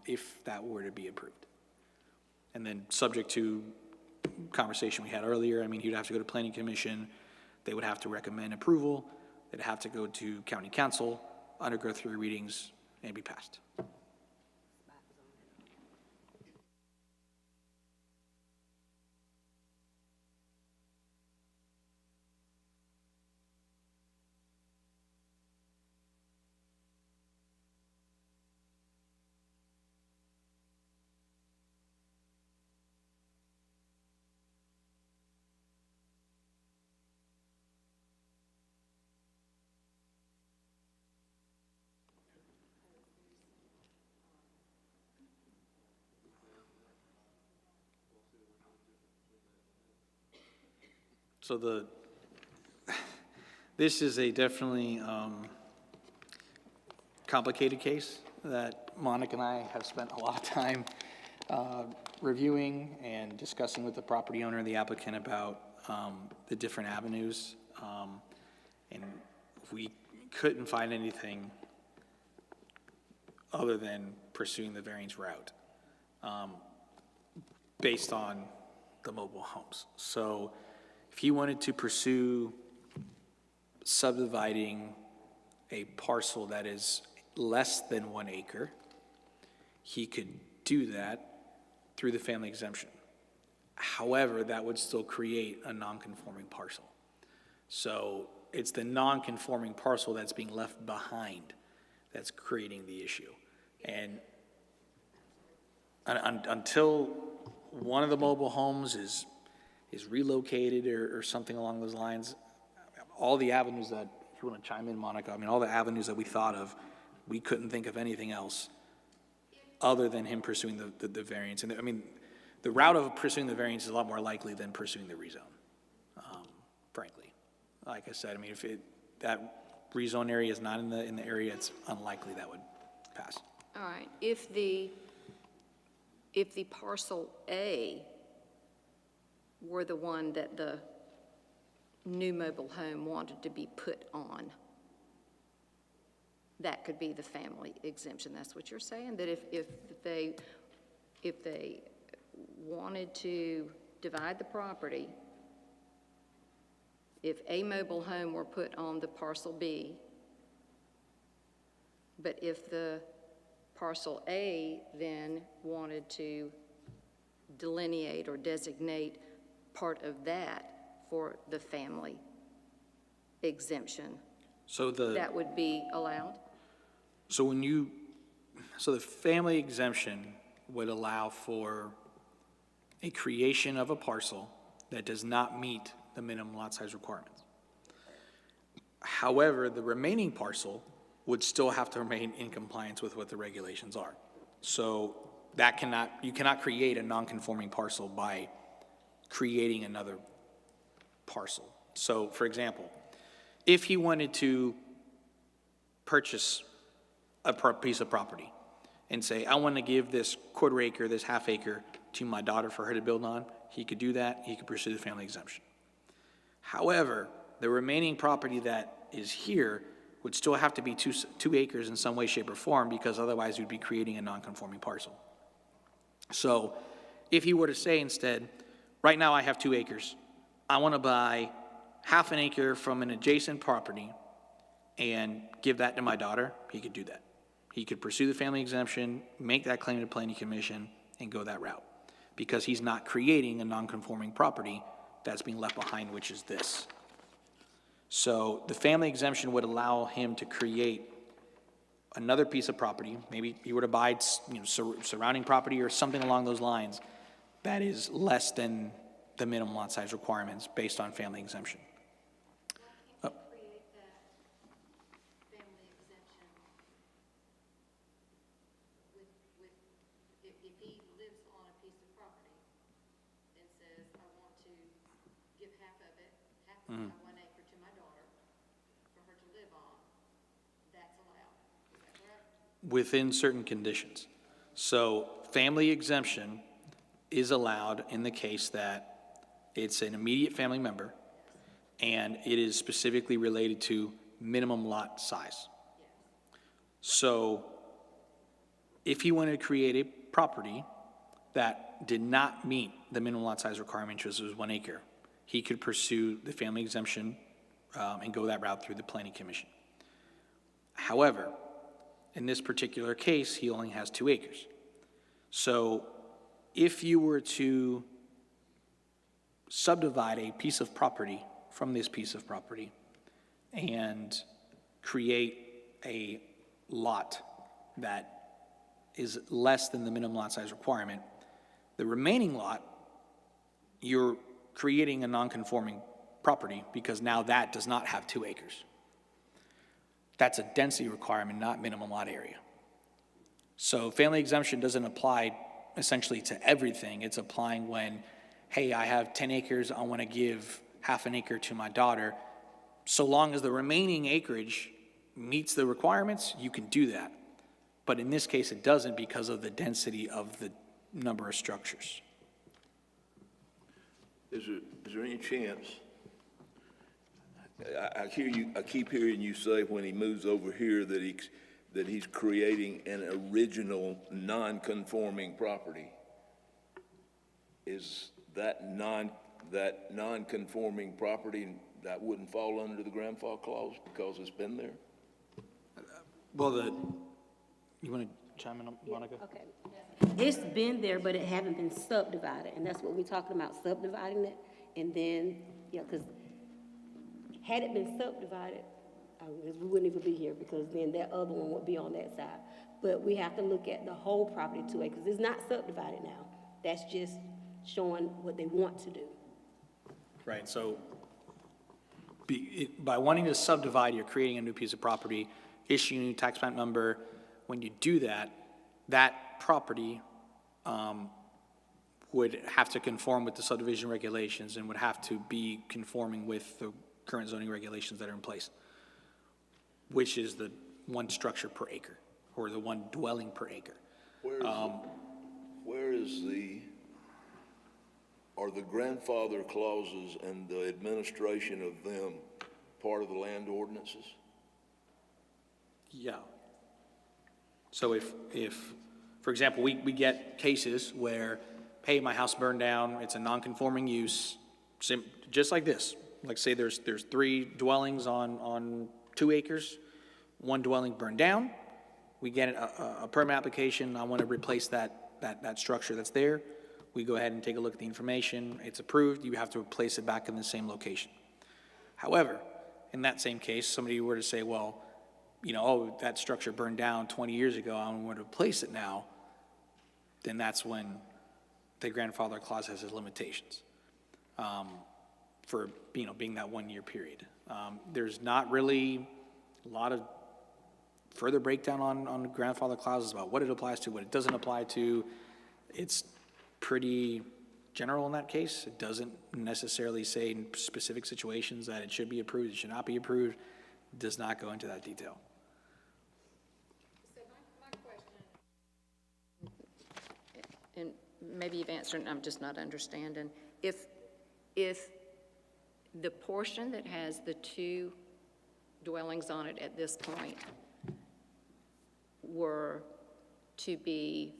C: if that were to be approved. And then subject to conversation we had earlier, I mean, he'd have to go to planning commission, they would have to recommend approval, they'd have to go to county council, undergo 3 readings, and be passed. So this is a definitely complicated case that Monica and I have spent a lot of time reviewing and discussing with the property owner and the applicant about the different avenues. And we couldn't find anything other than pursuing the variance route based on the mobile homes. So if he wanted to pursue subdividing a parcel that is less than 1 acre, he could do that through the family exemption. However, that would still create a non-conforming parcel. So it's the non-conforming parcel that's being left behind that's creating the issue. And until one of the mobile homes is relocated or something along those lines, all the avenues that, if you want to chime in, Monica, I mean, all the avenues that we thought of, we couldn't think of anything else other than him pursuing the variance. And I mean, the route of pursuing the variance is a lot more likely than pursuing the rezone, frankly. Like I said, I mean, if that rezone area is not in the area, it's unlikely that would pass.
A: All right, if the parcel A were the one that the new mobile home wanted to be put on, that could be the family exemption. That's what you're saying? That if they wanted to divide the property, if a mobile home were put on the parcel B, but if the parcel A then wanted to delineate or designate part of that for the family exemption,
C: So
A: that would be allowed?
C: so the family exemption would allow for a creation of a parcel that does not meet the minimum lot size requirements. However, the remaining parcel would still have to remain in compliance with what the regulations are. So you cannot create a non-conforming parcel by creating another parcel. So, for example, if he wanted to purchase a piece of property and say, I want to give this quarter acre, this half acre to my daughter for her to build on, he could do that. He could pursue the family exemption. However, the remaining property that is here would still have to be 2 acres in some way, shape, or form, because otherwise you'd be creating a non-conforming parcel. So if he were to say instead, right now I have 2 acres, I want to buy half an acre from an adjacent property and give that to my daughter, he could do that. He could pursue the family exemption, make that claim to the planning commission, and go that route, because he's not creating a non-conforming property that's being left behind, which is this. So the family exemption would allow him to create another piece of property. Maybe he were to buy, surrounding property or something along those lines that is less than the minimum lot size requirements based on family exemption.
A: Mm-hmm. 1 acre to my daughter for her to live on, that's allowed. Is that correct?
C: Within certain conditions. So family exemption is allowed in the case that it's an immediate family member and it is specifically related to minimum lot size. So if he wanted to create a property that did not meet the minimum lot size requirement, which was 1 acre, he could pursue the family exemption and go that route through the planning commission. However, in this particular case, he only has 2 acres. So if you were to subdivide a piece of property from this piece of property and create a lot that is less than the minimum lot size requirement, the remaining lot, you're creating a non-conforming property because now that does not have 2 acres. That's a density requirement, not minimum lot area. So family exemption doesn't apply essentially to everything. It's applying when, hey, I have 10 acres, I want to give half an acre to my daughter. So long as the remaining acreage meets the requirements, you can do that. But in this case, it doesn't because of the density of the number of structures.
Q: Is there any chance, I keep hearing you say when he moves over here that he's creating an original non-conforming property. Is that non-conforming property, that wouldn't fall under the grandfather clause because it's been there?
C: Well, you want to chime in, Monica?
U: Okay. It's been there, but it haven't been subdivided, and that's what we're talking about, subdividing it. And then, because had it been subdivided, we wouldn't even be here, because then that other one would be on that side. But we have to look at the whole property, 2 acres. It's not subdivided now. That's just showing what they want to do.
C: Right, so by wanting to subdivide, you're creating a new piece of property, issuing a new tax map number. When you do that, that property would have to conform with the subdivision regulations and would have to be conforming with the current zoning regulations that are in place, which is the 1 structure per acre, or the 1 dwelling per acre.
Q: Are the grandfather clauses and the administration of them part of the land ordinances?
C: Yeah. So if for example, we get cases where, hey, my house burned down, it's a non-conforming use, just like this. Like say there's 3 dwellings on 2 acres, 1 dwelling burned down, we get a permit application, I want to replace that structure that's there. We go ahead and take a look at the information, it's approved, you have to place it back in the same location. However, in that same case, somebody were to say, well, you know, oh, that structure burned down 20 years ago, I want to replace it now, then that's when the grandfather clause has its limitations for, you know, being that 1 year period. There's not really a lot of further breakdown on grandfather clauses about what it applies to, what it doesn't apply to. It's pretty general in that case. It doesn't necessarily say in specific situations that it should be approved, it should not be approved. It does not go into that detail.
A: So my question, and maybe you've answered, and I'm just not understanding. If the portion that has the 2 dwellings on it at this point were to be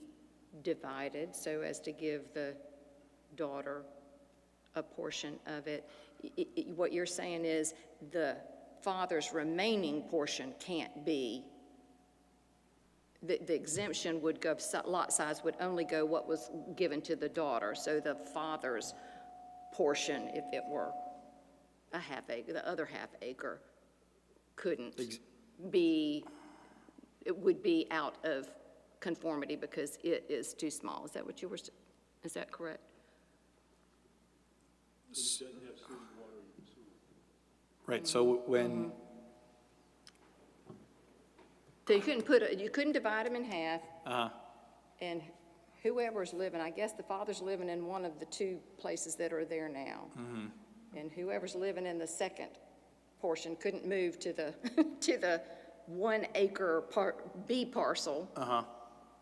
A: divided so as to give the daughter a portion of it, what you're saying is the father's remaining portion can't be, the exemption would go, lot size would only go what was given to the daughter, so the father's portion, if it were a half acre, the other half acre couldn't be, it would be out of conformity because it is too small. Is that what you were, is that correct?
C: Right, so when,
A: So you couldn't divide them in half, and whoever's living, I guess the father's living in one of the 2 places that are there now. And whoever's living in the second portion couldn't move to the, to the 1 acre B parcel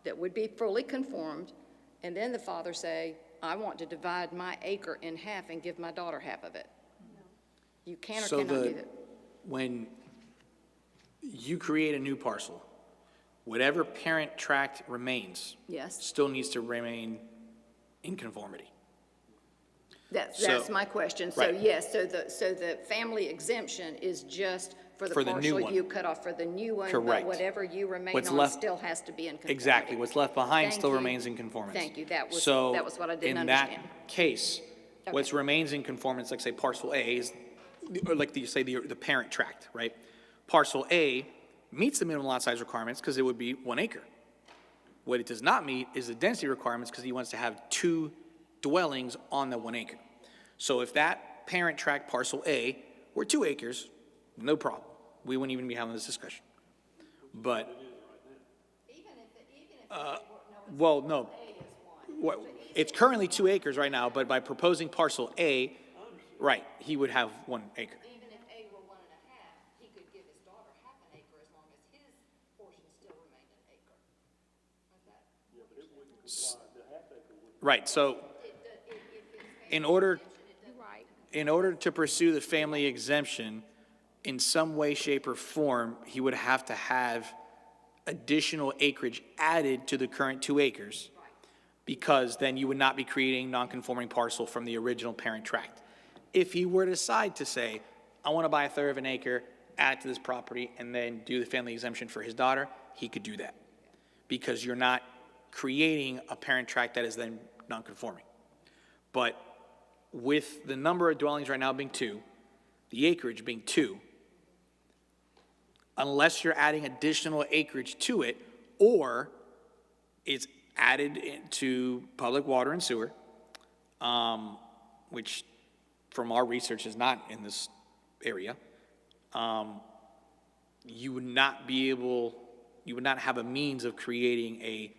A: that would be fully conformed, and then the father say, I want to divide my acre in half and give my daughter half of it. You can or cannot do that.
C: When you create a new parcel, whatever parent tract remains
A: Yes,
C: still needs to remain in conformity.
A: that's my question. So
C: right.
A: yes, so the family exemption is just for the
C: For the new
A: parcel
C: one.
A: you cut off. For the new one, but
C: Correct.
A: whatever you remain
C: What's
A: on
C: left-
A: still has to be in conformity.
C: Exactly, what's left behind
A: Thank
C: still
A: you.
C: remains in conformance.
A: Thank you, that was
C: So,
A: what I didn't
C: in
A: understand.
C: that case, what remains in conformance, like say parcel A is, or like you say the parent tract, right? Parcel A meets the minimum lot size requirements because it would be 1 acre. What it does not meet is the density requirements because he wants to have 2 dwellings on the 1 acre. So if that parent tract parcel A were 2 acres, no problem. We wouldn't even be having this discussion. But, well, no. It's currently 2 acres right now, but by proposing parcel A, right, he would have 1 acre.
A: Even if A were 1.5, he could give his daughter half an acre as long as his portion still remained an acre.
C: Right, so in order to pursue the family exemption, in some way, shape, or form, he would have to have additional acreage added to the current 2 acres, because then you would not be creating non-conforming parcel from the original parent tract. If he were to decide to say, I want to buy 1/3 of an acre, add it to this property, and then do the family exemption for his daughter, he could do that, because you're not creating a parent tract that is then non-conforming. But with the number of dwellings right now being 2, the acreage being 2, unless you're adding additional acreage to it, or it's added into public water and sewer, which from our research is not in this area, you would not have a means of creating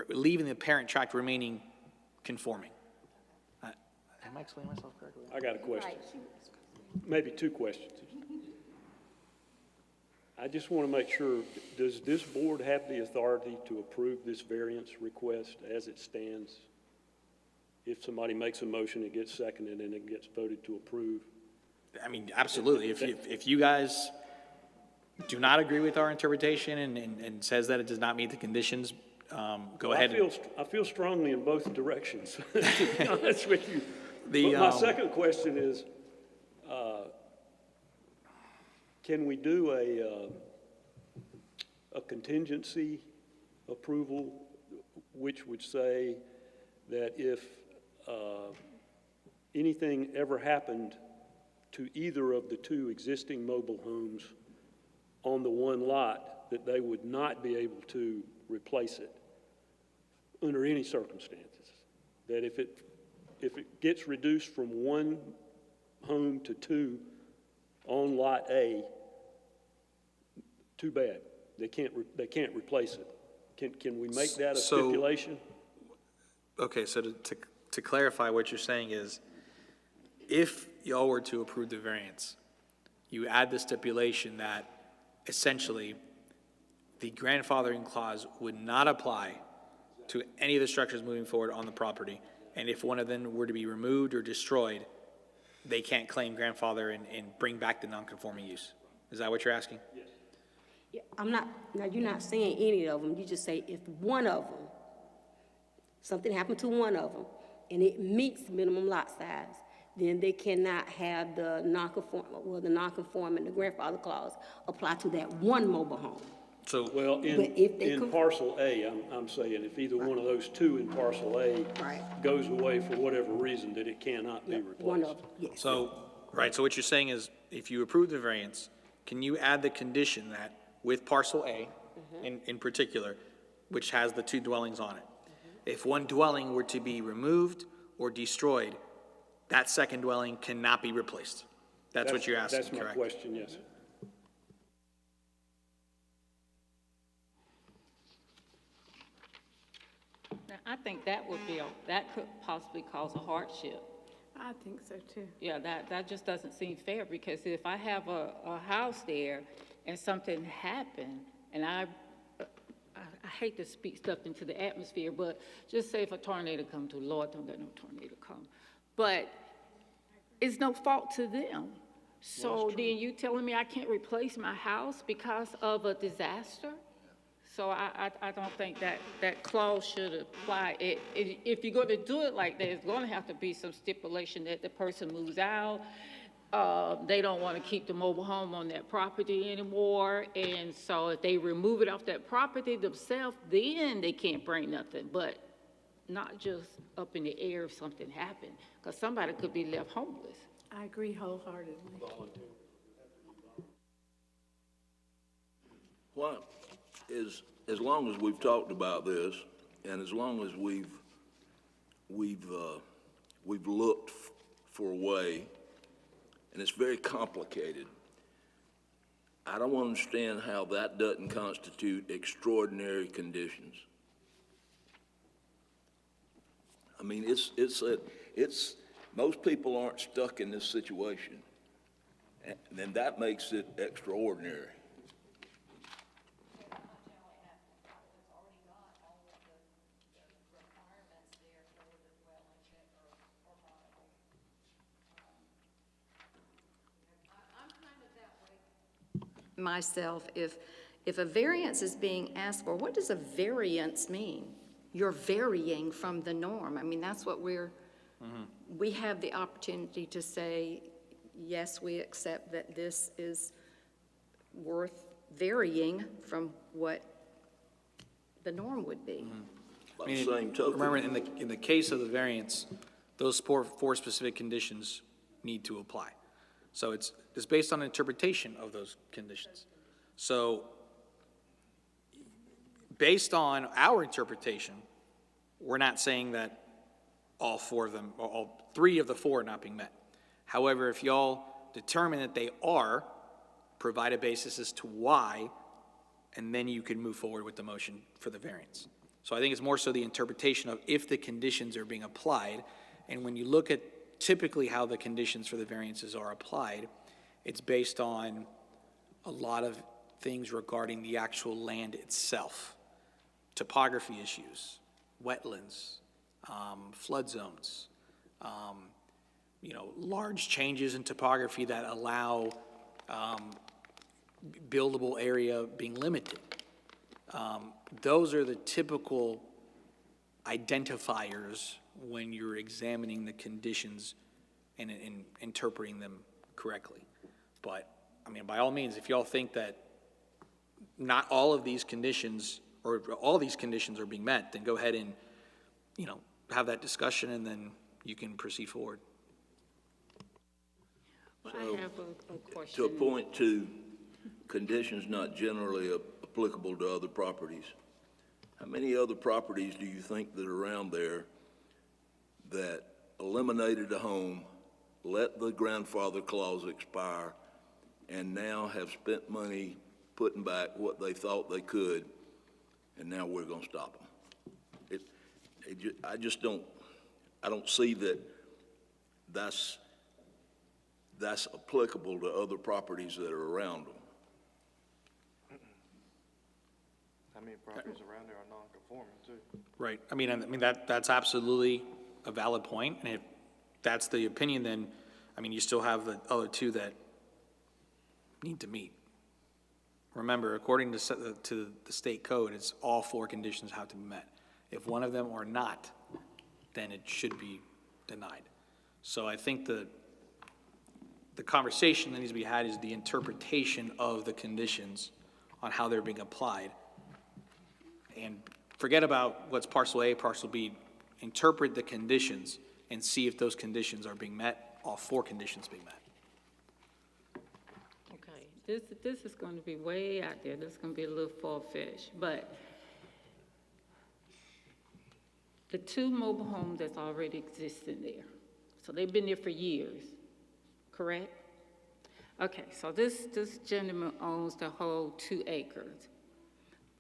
C: leaving the parent tract remaining conforming. Am I explaining myself correctly?
P: I got a question. Maybe 2 questions. I just want to make sure, does this board have the authority to approve this variance request as it stands? If somebody makes a motion, it gets seconded, and it gets voted to approve?
C: I mean, absolutely. If you guys do not agree with our interpretation and says that it does not meet the conditions, go ahead.
P: I feel strongly in both directions, to be honest with you. But my second question is, can we do a contingency approval, which would say that if anything ever happened to either of the two existing mobile homes on the one lot, that they would not be able to replace it under any circumstances. That if it gets reduced from one home to two on lot A, too bad. They can't replace it. Can we make that a stipulation?
C: Okay, so to clarify, what you're saying is, if y'all were to approve the variance, you add the stipulation that essentially the grandfathering clause would not apply to any of the structures moving forward on the property, and if one of them were to be removed or destroyed, they can't claim grandfather and bring back the non-conforming use. Is that what you're asking?
P: Yes.
U: Yeah, now you're not saying any of them, you just say if one of them, something happened to one of them, and it meets minimum lot size, then they cannot have the non-conforming, the grandfather clause apply to that one mobile home.
C: So,
P: well, in parcel A, I'm saying if either one of those two in parcel A goes away for whatever reason, that it cannot be replaced.
U: One of them, yes.
C: So, right, so what you're saying is, if you approve the variance, can you add the condition that with parcel A, in particular, which has the two dwellings on it, if one dwelling were to be removed or destroyed, that second dwelling cannot be replaced? That's what you're asking, correct?
P: That's my question, yes.
N: Now, I think that that could possibly cause a hardship.
R: I think so too.
N: Yeah, that just doesn't seem fair, because if I have a house there and something happened, and I hate to speak stuff into the atmosphere, but just say if a tornado comes, to Lord, don't let no tornado come. But it's no fault to them. So then you telling me I can't replace my house because of a disaster? So I don't think that clause should apply. If you're going to do it like that, it's going to have to be some stipulation that the person moves out. They don't want to keep the mobile home on that property anymore. And so if they remove it off that property themselves, then they can't bring nothing. But not just up in the air if something happened, because somebody could be left homeless.
R: I agree wholeheartedly.
Q: Well, as long as we've talked about this, and as long as we've looked for a way, and it's very complicated, I don't understand how that doesn't constitute extraordinary conditions. I mean, most people aren't stuck in this situation, and then that makes it extraordinary.
A: Myself, if a variance is being asked for, what does a variance mean? You're varying from the norm. I mean, that's what we have the opportunity to say, yes, we accept that this is worth varying from what the norm would be.
C: I mean, remember, in the case of the variance, those four specific conditions need to apply. So it's based on interpretation of those conditions. So based on our interpretation, we're not saying that all three of the four are not being met. However, if y'all determine that they are, provide a basis as to why, and then you can move forward with the motion for the variance. So I think it's more so the interpretation of if the conditions are being applied, and when you look at typically how the conditions for the variances are applied, it's based on a lot of things regarding the actual land itself, topography issues, wetlands, flood zones, large changes in topography that allow buildable area being limited. Those are the typical identifiers when you're examining the conditions and interpreting them correctly. But, I mean, by all means, if y'all think that not all of these conditions, or all these conditions are being met, then go ahead and, have that discussion, and then you can proceed forward.
N: Well, I have a question.
Q: To point to conditions not generally applicable to other properties, how many other properties do you think that are around there that eliminated a home, let the grandfather clause expire, and now have spent money putting back what they thought they could, and now we're going to stop them? I don't see that that's applicable to other properties that are around them.
T: How many properties around there are non-conforming too?
C: Right. I mean, that's absolutely a valid point, and if that's the opinion, then, you still have the other two that need to meet. Remember, according to the state code, it's all 4 conditions have to be met. If one of them are not, then it should be denied. So I think the conversation that needs to be had is the interpretation of the conditions on how they're being applied. And forget about what's parcel A, parcel B. Interpret the conditions and see if those conditions are being met, all 4 conditions being met.
N: Okay, this is going to be way out there. This is going to be a little far-fetched, but the 2 mobile homes that's already existing there, so they've been there for years, correct? Okay, so this gentleman owns the whole 2 acres.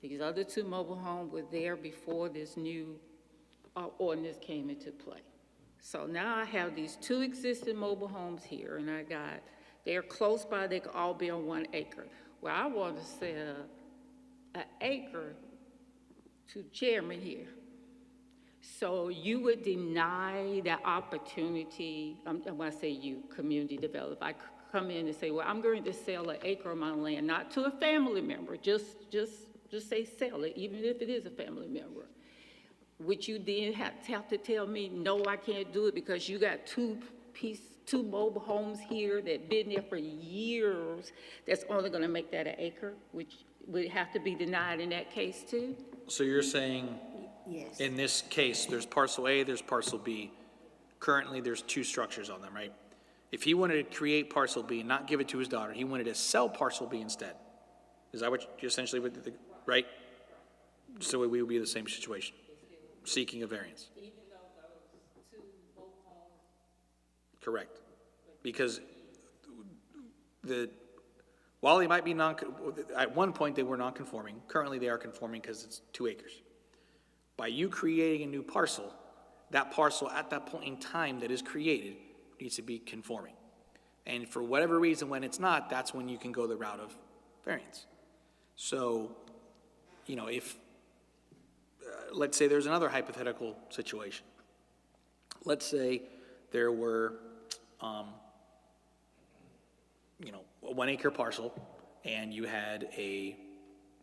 N: These other 2 mobile homes were there before this new ordinance came into play. So now I have these 2 existing mobile homes here, and they're close by, they could all be on 1 acre. Well, I want to sell an acre to Chairman here. So you would deny that opportunity, when I say you, community developer, I come in and say, well, I'm going to sell an acre of my land, not to a family member, just say sell it, even if it is a family member. Would you then have to tell me, no, I can't do it because you got 2 mobile homes here that been there for years that's only going to make that an acre, which would have to be denied in that case too?
C: So you're saying,
G: Yes.
C: in this case, there's parcel A, there's parcel B. Currently, there's 2 structures on them, right? If he wanted to create parcel B and not give it to his daughter, he wanted to sell parcel B instead. Is that what you essentially would, right? So we would be in the same situation, seeking a variance.
N: Even though those 2 mobile homes.
C: Correct. Because while they might be at one point they were non-conforming, currently they are conforming because it's 2 acres. By you creating a new parcel, that parcel at that point in time that is created needs to be conforming. And for whatever reason, when it's not, that's when you can go the route of variance. So, if, let's say there's another hypothetical situation. Let's say there were, a 1 acre parcel, and you had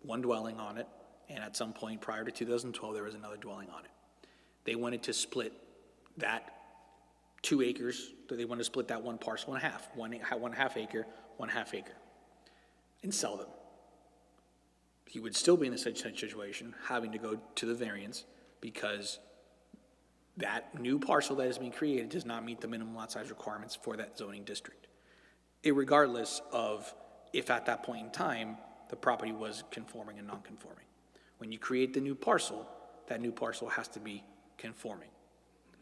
C: one dwelling on it, and at some point prior to 2012, there was another dwelling on it. They wanted to split that 2 acres, they wanted to split that 1 parcel in half, one half acre, 1 half acre, and sell them. He would still be in the same situation, having to go to the variance, because that new parcel that is being created does not meet the minimum lot size requirements for that zoning district, irregardless of if at that point in time the property was conforming and non-conforming. When you create the new parcel, that new parcel has to be conforming.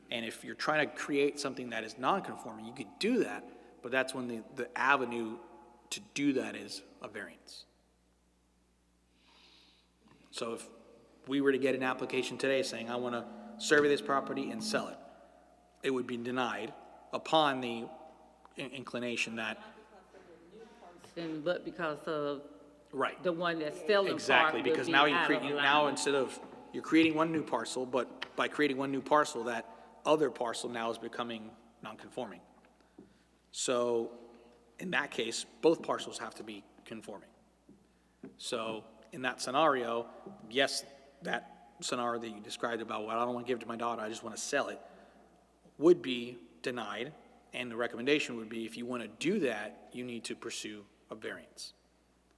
C: And if you're trying to create something that is non-conforming, you could do that, but that's when the avenue to do that is a variance. So if we were to get an application today saying, I want to survey this property and sell it, it would be denied upon the inclination that.
N: But because of
C: right,
N: the one that's selling
C: exactly, because now instead of you're creating 1 new parcel, but by creating 1 new parcel, that other parcel now is becoming non-conforming. So in that case, both parcels have to be conforming. So in that scenario, yes, that scenario that you described about, well, I don't want to give it to my daughter, I just want to sell it, would be denied. And the recommendation would be, if you want to do that, you need to pursue a variance.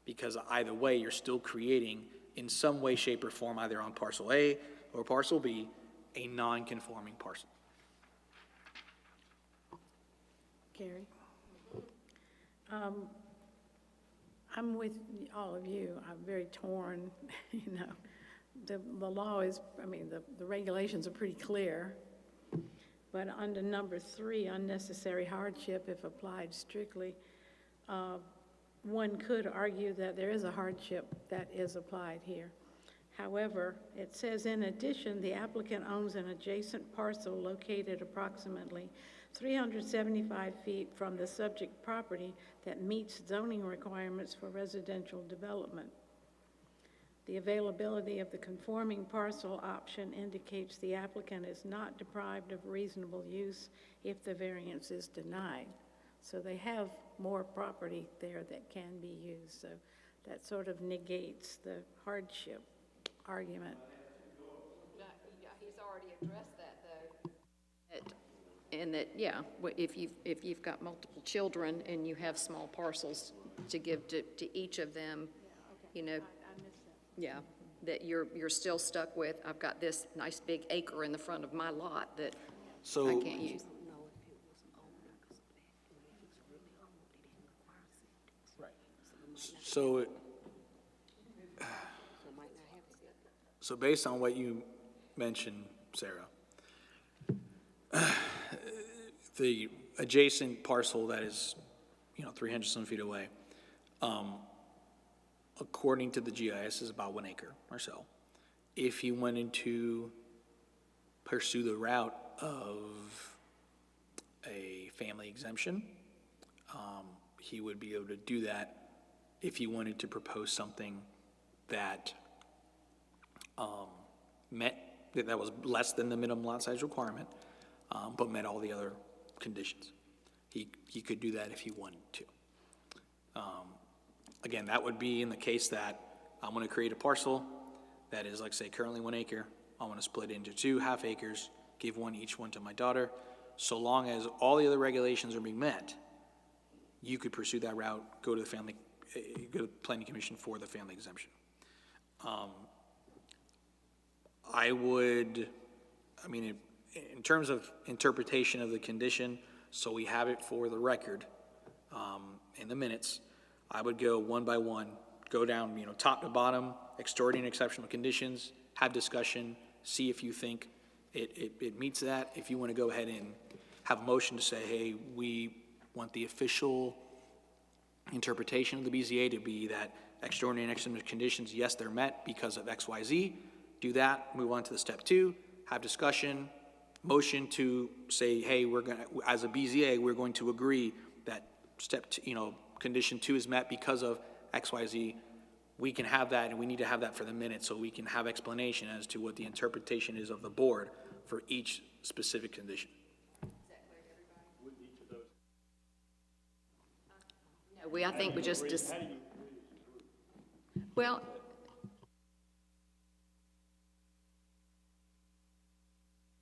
C: because either way, you're still creating in some way, shape, or form, either on parcel A or parcel B, a non-conforming parcel.
R: Carrie? I'm with all of you. I'm very torn, you know. The law is, I mean, the regulations are pretty clear. But under number 3, unnecessary hardship, if applied strictly, one could argue that there is a hardship that is applied here. However, it says, in addition, the applicant owns an adjacent parcel located approximately 375 feet from the subject property that meets zoning requirements for residential development. The availability of the conforming parcel option indicates the applicant is not deprived of reasonable use if the variance is denied. So they have more property there that can be used. So that sort of negates the hardship argument.
A: Yeah, he's already addressed that, though. And that, yeah, if you've got multiple children and you have small parcels to give to each of them, you know, yeah, that you're still stuck with, I've got this nice big acre in the front of my lot that I can't use.
C: So based on what you mentioned, Sarah, the adjacent parcel that is, 300 some feet away, according to the GIS, is about 1 acre or so. If you wanted to pursue the route of a family exemption, he would be able to do that if he wanted to propose something that that was less than the minimum lot size requirement, but met all the other conditions. He could do that if he wanted to. Again, that would be in the case that I'm going to create a parcel that is, like, say, currently 1 acre. I want to split it into 2 half acres, give each one to my daughter. So long as all the other regulations are being met, you could pursue that route, go to the Planning Commission for the family exemption. In terms of interpretation of the condition, so we have it for the record in the minutes, I would go one by one, go down, top to bottom, extraordinary and exceptional conditions, have discussion, see if you think it meets that. If you want to go ahead and have a motion to say, hey, we want the official interpretation of the BZA to be that extraordinary and exceptional conditions, yes, they're met because of X, Y, Z, do that, move on to the step 2, have discussion, motion to say, hey, we're going to, as a BZA, we're going to agree that step 2, condition 2 is met because of X, Y, Z. We can have that, and we need to have that for the minute so we can have explanation as to what the interpretation is of the board for each specific condition.
A: No, I think we just well,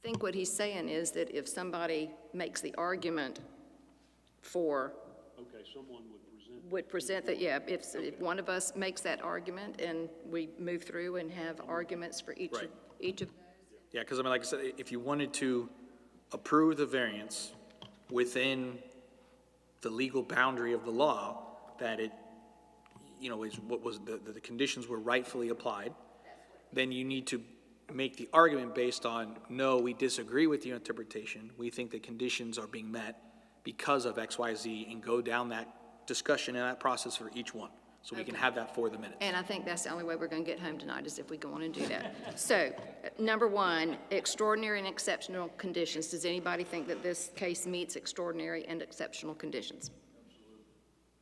A: I think what he's saying is that if somebody makes the argument for,
P: someone
A: would present that, yeah, if one of us makes that argument and we move through and have arguments for each of those.
C: Yeah, because like I said, if you wanted to approve the variance within the legal boundary of the law, that it, is what was the conditions were rightfully applied, then you need to make the argument based on, no, we disagree with your interpretation. We think the conditions are being met because of X, Y, Z, and go down that discussion and that process for each one. So we can have that for the minutes.
A: And I think that's the only way we're going to get home tonight is if we go on and do that. So, number 1, extraordinary and exceptional conditions. Does anybody think that this case meets extraordinary and exceptional conditions?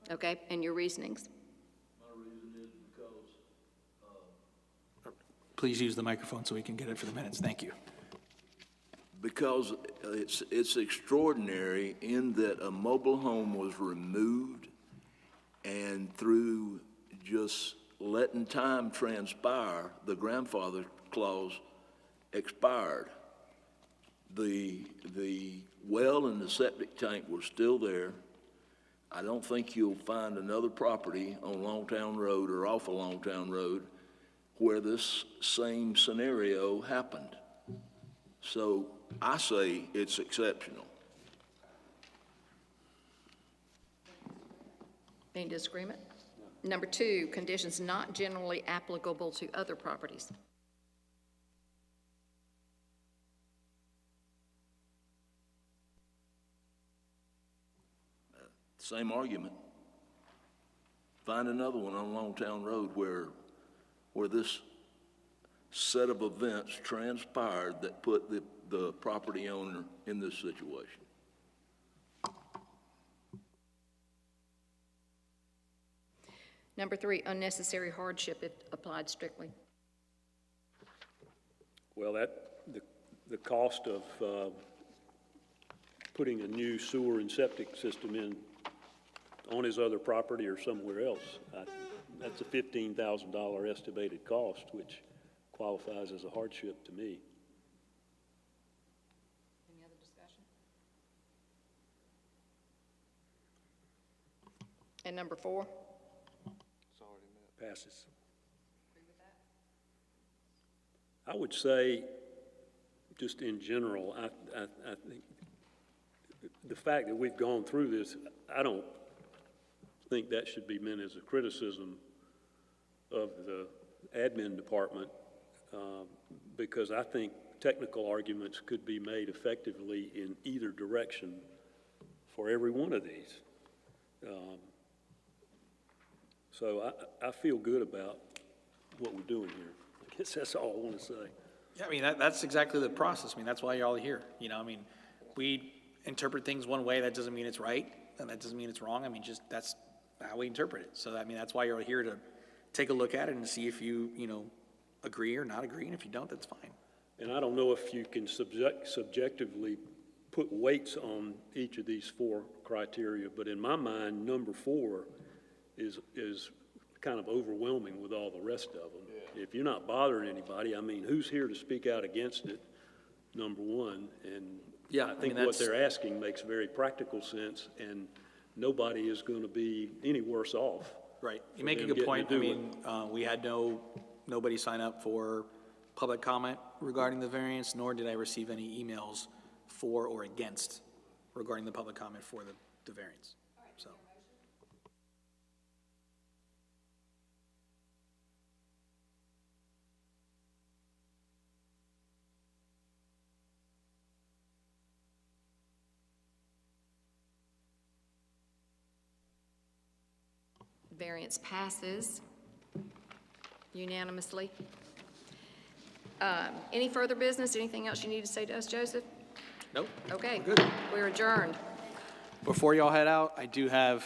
A: Okay, and your reasonings?
Q: My reason is because
C: Please use the microphone so we can get it for the minutes. Thank you.
Q: because it's extraordinary in that a mobile home was removed, and through just letting time transpire, the grandfather clause expired. The well and the septic tank were still there. I don't think you'll find another property on Longtown Road or off of Longtown Road where this same scenario happened. So I say it's exceptional.
A: Any disagreement? Number 2, conditions not generally applicable to other properties.
Q: Same argument. Find another one on Longtown Road where this set of events transpired that put the property owner in this situation.
A: Number 3, unnecessary hardship if applied strictly.
P: Well, the cost of putting a new sewer and septic system in on his other property or somewhere else, that's a $15,000 estimated cost, which qualifies as a hardship to me.
A: Any other discussion? And number 4?
P: Passes. I would say, just in general, I think the fact that we've gone through this, I don't think that should be meant as a criticism of the admin department, because I think technical arguments could be made effectively in either direction for every one of these. So I feel good about what we're doing here. I guess that's all I want to say.
C: Yeah, I mean, that's exactly the process. I mean, that's why y'all are here. You know, I mean, we interpret things one way, that doesn't mean it's right, and that doesn't mean it's wrong. I mean, just that's how we interpret it. So, I mean, that's why you're here, to take a look at it and see if you agree or not agree, and if you don't, that's fine.
P: And I don't know if you can subjectively put weights on each of these 4 criteria, but in my mind, number 4 is kind of overwhelming with all the rest of them. Yeah. If you're not bothering anybody, I mean, who's here to speak out against it, number 1? And yeah, I think what they're asking makes very practical sense, and nobody is going to be any worse off.
C: Right. You make a good point. I mean, we had nobody sign up for public comment regarding the variance, nor did I receive any emails for or against regarding the public comment for the variance. So.
A: Variance passes unanimously. Any further business? Anything else you need to say to us, Joseph?
C: Nope.
A: Okay.
C: We're good.
A: We're adjourned.
C: Before y'all head out, I do have